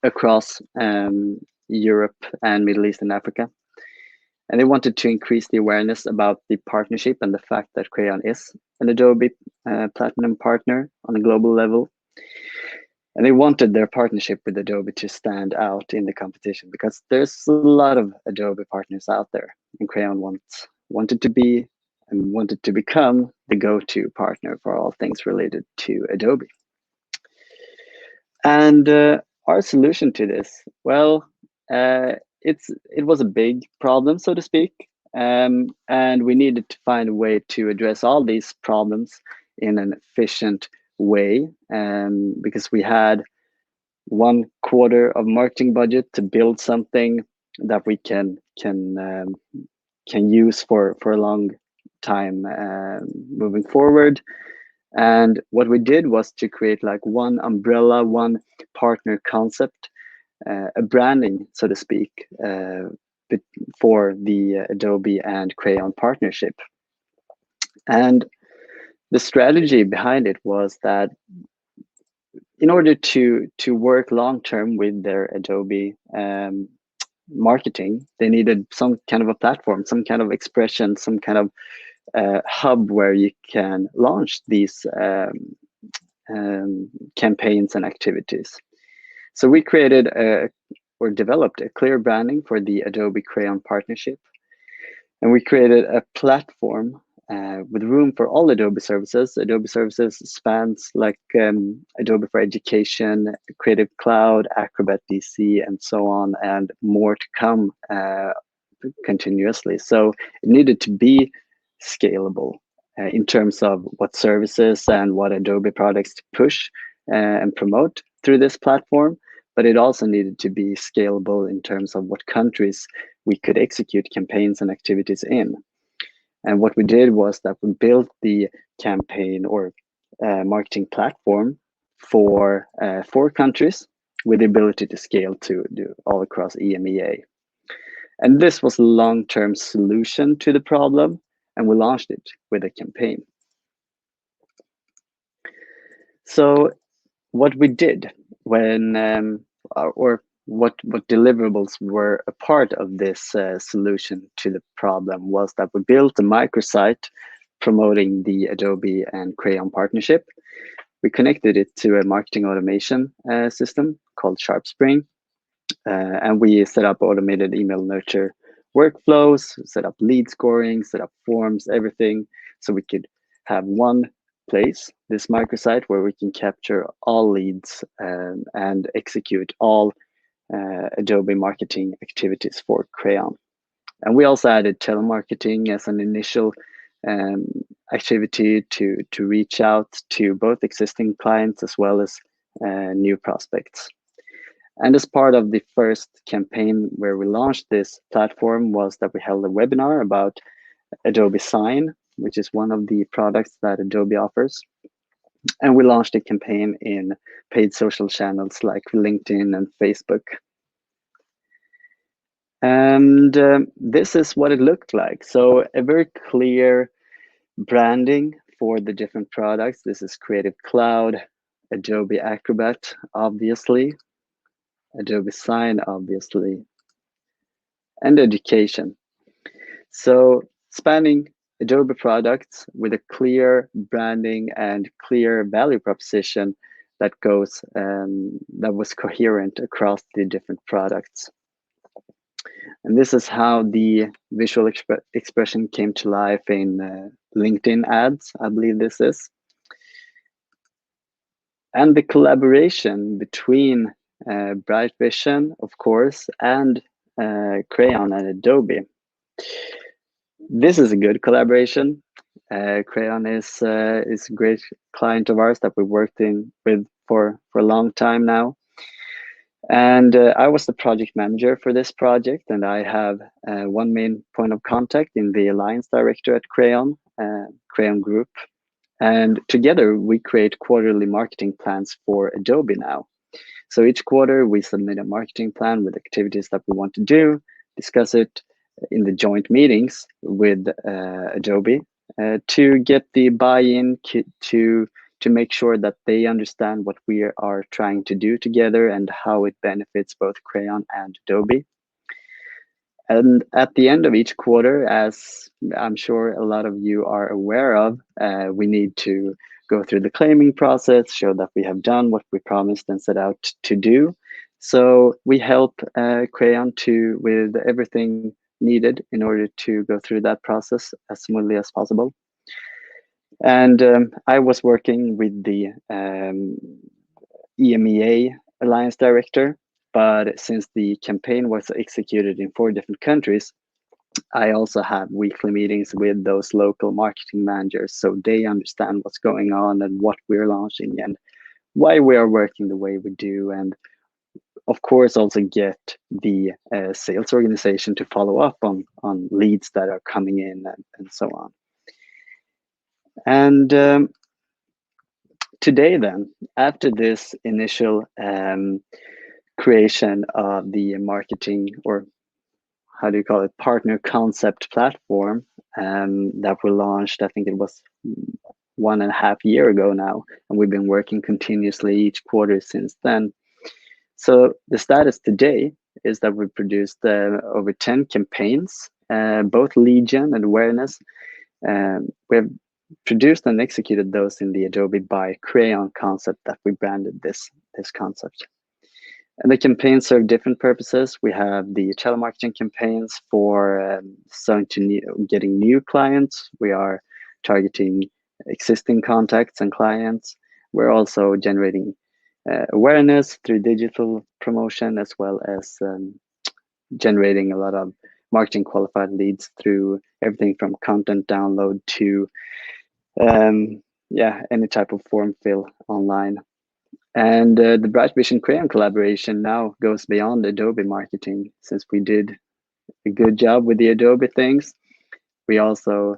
across Europe and Middle East and Africa. And they wanted to increase the awareness about the partnership and the fact that Crayon is an Adobe Platinum partner on a global level. And they wanted their partnership with Adobe to stand out in the competition, because there's a lot of Adobe partners out there, and Crayon wanted to be and wanted to become the go-to partner for all things related to Adobe. And our solution to this, well, it was a big problem, so to speak, and we needed to find a way to address all these problems in an efficient way, because we had 1 quarter of marketing budget to build something that we can use for a long time moving forward. And what we did was to create like one umbrella, one partner concept, a branding, so to speak, for the Adobe and Crayon partnership. And the strategy behind it was that in order to work long term with their Adobe marketing, they needed some kind of a platform, some kind of expression, some kind of hub where you can launch these campaigns and activities. So we created or developed a clear branding for the Adobe Crayon partnership, and we created a platform with room for all Adobe services. Adobe services spans like Adobe for Education, Creative Cloud, Acrobat DC, and so on, and more to come continuously. So it needed to be scalable in terms of what services and what Adobe products to push and promote through this platform, but it also needed to be scalable in terms of what countries we could execute campaigns and activities in. And what we did was that we built the campaign or marketing platform for 4 countries with the ability to scale to do all across EMEA. And this was a long-term solution to the problem, and we launched it with a campaign. So what we did when, or what deliverables were a part of this solution to the problem was that we built a microsite promoting the Adobe and Crayon partnership. We connected it to a marketing automation system called SharpSpring, and we set up automated email nurture workflows, set up lead scoring, set up forms, everything, so we could have one place, this microsite, where we can capture all leads and execute all Adobe marketing activities for Crayon. And we also added telemarketing as an initial activity to reach out to both existing clients as well as new prospects. And as part of the first campaign where we launched this platform was that we held a webinar about Adobe Sign, which is one of the products that Adobe offers. And we launched a campaign in paid social channels like LinkedIn and Facebook. And this is what it looked like. So a very clear branding for the different products. This is Creative Cloud, Adobe Acrobat, obviously, Adobe Sign, obviously, and education. So spanning Adobe products with a clear branding and clear value proposition that goes that was coherent across the different products. And this is how the visual expression came to life in LinkedIn ads, I believe this is. And the collaboration between Brightvision, of course, and Crayon and Adobe. This is a good collaboration. Crayon is a great client of ours that we worked with for a long time now. And I was the project manager for this project, and I have one main point of contact in the alliance director at Crayon, Crayon Group. And together we create quarterly marketing plans for Adobe now. So each quarter we submit a marketing plan with activities that we want to do, discuss it in the joint meetings with Adobe to get the buy-in to make sure that they understand what we are trying to do together and how it benefits both Crayon and Adobe. And at the end of each quarter, as I'm sure a lot of you are aware of, we need to go through the claiming process, show that we have done what we promised and set out to do. So we help Crayon with everything needed in order to go through that process as smoothly as possible. And I was working with the EMEA Alliance Director, but since the campaign was executed in 4 different countries, I also have weekly meetings with those local marketing managers so they understand what's going on and what we're launching and why we are working the way we do. And of course, also get the sales organization to follow up on leads that are coming in and so on. And today then, after this initial creation of the marketing, or how do you call it, partner concept platform that we launched, I think it was 1.5 years ago now, and we've been working continuously each quarter since then. So the status today is that we've produced over 10 campaigns, both lead gen and awareness. We've produced and executed those in the Adobe by Crayon concept that we branded this concept. And the campaigns serve different purposes. We have the telemarketing campaigns for getting new clients. We are targeting existing contacts and clients. We're also generating awareness through digital promotion, as well as generating a lot of marketing qualified leads through everything from content download to any type of form fill online. And the Brightvision Crayon collaboration now goes beyond Adobe marketing. Since we did a good job with the Adobe things, we also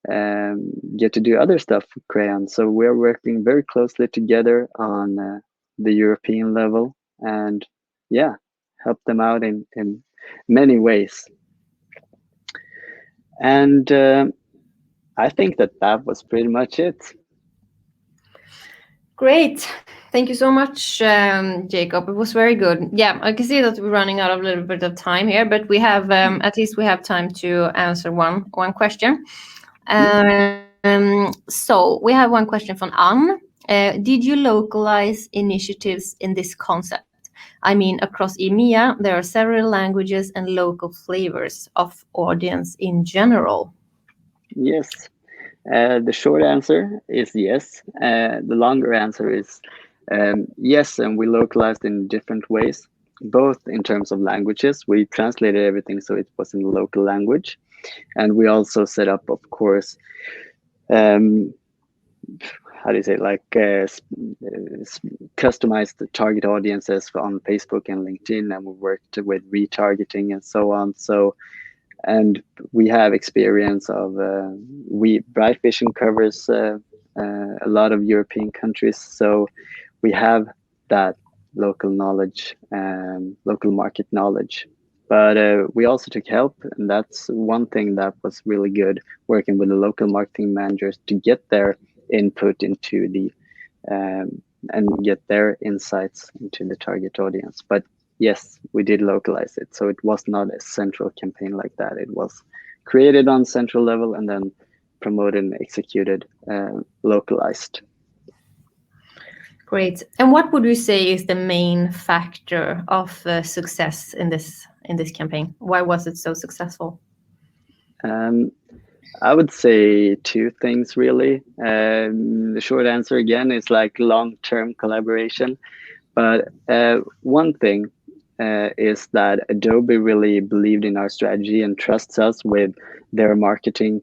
get to do other stuff with Crayon. So we're working very closely together on the European level, and help them out in many ways. And I think that was pretty much it. Great. Thank you so much, Jakob. It was very good. Yeah, I can see that we're running out of a little bit of time here, but we have at least we have time to answer one question. So we have one question from Anne. Did you localize initiatives in this concept? I mean, across EMEA, there are several languages and local flavors of audience in general. Yes. The short answer is yes. The longer answer is yes, and we localized in different ways, both in terms of languages. We translated everything so it was in the local language. And we also set up, of course, customized target audiences on Facebook and LinkedIn, and we worked with retargeting and so on. And we have experience of Brightvision covers a lot of European countries, so we have that local knowledge, local market knowledge. But we also took help, and that's one thing that was really good, working with the local marketing managers to get their input into the and get their insights into the target audience. But yes, we did localize it. So it was not a central campaign like that. It was created on central level and then promoted and executed localized. Great. And what would you say is the main factor of success in this campaign? Why was it so successful? I would say two things really. The short answer again is like long-term collaboration. But one thing is that Adobe really believed in our strategy and trusts us with their marketing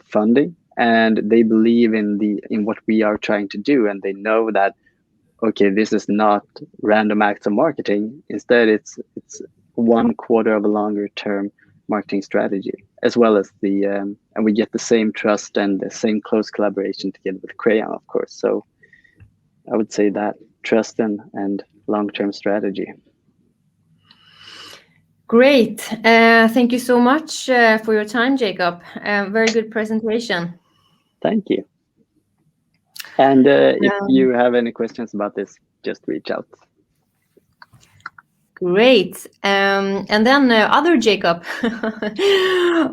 funding, and they believe in what we are trying to do, and they know that okay, this is not random acts of marketing. Instead, it's 1/4 of a longer term marketing strategy, as well as and we get the same trust and the same close collaboration together with Crayon, of course. So I would say that trust and long-term strategy. Great. Thank you so much for your time, Jakob. Very good presentation. Thank you. And if you have any questions about this, just reach out. Great. And then other Jakob,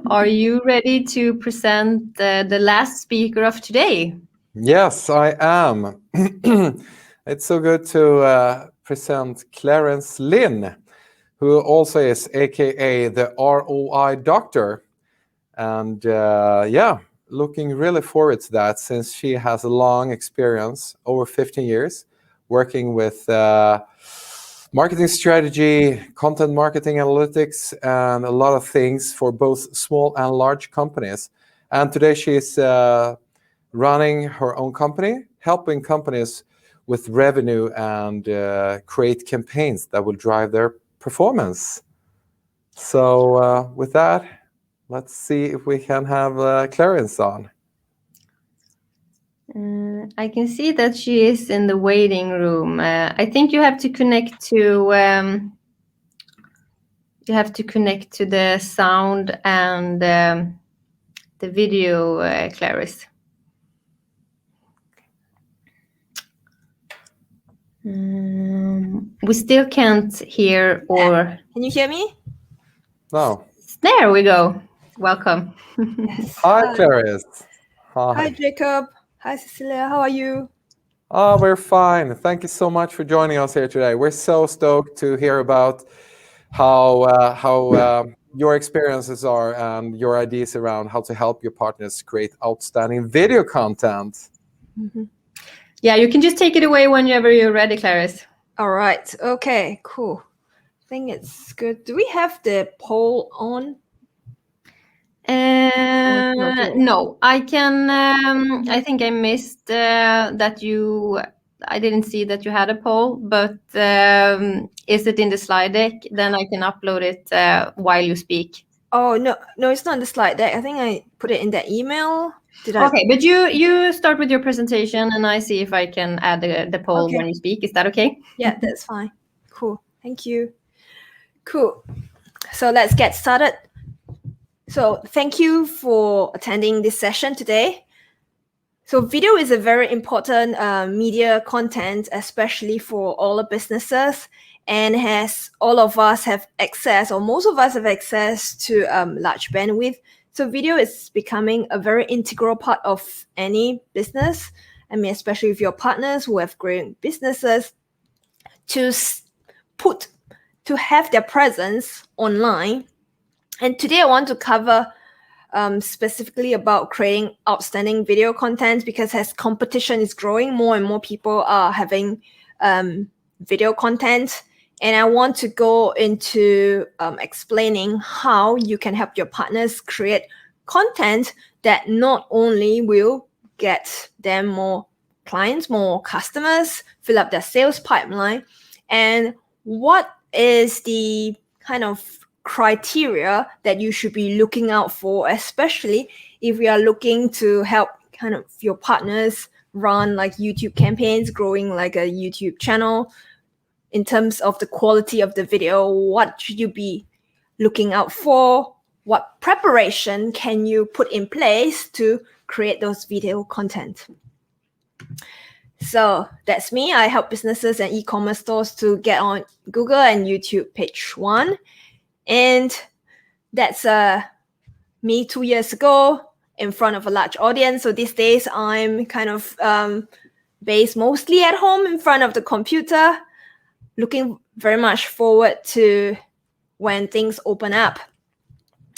are you ready to present the last speaker of today? Yes, I am. It's so good to present Clarence Lynn, who also is AKA the ROI doctor. And looking really forward to that, since she has a long experience, over 15 years, working with marketing strategy, content marketing analytics, and a lot of things for both small and large companies. And today she's running her own company, helping companies with revenue and create campaigns that will drive their performance. So with that, let's see if we can have Clarence on. I can see that she is in the waiting room. I think you have to connect to the sound and the video, Clarence. We still can't hear or... Can you hear me? No. There we go. Welcome. Yes. Hi, Clarice. Hi, Jacob. Hi, Cecilia. How are you? Oh, we're fine. Thank you so much for joining us here today. We're so stoked to hear about how your experiences are and your ideas around how to help your partners create outstanding video content. Mm-hmm. Yeah, you can just take it away whenever you're ready, Clarice. All right. Okay, cool. I think it's good. Do we have the poll on? No, I can. I think I missed that you. I didn't see that you had a poll, but is it in the slide deck? Then I can upload it while you speak. Oh no, it's not in the slide deck. I think I put it in the email. Did I? Okay, but you start with your presentation, and I see if I can add the poll Okay. when you speak. Is that okay? Yeah, that's fine. Cool. Thank you. Cool. So let's get started. So thank you for attending this session today. So video is a very important media content, especially for all the businesses, and all of us have access, or most of us have access to large bandwidth. So video is becoming a very integral part of any business. I mean, especially if your partners who have growing businesses, to have their presence online. And today I want to cover specifically about creating outstanding video content, because as competition is growing, more and more people are having video content. And I want to go into explaining how you can help your partners create content that not only will get them more clients, more customers, fill up their sales pipeline, and what is the kind of criteria that you should be looking out for, especially if we are looking to help kind of your partners run like YouTube campaigns, growing like a YouTube channel. In terms of the quality of the video, what should you be looking out for? What preparation can you put in place to create those video content? So that's me. I help businesses and e-commerce stores to get on Google and YouTube page 1. And that's me 2 years ago in front of a large audience. So these days I'm kind of based mostly at home in front of the computer, looking very much forward to when things open up.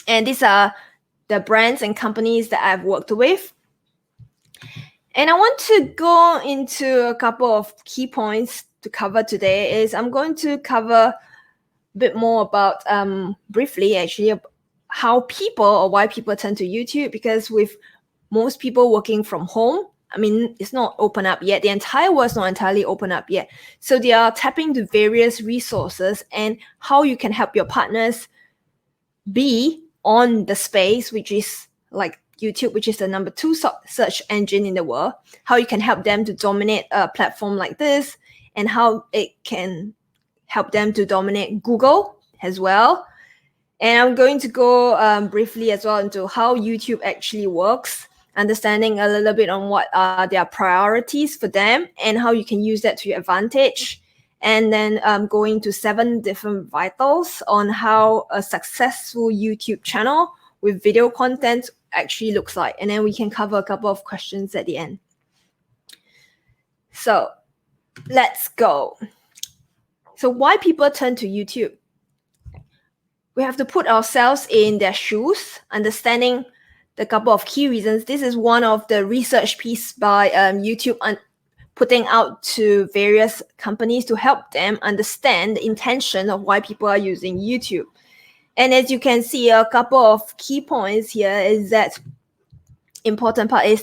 And these are the brands and companies that I've worked with. And I want to go into a couple of key points to cover today. I'm going to cover a bit more about, briefly actually, how people or why people turn to YouTube, because with most people working from home, I mean, it's not open up yet. The entire world is not entirely open up yet. So they are tapping into various resources, and how you can help your partners be on the space, which is like YouTube, which is the number 2 search engine in the world, how you can help them to dominate a platform like this, and how it can help them to dominate Google as well. And I'm going to go briefly as well into how YouTube actually works, understanding a little bit on what are their priorities for them and how you can use that to your advantage. And then going to 7 different vitals on how a successful YouTube channel with video content actually looks like. And then we can cover a couple of questions at the end. So let's go. So why people turn to YouTube? We have to put ourselves in their shoes, understanding the couple of key reasons. This is one of the research piece by YouTube putting out to various companies to help them understand the intention of why people are using YouTube. And as you can see, a couple of key points here is that important part is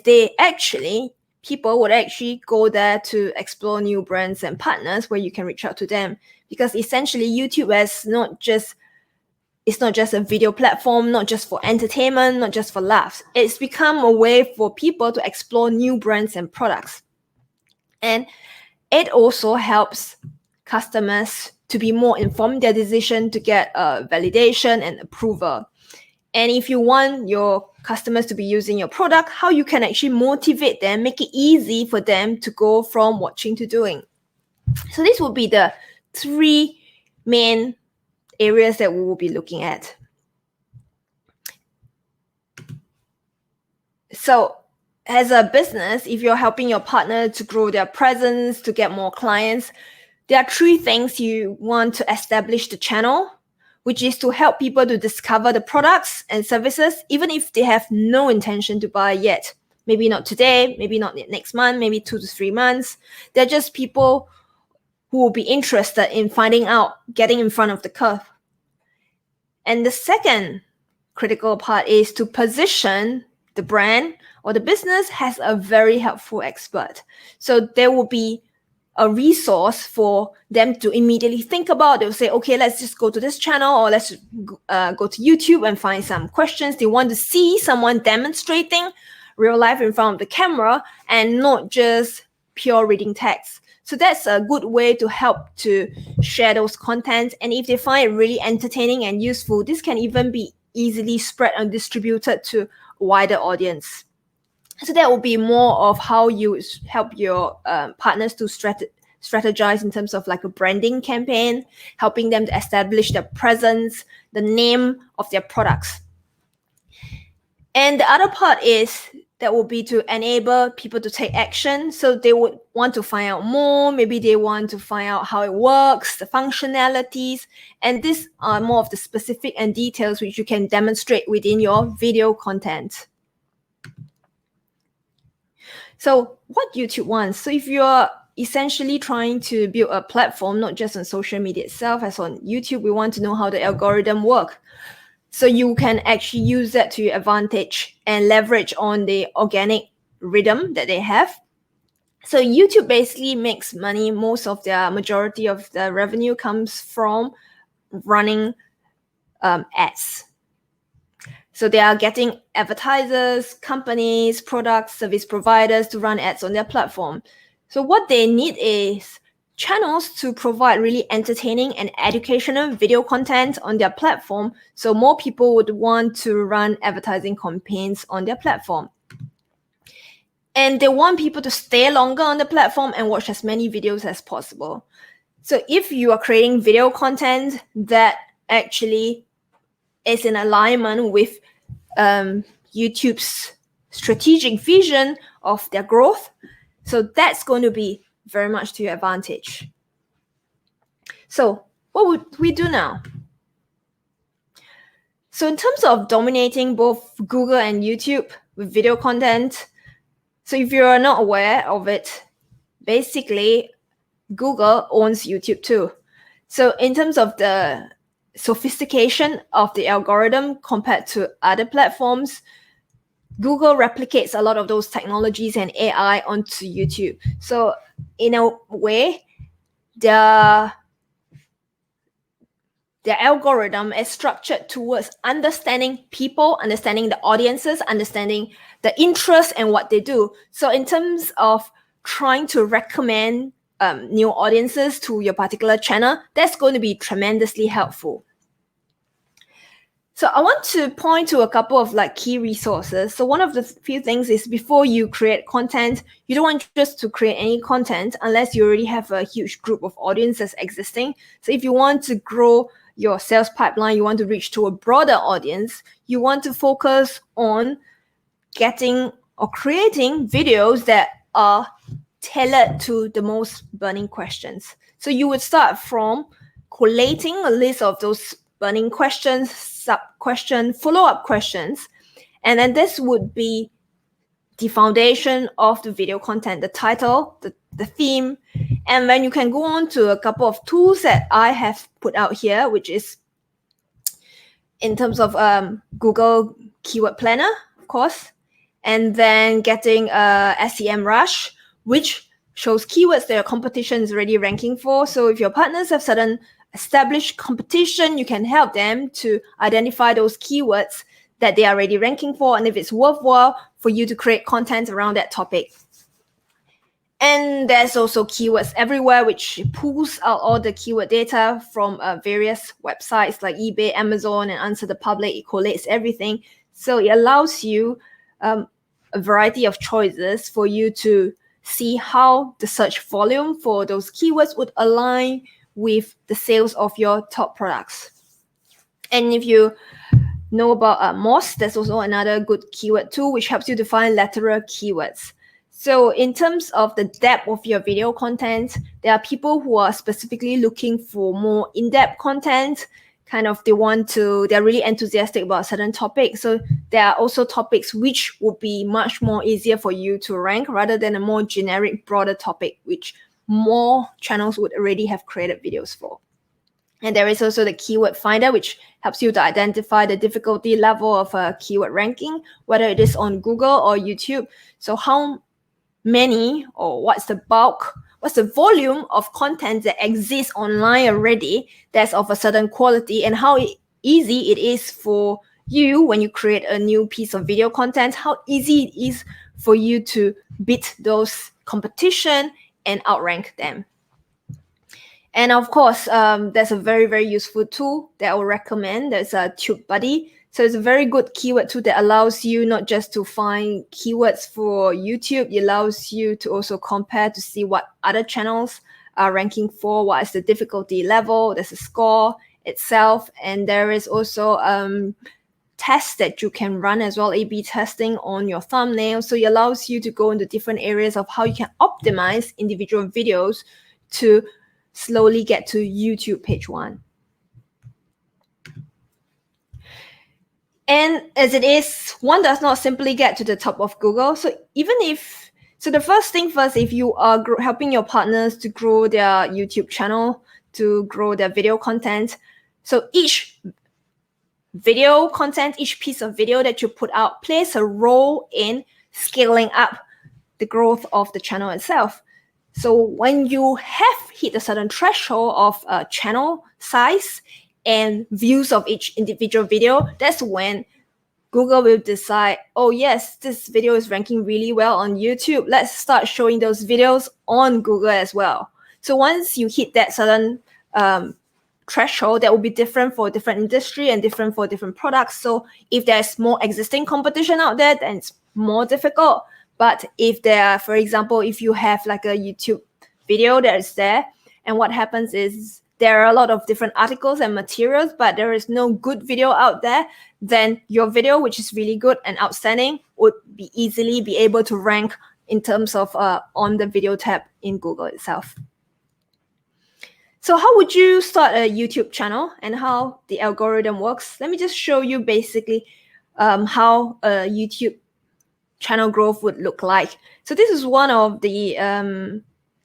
people would actually go there to explore new brands and partners where you can reach out to them. Because essentially YouTube is it's not just a video platform, not just for entertainment, not just for laughs. It's become a way for people to explore new brands and products. And it also helps customers to be more informed in their decision, to get validation and approval. And if you want your customers to be using your product, how you can actually motivate them, make it easy for them to go from watching to doing. So this will be the 3 main areas that we will be looking at. So as a business, if you're helping your partner to grow their presence, to get more clients, there are 3 things you want to establish the channel, which is to help people to discover the products and services, even if they have no intention to buy yet. Maybe not today, maybe not next month, maybe 2 to 3 months. They're just people who will be interested in finding out, getting in front of the curve. And the second critical part is to position the brand or the business as a very helpful expert. So there will be a resource for them to immediately think about. They'll say, okay, let's just go to this channel, or let's go to YouTube and find some questions. They want to see someone demonstrating real life in front of the camera and not just pure reading text. So that's a good way to help to share those contents. And if they find it really entertaining and useful, this can even be easily spread and distributed to a wider audience. So that will be more of how you help your partners to strategize in terms of like a branding campaign, helping them to establish their presence, the name of their products. And the other part is that will be to enable people to take action. So they would want to find out more. Maybe they want to find out how it works, the functionalities. And these are more of the specific and details which you can demonstrate within your video content. So what YouTube wants. So if you're essentially trying to build a platform, not just on social media itself, as on YouTube, we want to know how the algorithm work. So you can actually use that to your advantage and leverage on the organic rhythm that they have. So YouTube basically makes money. Most of their majority of the revenue comes from running ads. So they are getting advertisers, companies, products, service providers to run ads on their platform. So what they need is channels to provide really entertaining and educational video content on their platform, so more people would want to run advertising campaigns on their platform. And they want people to stay longer on the platform and watch as many videos as possible. So if you are creating video content that actually is in alignment with YouTube's strategic vision of their growth, so that's going to be very much to your advantage. So what would we do now? So in terms of dominating both Google and YouTube with video content, so if you're not aware of it, basically Google owns YouTube too. So in terms of the sophistication of the algorithm compared to other platforms, Google replicates a lot of those technologies and AI onto YouTube. So in a way, their algorithm is structured towards understanding people, understanding the audiences, understanding the interest and what they do. So in terms of trying to recommend new audiences to your particular channel, that's going to be tremendously helpful. So I want to point to a couple of like key resources. So one of the few things is before you create content, you don't want just to create any content unless you already have a huge group of audiences existing. So if you want to grow your sales pipeline, you want to reach to a broader audience, you want to focus on getting or creating videos that are tailored to the most burning questions. So you would start from collating a list of those burning questions, sub-question, follow-up questions. And then this would be the foundation of the video content, the title, the theme. And then you can go on to a couple of tools that I have put out here, which is in terms of Google Keyword Planner, of course, and then getting SEMrush, which shows keywords that your competition is already ranking for. So if your partners have certain established competition, you can help them to identify those keywords that they are already ranking for, and if it's worthwhile for you to create content around that topic. And there's also Keywords Everywhere, which pulls out all the keyword data from various websites like eBay, Amazon, and Answer the Public. It collates everything. So it allows you a variety of choices for you to see how the search volume for those keywords would align with the sales of your top products. And if you know about MOS, there's also another good keyword tool which helps you to find lateral keywords. So in terms of the depth of your video content, there are people who are specifically looking for more in-depth content. Kind of they're really enthusiastic about certain topics. So there are also topics which would be much more easier for you to rank rather than a more generic, broader topic, which more channels would already have created videos for. And there is also the keyword finder, which helps you to identify the difficulty level of a keyword ranking, whether it is on Google or YouTube. So how many, or what's the volume of content that exists online already that's of a certain quality, and how easy it is for you when you create a new piece of video content, how easy it is for you to beat those competition and outrank them. And of course, there's a very, very useful tool that I would recommend. There's a TubeBuddy. So it's a very good keyword tool that allows you not just to find keywords for YouTube, it allows you to also compare to see what other channels are ranking for, what is the difficulty level, there's a score itself, and there is also tests that you can run as well, A/B testing on your thumbnail. So it allows you to go into different areas of how you can optimize individual videos to slowly get to YouTube page 1. And as it is, one does not simply get to the top of Google. So the first thing first, if you are helping your partners to grow their YouTube channel, to grow their video content, so each video content, each piece of video that you put out plays a role in scaling up the growth of the channel itself. So when you have hit a certain threshold of channel size and views of each individual video, that's when Google will decide, oh yes, this video is ranking really well on YouTube. Let's start showing those videos on Google as well. So once you hit that certain threshold, that will be different for different industry and different for different products. So if there's more existing competition out there, then it's more difficult. But if for example, if you have like a YouTube video that is there, and what happens is there are a lot of different articles and materials, but there is no good video out there, then your video, which is really good and outstanding, would easily be able to rank in terms of on the video tab in Google itself. So how would you start a YouTube channel and how the algorithm works? Let me just show you basically how a YouTube channel growth would look like. So this is one of the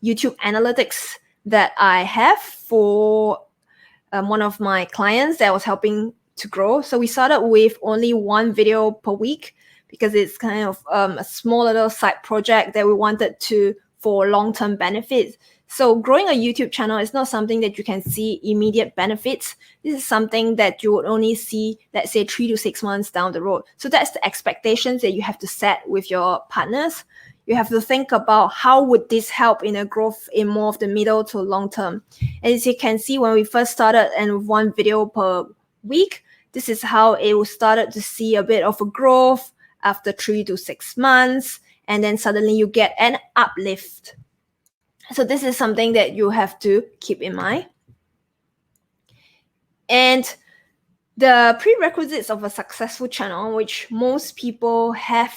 YouTube analytics that I have for one of my clients that I was helping to grow. So we started with only one video per week because it's kind of a small little side project that we wanted for long-term benefits. So growing a YouTube channel is not something that you can see immediate benefits. This is something that you would only see, let's say, 3 to 6 months down the road. So that's the expectations that you have to set with your partners. You have to think about how would this help in a growth in more of the middle to long term. And as you can see, when we first started and with one video per week, this is how it started to see a bit of a growth after 3 to 6 months. And then suddenly you get an uplift. So this is something that you have to keep in mind. And the prerequisites of a successful channel, which most people have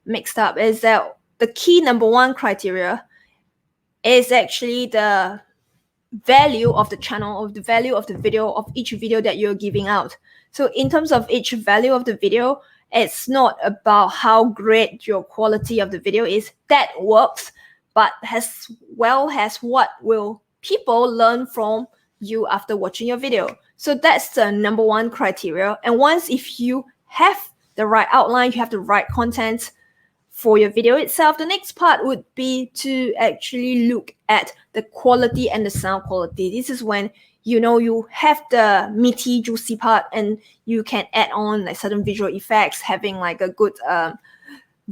mixed up, is that the key number one criteria is actually the value of the channel, of the value of the video, of each video that you're giving out. So in terms of each value of the video, it's not about how great your quality of the video is. That works, but as well as what will people learn from you after watching your video. So that's the number one criteria. And once if you have the right outline, you have the right content for your video itself, the next part would be to actually look at the quality and the sound quality. This is when you have the meaty, juicy part, and you can add on like certain visual effects, having like a good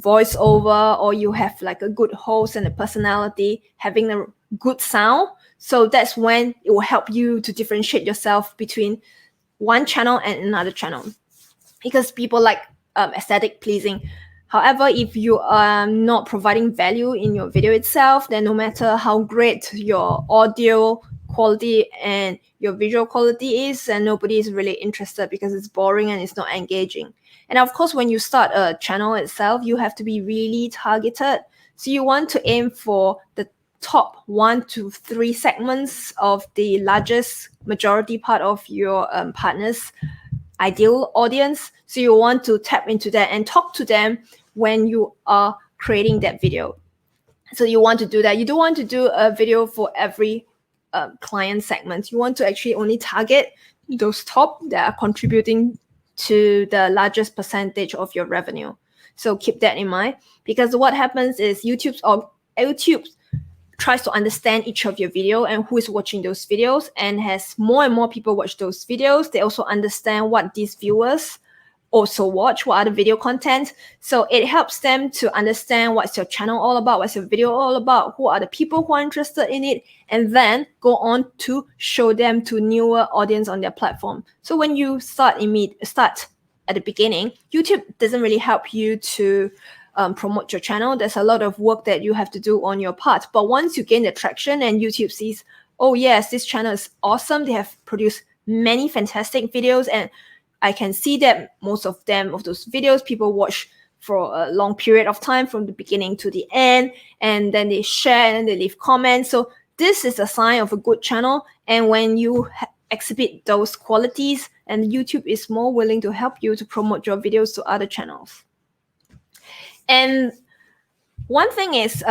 voiceover, or you have like a good host and a personality, having a good sound. So that's when it will help you to differentiate yourself between one channel and another channel, because people like aesthetic pleasing. However, if you are not providing value in your video itself, then no matter how great your audio quality and your visual quality is, and nobody is really interested because it's boring and it's not engaging. And of course, when you start a channel itself, you have to be really targeted. So you want to aim for the top 1 to 3 segments of the largest majority part of your partners' ideal audience. So you want to tap into that and talk to them when you are creating that video. So you want to do that. You don't want to do a video for every client segment. You want to actually only target those top that are contributing to the largest percentage of your revenue. So keep that in mind, because what happens is YouTube tries to understand each of your video and who is watching those videos, and as more and more people watch those videos, they also understand what these viewers also watch, what other video content. So it helps them to understand what's your channel all about, what's your video all about, who are the people who are interested in it, and then go on to show them to newer audience on their platform. So when you start at the beginning, YouTube doesn't really help you to promote your channel. There's a lot of work that you have to do on your part. But once you gain the traction and YouTube sees, oh yes, this channel is awesome, they have produced many fantastic videos, and I can see that most of those videos, people watch for a long period of time from the beginning to the end, and then they share and they leave comments. So this is a sign of a good channel. And when you exhibit those qualities, and YouTube is more willing to help you to promote your videos to other channels. And one thing is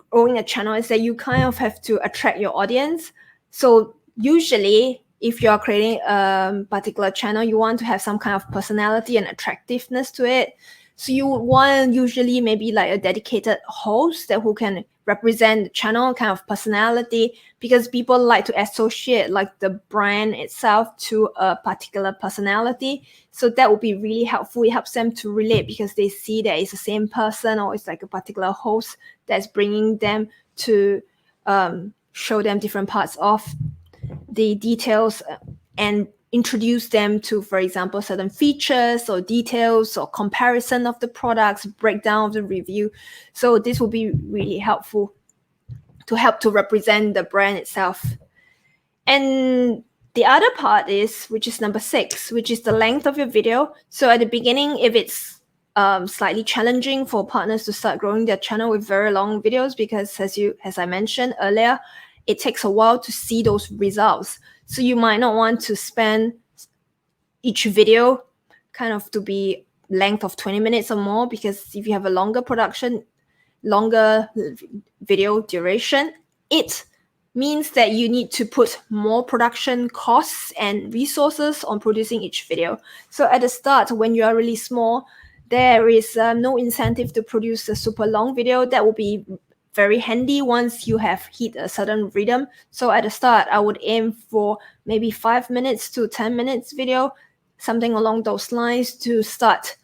growing a channel is that you kind of have to attract your audience. So usually, if you are creating a particular channel, you want to have some kind of personality and attractiveness to it. So you want usually maybe like a dedicated host who can represent the channel kind of personality, because people like to associate like the brand itself to a particular personality. So that would be really helpful. It helps them to relate because they see that it's the same person, or it's like a particular host that's bringing them to show them different parts of the details and introduce them to, for example, certain features or details or comparison of the products, breakdown of the review. So this will be really helpful to help to represent the brand itself. And the other part is, which is number 6, which is the length of your video. So at the beginning, if it's slightly challenging for partners to start growing their channel with very long videos, because as I mentioned earlier, it takes a while to see those results. So you might not want to spend each video kind of to be length of 20 minutes or more, because if you have a longer video duration, it means that you need to put more production costs and resources on producing each video. So at the start, when you are really small, there is no incentive to produce a super long video. That will be very handy once you have hit a certain rhythm. So at the start, I would aim for maybe 5 minutes to 10 minutes video, something along those lines to start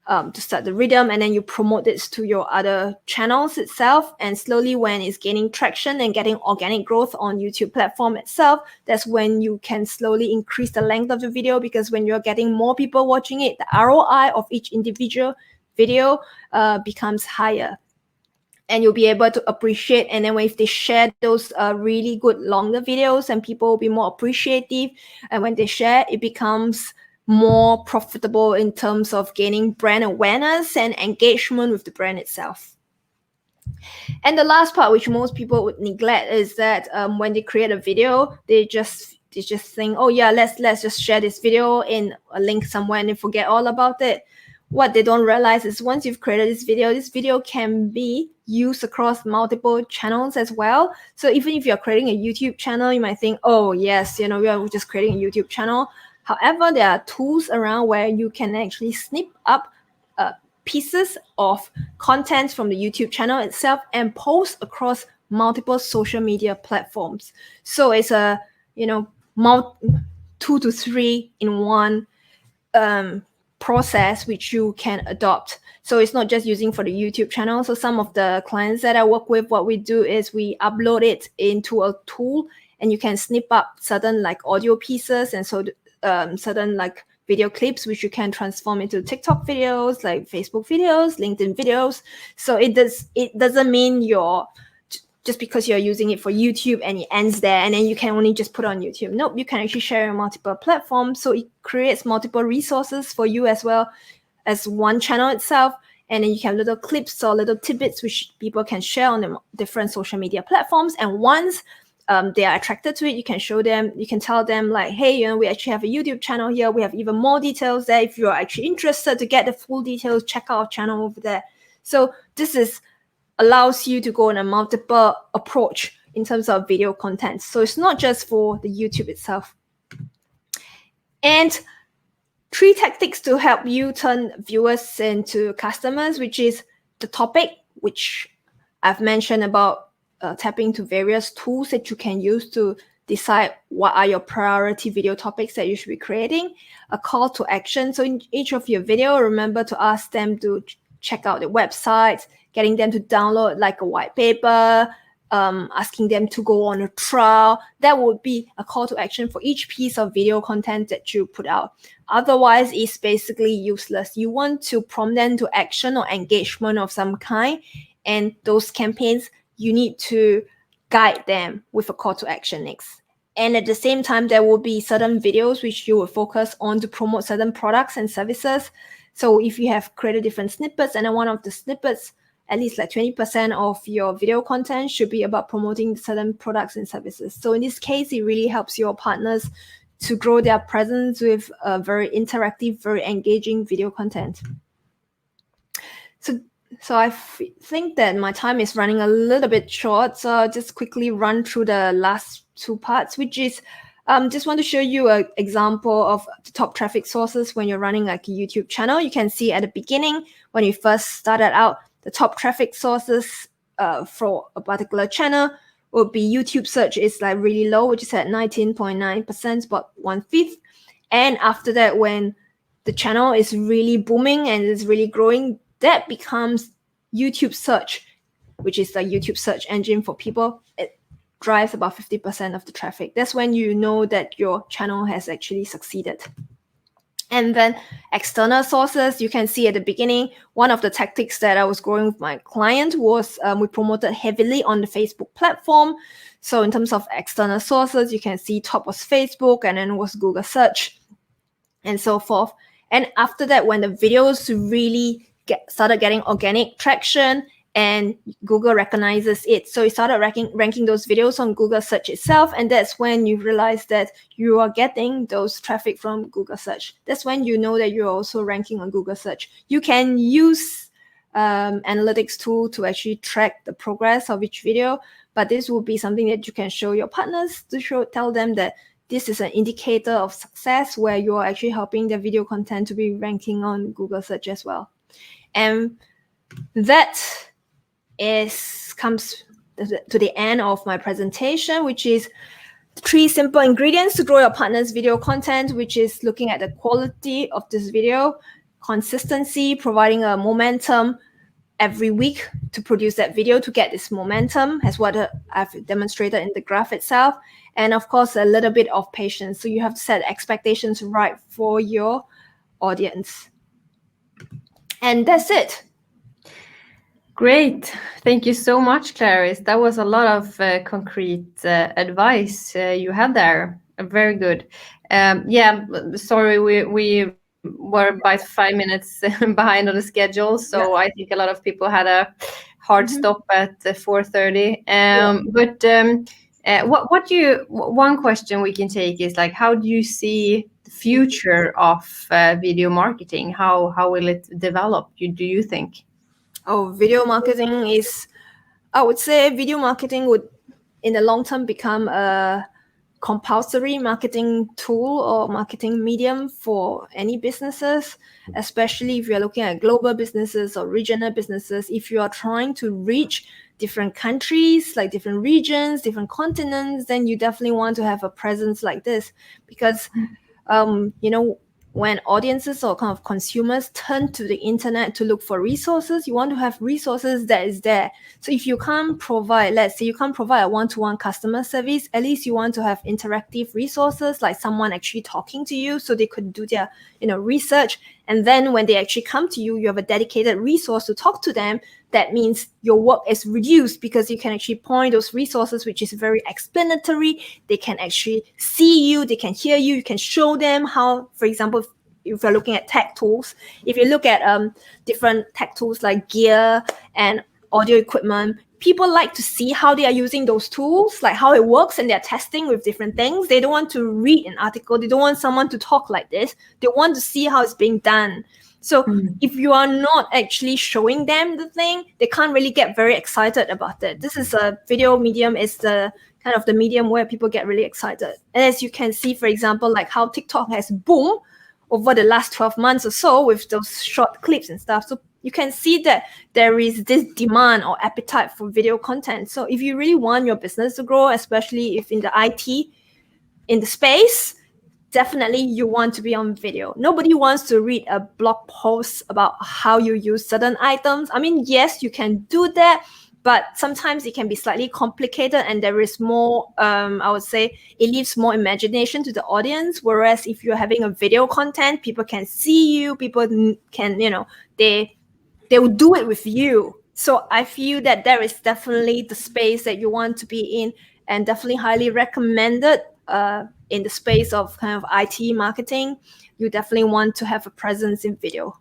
the rhythm, and then you promote this to your other channels itself. And slowly, when it's gaining traction and getting organic growth on YouTube platform itself, that's when you can slowly increase the length of the video, because when you're getting more people watching it, the ROI of each individual video becomes higher. And you'll be able to appreciate. And then if they share those really good longer videos, and people will be more appreciative. And when they share, it becomes more profitable in terms of gaining brand awareness and engagement with the brand itself. And the last part, which most people would neglect, is that when they create a video, they just think, oh yeah, let's just share this video in a link somewhere, and they forget all about it. What they don't realize is once you've created this video can be used across multiple channels as well. So even if you're creating a YouTube channel, you might think, oh yes, we are just creating a YouTube channel. However, there are tools around where you can actually snip up pieces of content from the YouTube channel itself and post across multiple social media platforms. So it's a 2 to 3 in one process which you can adopt. So it's not just using for the YouTube channel. So some of the clients that I work with, what we do is we upload it into a tool, and you can snip up certain like audio pieces and so certain like video clips, which you can transform into TikTok videos, like Facebook videos, LinkedIn videos. So it doesn't mean just because you're using it for YouTube and it ends there and then you can only just put on YouTube. Nope, you can actually share on multiple platforms. So it creates multiple resources for you as well as one channel itself. And then you can have little clips or little tidbits which people can share on the different social media platforms. And once they are attracted to it, you can show them, you can tell them like, hey, we actually have a YouTube channel here. We have even more details there. If you're actually interested to get the full details, check out our channel over there. So this allows you to go on a multiple approach in terms of video content. So it's not just for the YouTube itself. And 3 tactics to help you turn viewers into customers, which is the topic, which I've mentioned about tapping into various tools that you can use to decide what are your priority video topics that you should be creating. A call to action. So in each of your video, remember to ask them to check out the website, getting them to download like a white paper, asking them to go on a trial. That would be a call to action for each piece of video content that you put out. Otherwise, it's basically useless. You want to prompt them to action or engagement of some kind. And those campaigns, you need to guide them with a call to action next. And at the same time, there will be certain videos which you will focus on to promote certain products and services. So if you have created different snippets, and then one of the snippets, at least like 20% of your video content should be about promoting certain products and services. So in this case, it really helps your partners to grow their presence with very interactive, very engaging video content. So I think that my time is running a little bit short. So I'll just quickly run through the last 2 parts, which is just want to show you an example of the top traffic sources when you're running like a YouTube channel. You can see at the beginning, when you first started out, the top traffic sources for a particular channel would be YouTube search is like really low, which is at 19.9%, about 1/5. And after that, when the channel is really booming and is really growing, that becomes YouTube search, which is the YouTube search engine for people. It drives about 50% of the traffic. That's when you know that your channel has actually succeeded. And then external sources, you can see at the beginning, one of the tactics that I was growing with my client was we promoted heavily on the Facebook platform. So in terms of external sources, you can see top was Facebook and then was Google search and so forth. And after that, when the videos really started getting organic traction and Google recognizes it. So it started ranking those videos on Google search itself. And that's when you realize that you are getting those traffic from Google search. That's when you know that you're also ranking on Google search. You can use analytics tool to actually track the progress of each video. But this will be something that you can show your partners to tell them that this is an indicator of success where you're actually helping the video content to be ranking on Google search as well. And that comes to the end of my presentation, which is 3 simple ingredients to grow your partner's video content, which is looking at the quality of this video, consistency, providing a momentum every week to produce that video to get this momentum, as what I've demonstrated in the graph itself, and of course a little bit of patience. So you have to set expectations right for your audience. And that's it. Great. Thank you so much, Clarice. That was a lot of concrete advice you had there. Very good. Yeah, sorry, we were by 5 minutes behind on the schedule. So yeah. I think a lot of people had a hard stop at 4:30. One question we can take is like, how do you see the future of video marketing? How will it develop? Do you think? Oh, video marketing is, I would say video marketing would in the long term become a compulsory marketing tool or marketing medium for any businesses, especially if you're looking at global businesses or regional businesses. If you are trying to reach different countries, like different regions, different continents, then you definitely want to have a presence like this because, when audiences or kind of consumers turn to the internet to look for resources, you want to have resources that is there. So if you can't provide, let's say you can't provide a one-to-one customer service, at least you want to have interactive resources, like someone actually talking to you so they could do their, research. And then when they actually come to you, you have a dedicated resource to talk to them. That means your work is reduced because you can actually point those resources, which is very explanatory. They can actually see you, they can hear you, you can show them how, for example, if you're looking at tech tools, if you look at different tech tools like gear and audio equipment, people like to see how they are using those tools, like how it works, and they're testing with different things. They don't want to read an article. They don't want someone to talk like this. They want to see how it's being done. So if you are not actually showing them the thing, they can't really get very excited about it. This is a video medium, is the kind of the medium where people get really excited. And as you can see, for example, like how TikTok has boomed over the last 12 months or so with those short clips and stuff. So you can see that there is this demand or appetite for video content. So if you really want your business to grow, especially if in the IT, in the space, definitely you want to be on video. Nobody wants to read a blog post about how you use certain items. I mean, yes, you can do that, but sometimes it can be slightly complicated and there is more, I would say, it leaves more imagination to the audience. Whereas if you're having a video content, people can see you, people can, they will do it with you. So I feel that there is definitely the space that you want to be in, and definitely highly recommended in the space of kind of IT marketing. You definitely want to have a presence in video.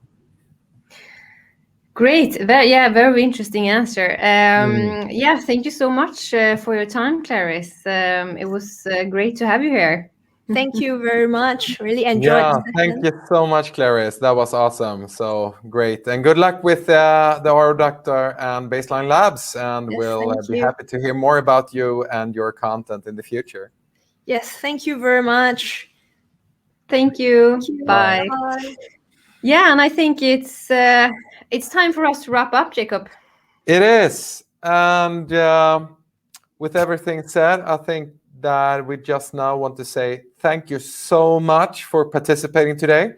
Great. Very interesting answer. Yeah, thank you so much for your time, Clarice. It was great to have you here. Thank you very much. Really enjoyed Yeah, the thank session. you so much, Clarice. That was awesome. So great. And good luck with the Aura Doctor and Baseline Labs. And Yes, we'll thank be you. happy to hear more about you and your content in the future. Yes, thank you very much. Thank you. Thank you. Bye. Bye. Yeah, and I think it's time for us to wrap up, Jakob. It is. And with everything said, I think that we just now want to say thank you so much for participating today.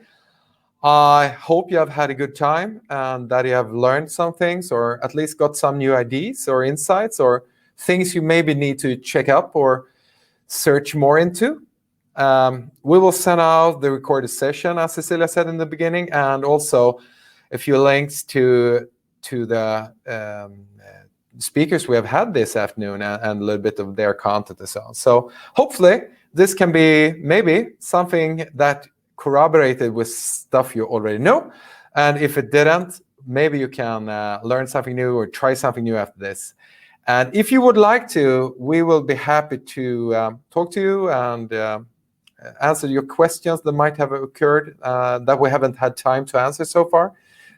I hope you have had a good time and that you have learned some things, or at least got some new ideas or insights or things you maybe need to check up or search more into. We will send out the recorded session, as Cecilia said in the beginning, and also a few links to the speakers we have had this afternoon and a little bit of their content and so on. So hopefully this can be maybe something that corroborated with stuff you already know. And if it didn't, maybe you can learn something new or try something new after this. And if you would like to, we will be happy to talk to you and answer your questions that might have occurred that we haven't had time to answer so far.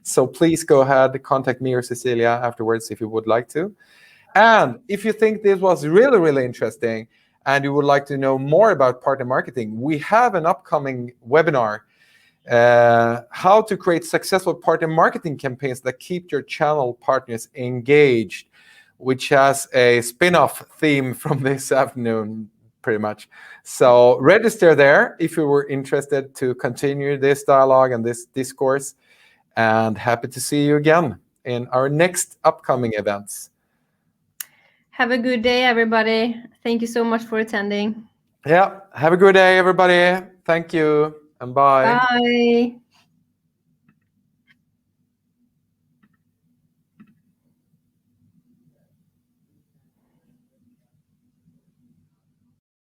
So please go ahead, contact me or Cecilia afterwards if you would like to. And if you think this was really, really interesting and you would like to know more about partner marketing, we have an upcoming webinar, how to create successful partner marketing campaigns that keep your channel partners engaged, which has a spin-off theme from this afternoon, pretty much. So register there if you were interested to continue this dialogue and this discourse. And happy to see you again in our next upcoming events. Have a good day, everybody. Thank you so much for attending. Yeah, have a good day, everybody. Thank you, and bye. Bye.